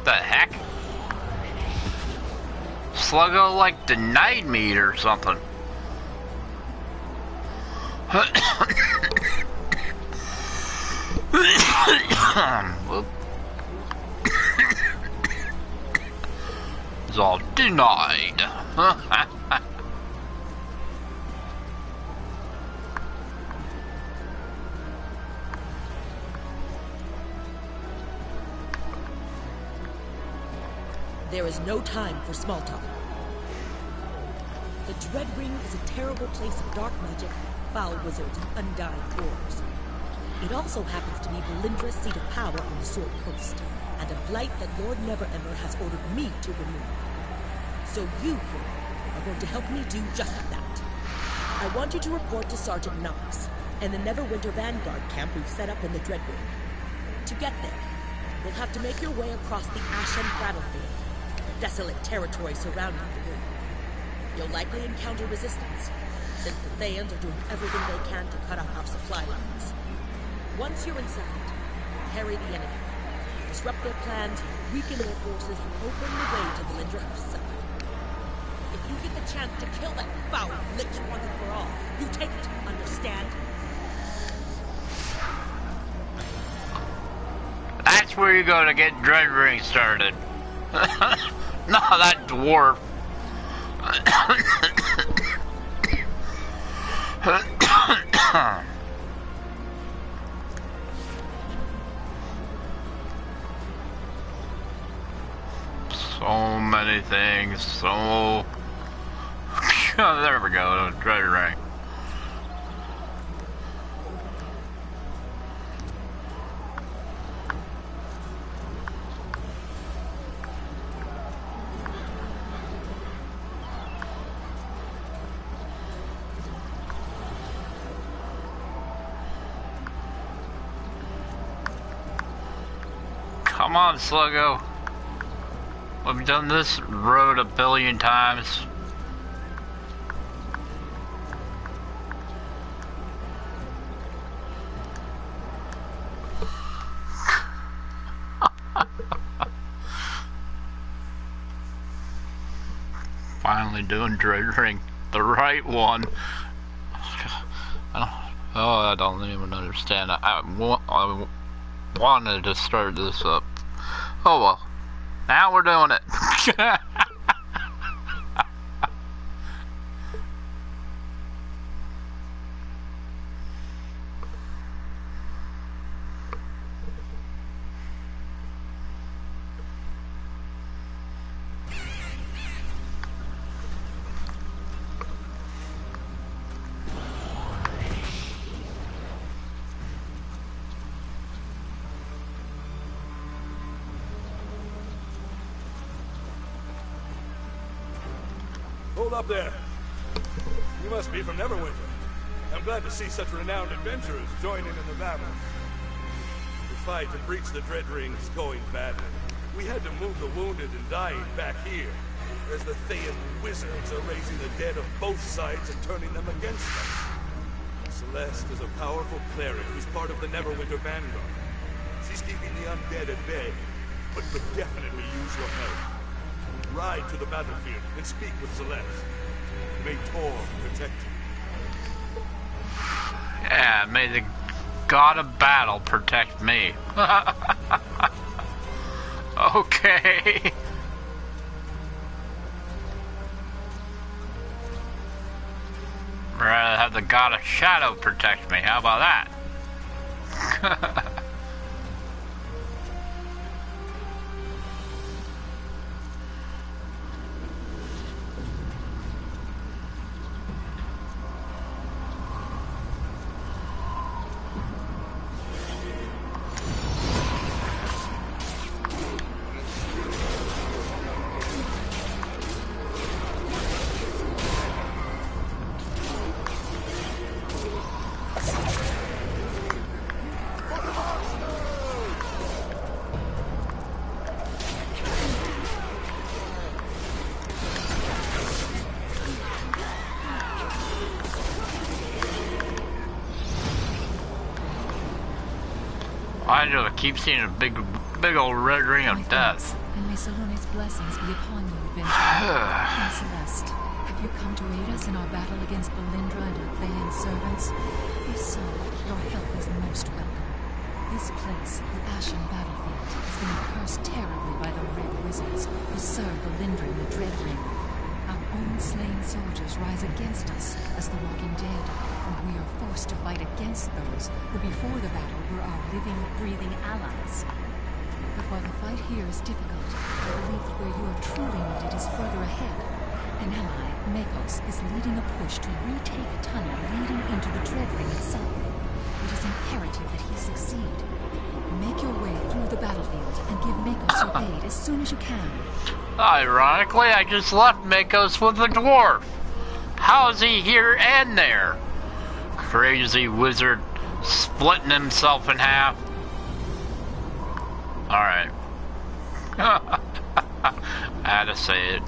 The heck? Sluggo like denied me or something. Whoop. It's all denied. There is no time for small talk. The Dread Ring is a terrible place of dark magic, foul wizards, and undying horrors. It also happens to be Valindra's seat of power on the Sword Coast, and a blight that Lord Neverember has ordered me to remove. So you are going to help me do just that. I want you to report to Sergeant Knox and the Neverwinter Vanguard camp we've set up in the Dread Ring. To get there, you'll have to make your way across the Ashen battlefield, desolate territory surrounding the ring. You'll likely encounter resistance, since the Thaans are doing everything they can to cut off our supply lines. Once you're inside, harry the enemy, disrupt their plans, weaken their forces, and open the way to Valindra herself. If you get the chance to kill that foul lich once and for all, you take it, understand? That's where you go to get Dread Ring started. No, that dwarf. So many things, so... There we go, Dread Ring. Come on, Sluggo. We've done this road a billion times. Finally doing Dread Ring, the right one. I don't even understand. I wanted to start this up. Oh well. Now we're doing it. Hold up there. You must be from Neverwinter. I'm glad to see such renowned adventurers joining in the battle. The fight to breach the Dread Ring is going badly. We had to move the wounded and dying back here, as the Thayan wizards are raising the dead of both sides and turning them against us. Celeste is a powerful cleric who's part of the Neverwinter Vanguard. She's keeping the undead at bay, but could definitely use your help. Ride to the battlefield and speak with Celeste. May Tor protect you. Yeah, may the god of battle protect me. Okay. Rather have the god of shadow protect me. How about that? I do keep seeing a big old red ring of death. And may Salone's blessings be upon you, adventurer. And Celeste, have you come to aid us in our battle against Belindra and her Thayan servants? If so, your help is most welcome. This place, the Ashen Battlefield, has been cursed terribly by the Red Wizards who serve Belindra in the Dread Ring. Our own slain soldiers rise against us as the Walking Dead, and we are forced to fight against those who before the battle were our living, breathing allies. But while the fight here is difficult, I believe that where you are truly needed is further ahead. An ally, Makos, is leading a push to retake a tunnel leading into the Dread Ring itself. It is imperative that he succeed. Make your way through the battlefield and give Makos your aid as soon as you can. Ironically, I just left Makos with the dwarf. How is he here and there? Crazy wizard splitting himself in half. Alright. I had to say it.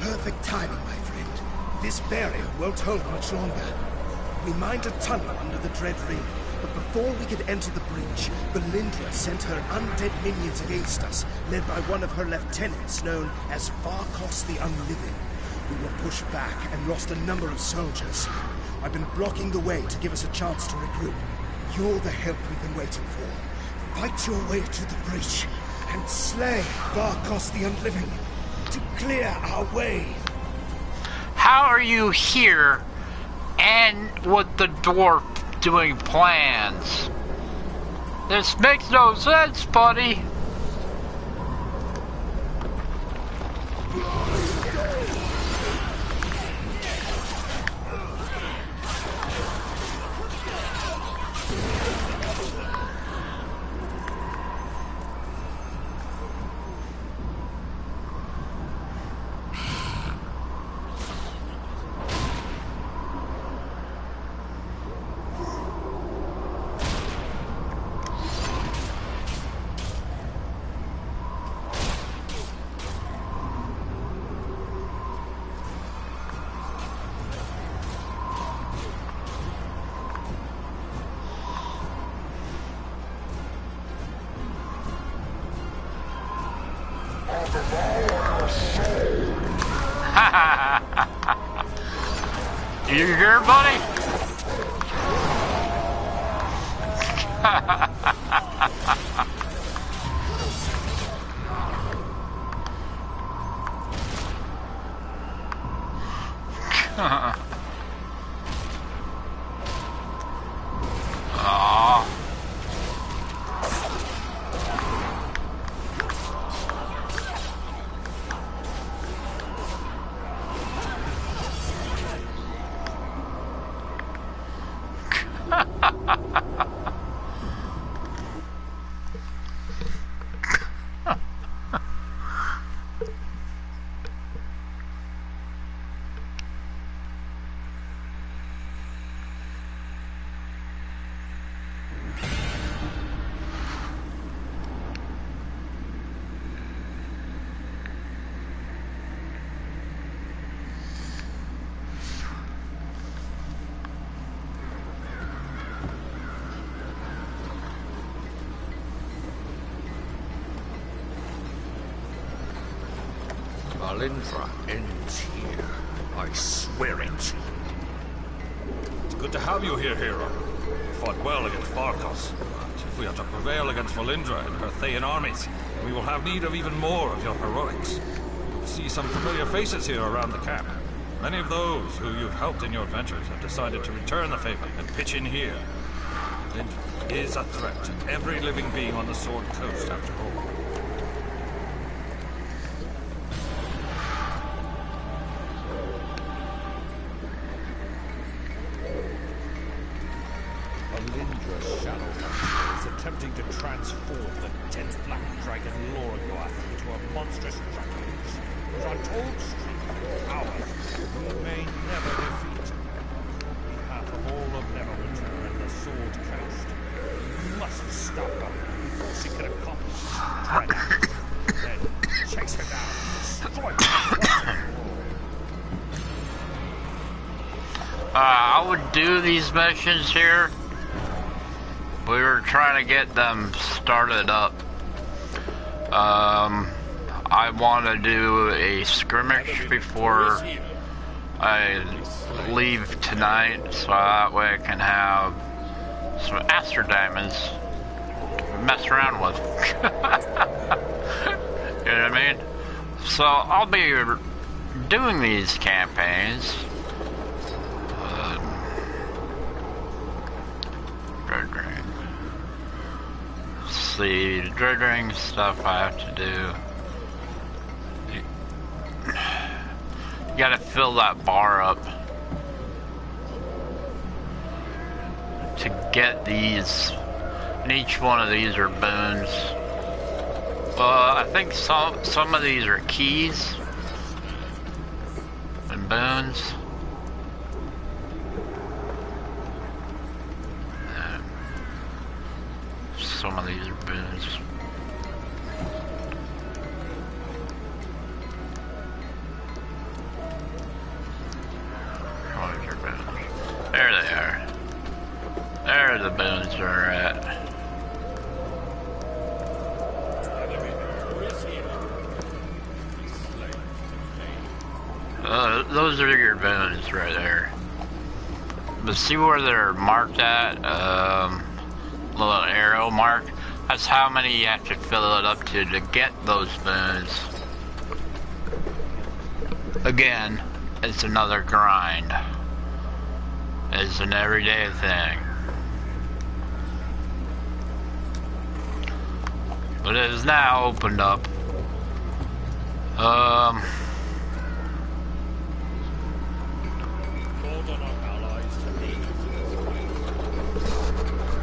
Perfect timing, my friend. This barrier won't hold much longer. We mined a tunnel under the Dread Ring, but before we could enter the breach, Belindra sent her undead minions against us, led by one of her lieutenants known as Farkos the Unliving. We were pushed back and lost a number of soldiers. I've been blocking the way to give us a chance to regroup. You're the help we've been waiting for. Fight your way to the breach and slay Farkos the Unliving to clear our way. How are you here and with the dwarf doing plans? This makes no sense, buddy. You here, buddy? Valindra ends here. I swear it. It's good to have you here, hero. You fought well against Farkos. But if we are to prevail against Valindra and her Thayan armies, we will have need of even more of your heroics. I see some familiar faces here around the camp. Many of those who you've helped in your adventures have decided to return the favor and pitch in here. Valindra is a threat to every living being on the Sword Coast, after all. Attempting to transform the 10th Black Dragon Lorgoth into a monstrous dragon whose untold strength and power we may never defeat. On behalf of all of Neverwinter and the Sword Coast, we must stop her before she can accomplish her dread act. Then chase her down and destroy her. I would do these missions here. We were trying to get them started up. I want to do a skirmish before I leave tonight, so that way I can have some Aster Diamonds to mess around with. You know what I mean? So I'll be doing these campaigns. The Dread Ring stuff I have to do. You gotta fill that bar up to get these, and each one of these are boons. I think some of these are keys and boons. Some of these are boons. spoons are at. Those are your bones right there. But see where they're marked at? Little arrow mark. That's how many you have to fill it up to get those bones. Again, it's another grind. It's an everyday thing. But it is now opened up.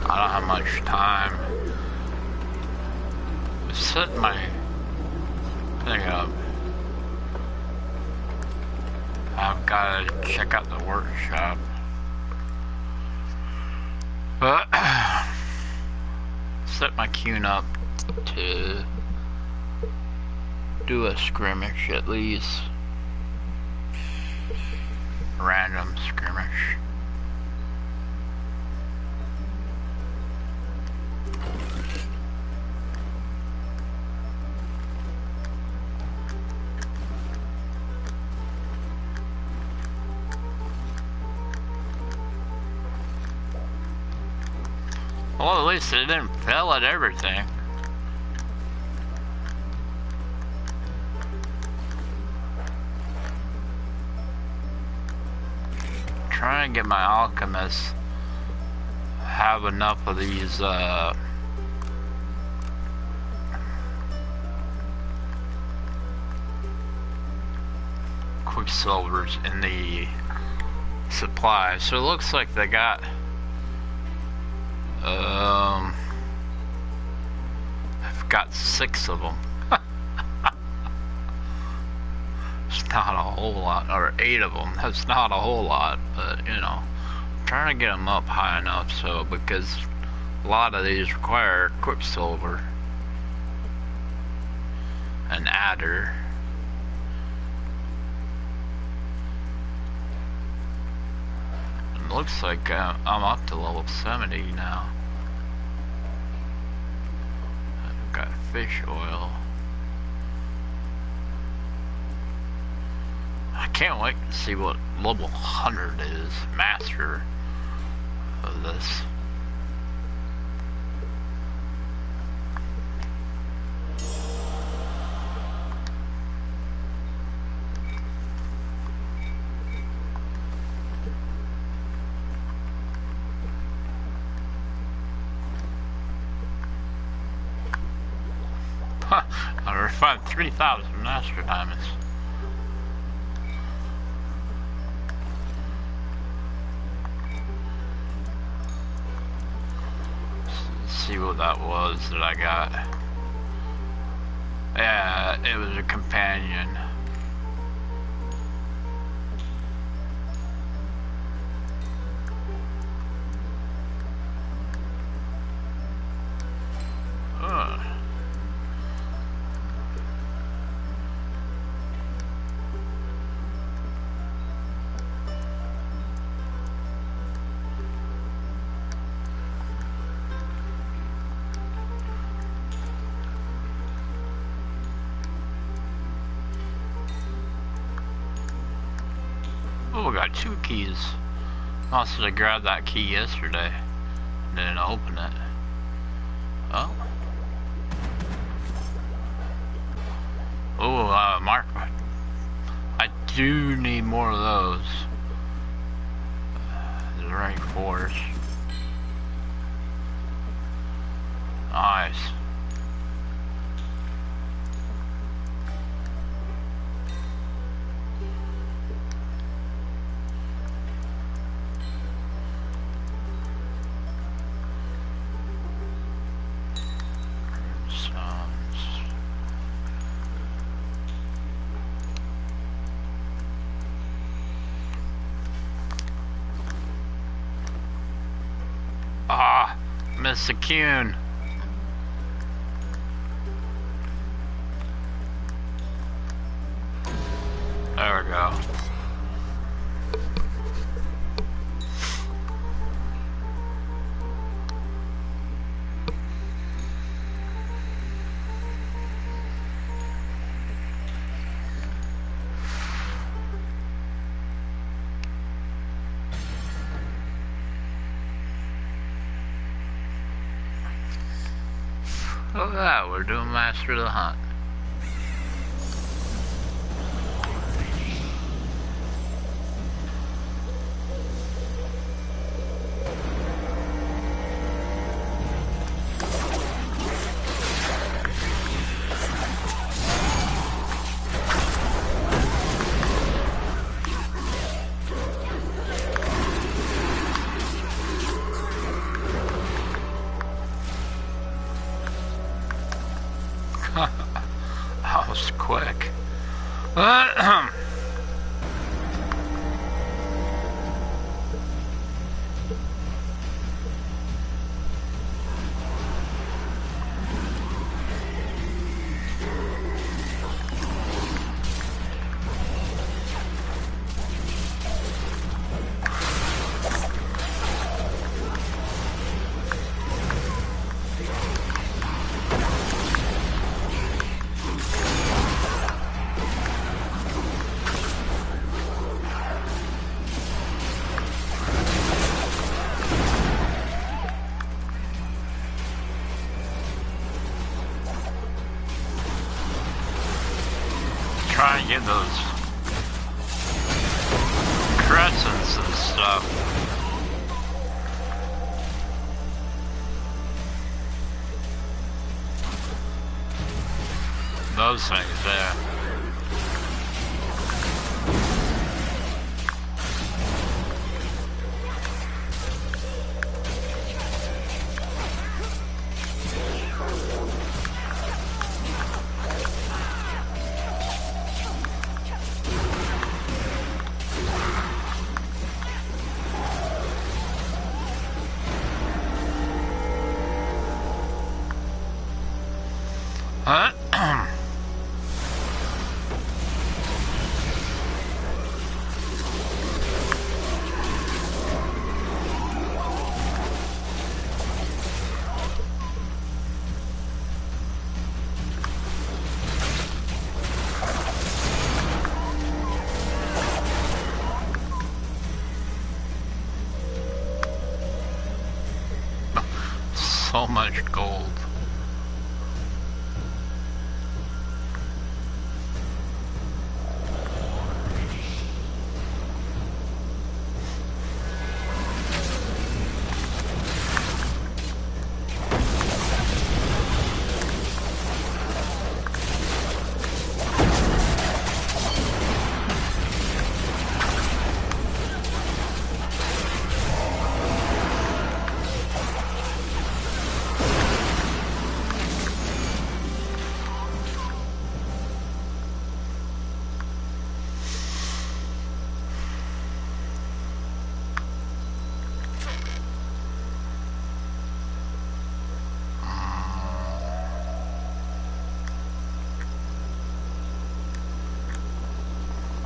I don't have much time. Set my thing up. I've got to check out the workshop. But set my queue up to do a skirmish at least. Random skirmish. Well, at least it didn't fail at everything. Trying to get my alchemists have enough of these quicksilvers in the supply. So it looks like they got I've got 6 of them. It's not a whole lot, or 8 of them. That's not a whole lot, but you know, I'm trying to get them up high enough so because a lot of these require quicksilver and adder. It looks like I'm up to level 70 now. I've got fish oil. I can't wait to see what level 100 is, master of this. I refined 3,000 master diamonds. Let's see what that was that I got. Yeah, it was a companion. Oh, we got 2 keys. Must have grabbed that key yesterday. Didn't open it. Oh. Oh, Mark. I do need more of those. The rank 4s. Nice. Miss a Kuhn. There we go. Look at that, we're doing Master of the Hunt. That was quick. Try and get those crescents and stuff. Those things there. So much gold.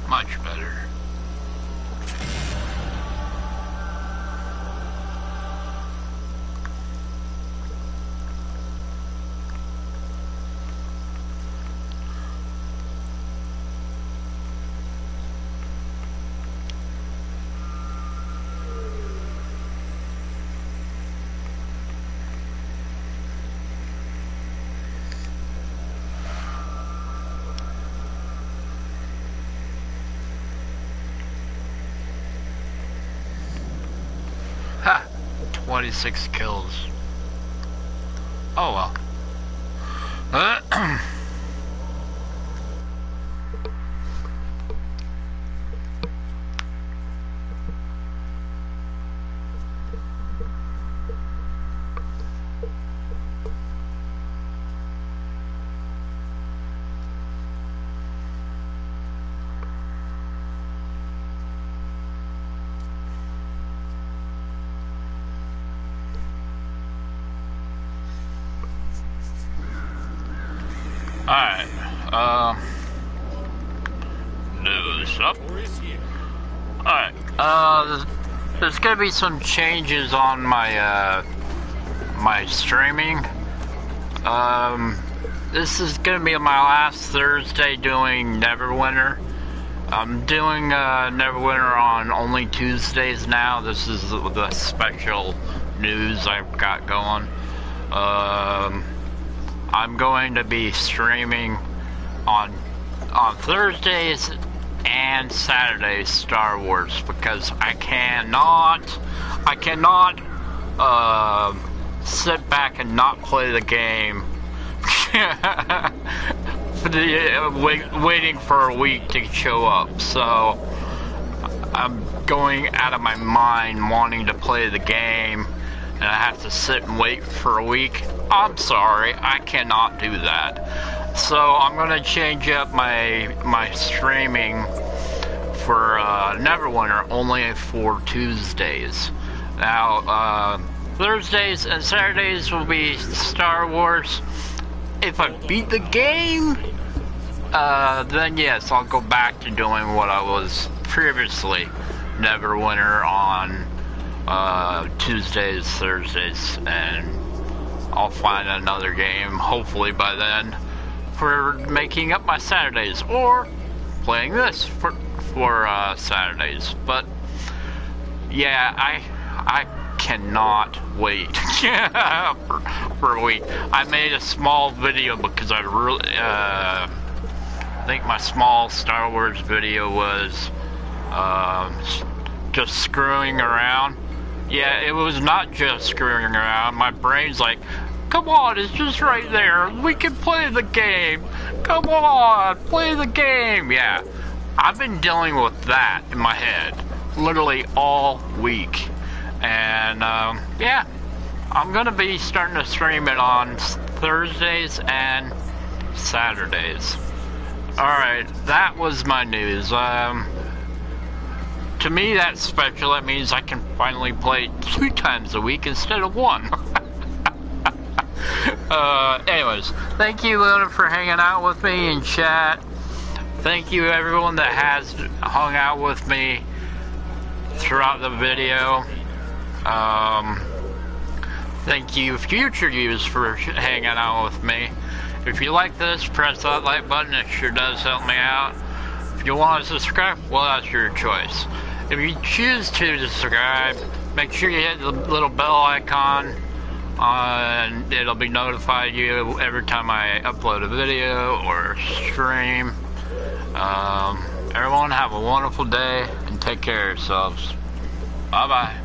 Much better. Ha! 26 kills. Oh well. Alright, news up. Alright, there's gonna be some changes on my, my streaming. This is gonna be my last Thursday doing Neverwinter. I'm doing, Neverwinter on only Tuesdays now. This is the special news I've got going. I'm going to be streaming on Thursdays and Saturdays Star Wars, because I cannot sit back and not play the game waiting for a week to show up. So I'm going out of my mind wanting to play the game, and I have to sit and wait for a week. I'm sorry, I cannot do that. So I'm gonna change up my streaming for Neverwinter only for Tuesdays. Now Thursdays and Saturdays will be Star Wars. If I beat the game, then yes, I'll go back to doing what I was previously, Neverwinter on Tuesdays, Thursdays, and I'll find another game, hopefully by then, for making up my Saturdays, or playing this for Saturdays. But yeah, I cannot wait for a week. I made a small video because I really I think my small Star Wars video was just screwing around. Yeah, it was not just screwing around. My brain's like, come on, it's just right there. We can play the game. Come on, play the game. Yeah, I've been dealing with that in my head literally all week. And yeah, I'm gonna be starting to stream it on Thursdays and Saturdays. Alright, that was my news. To me, that's special. That means I can finally play 2 times a week instead of 1. Anyways, thank you, Luna, for hanging out with me in chat. Thank you, everyone that has hung out with me throughout the video. Thank you, future users, for hanging out with me. If you like this, press that like button. It sure does help me out. If you want to subscribe, well, that's your choice. If you choose to subscribe, make sure you hit the little bell icon, and it'll be notified you every time I upload a video or stream. Everyone have a wonderful day and take care of yourselves. Bye bye.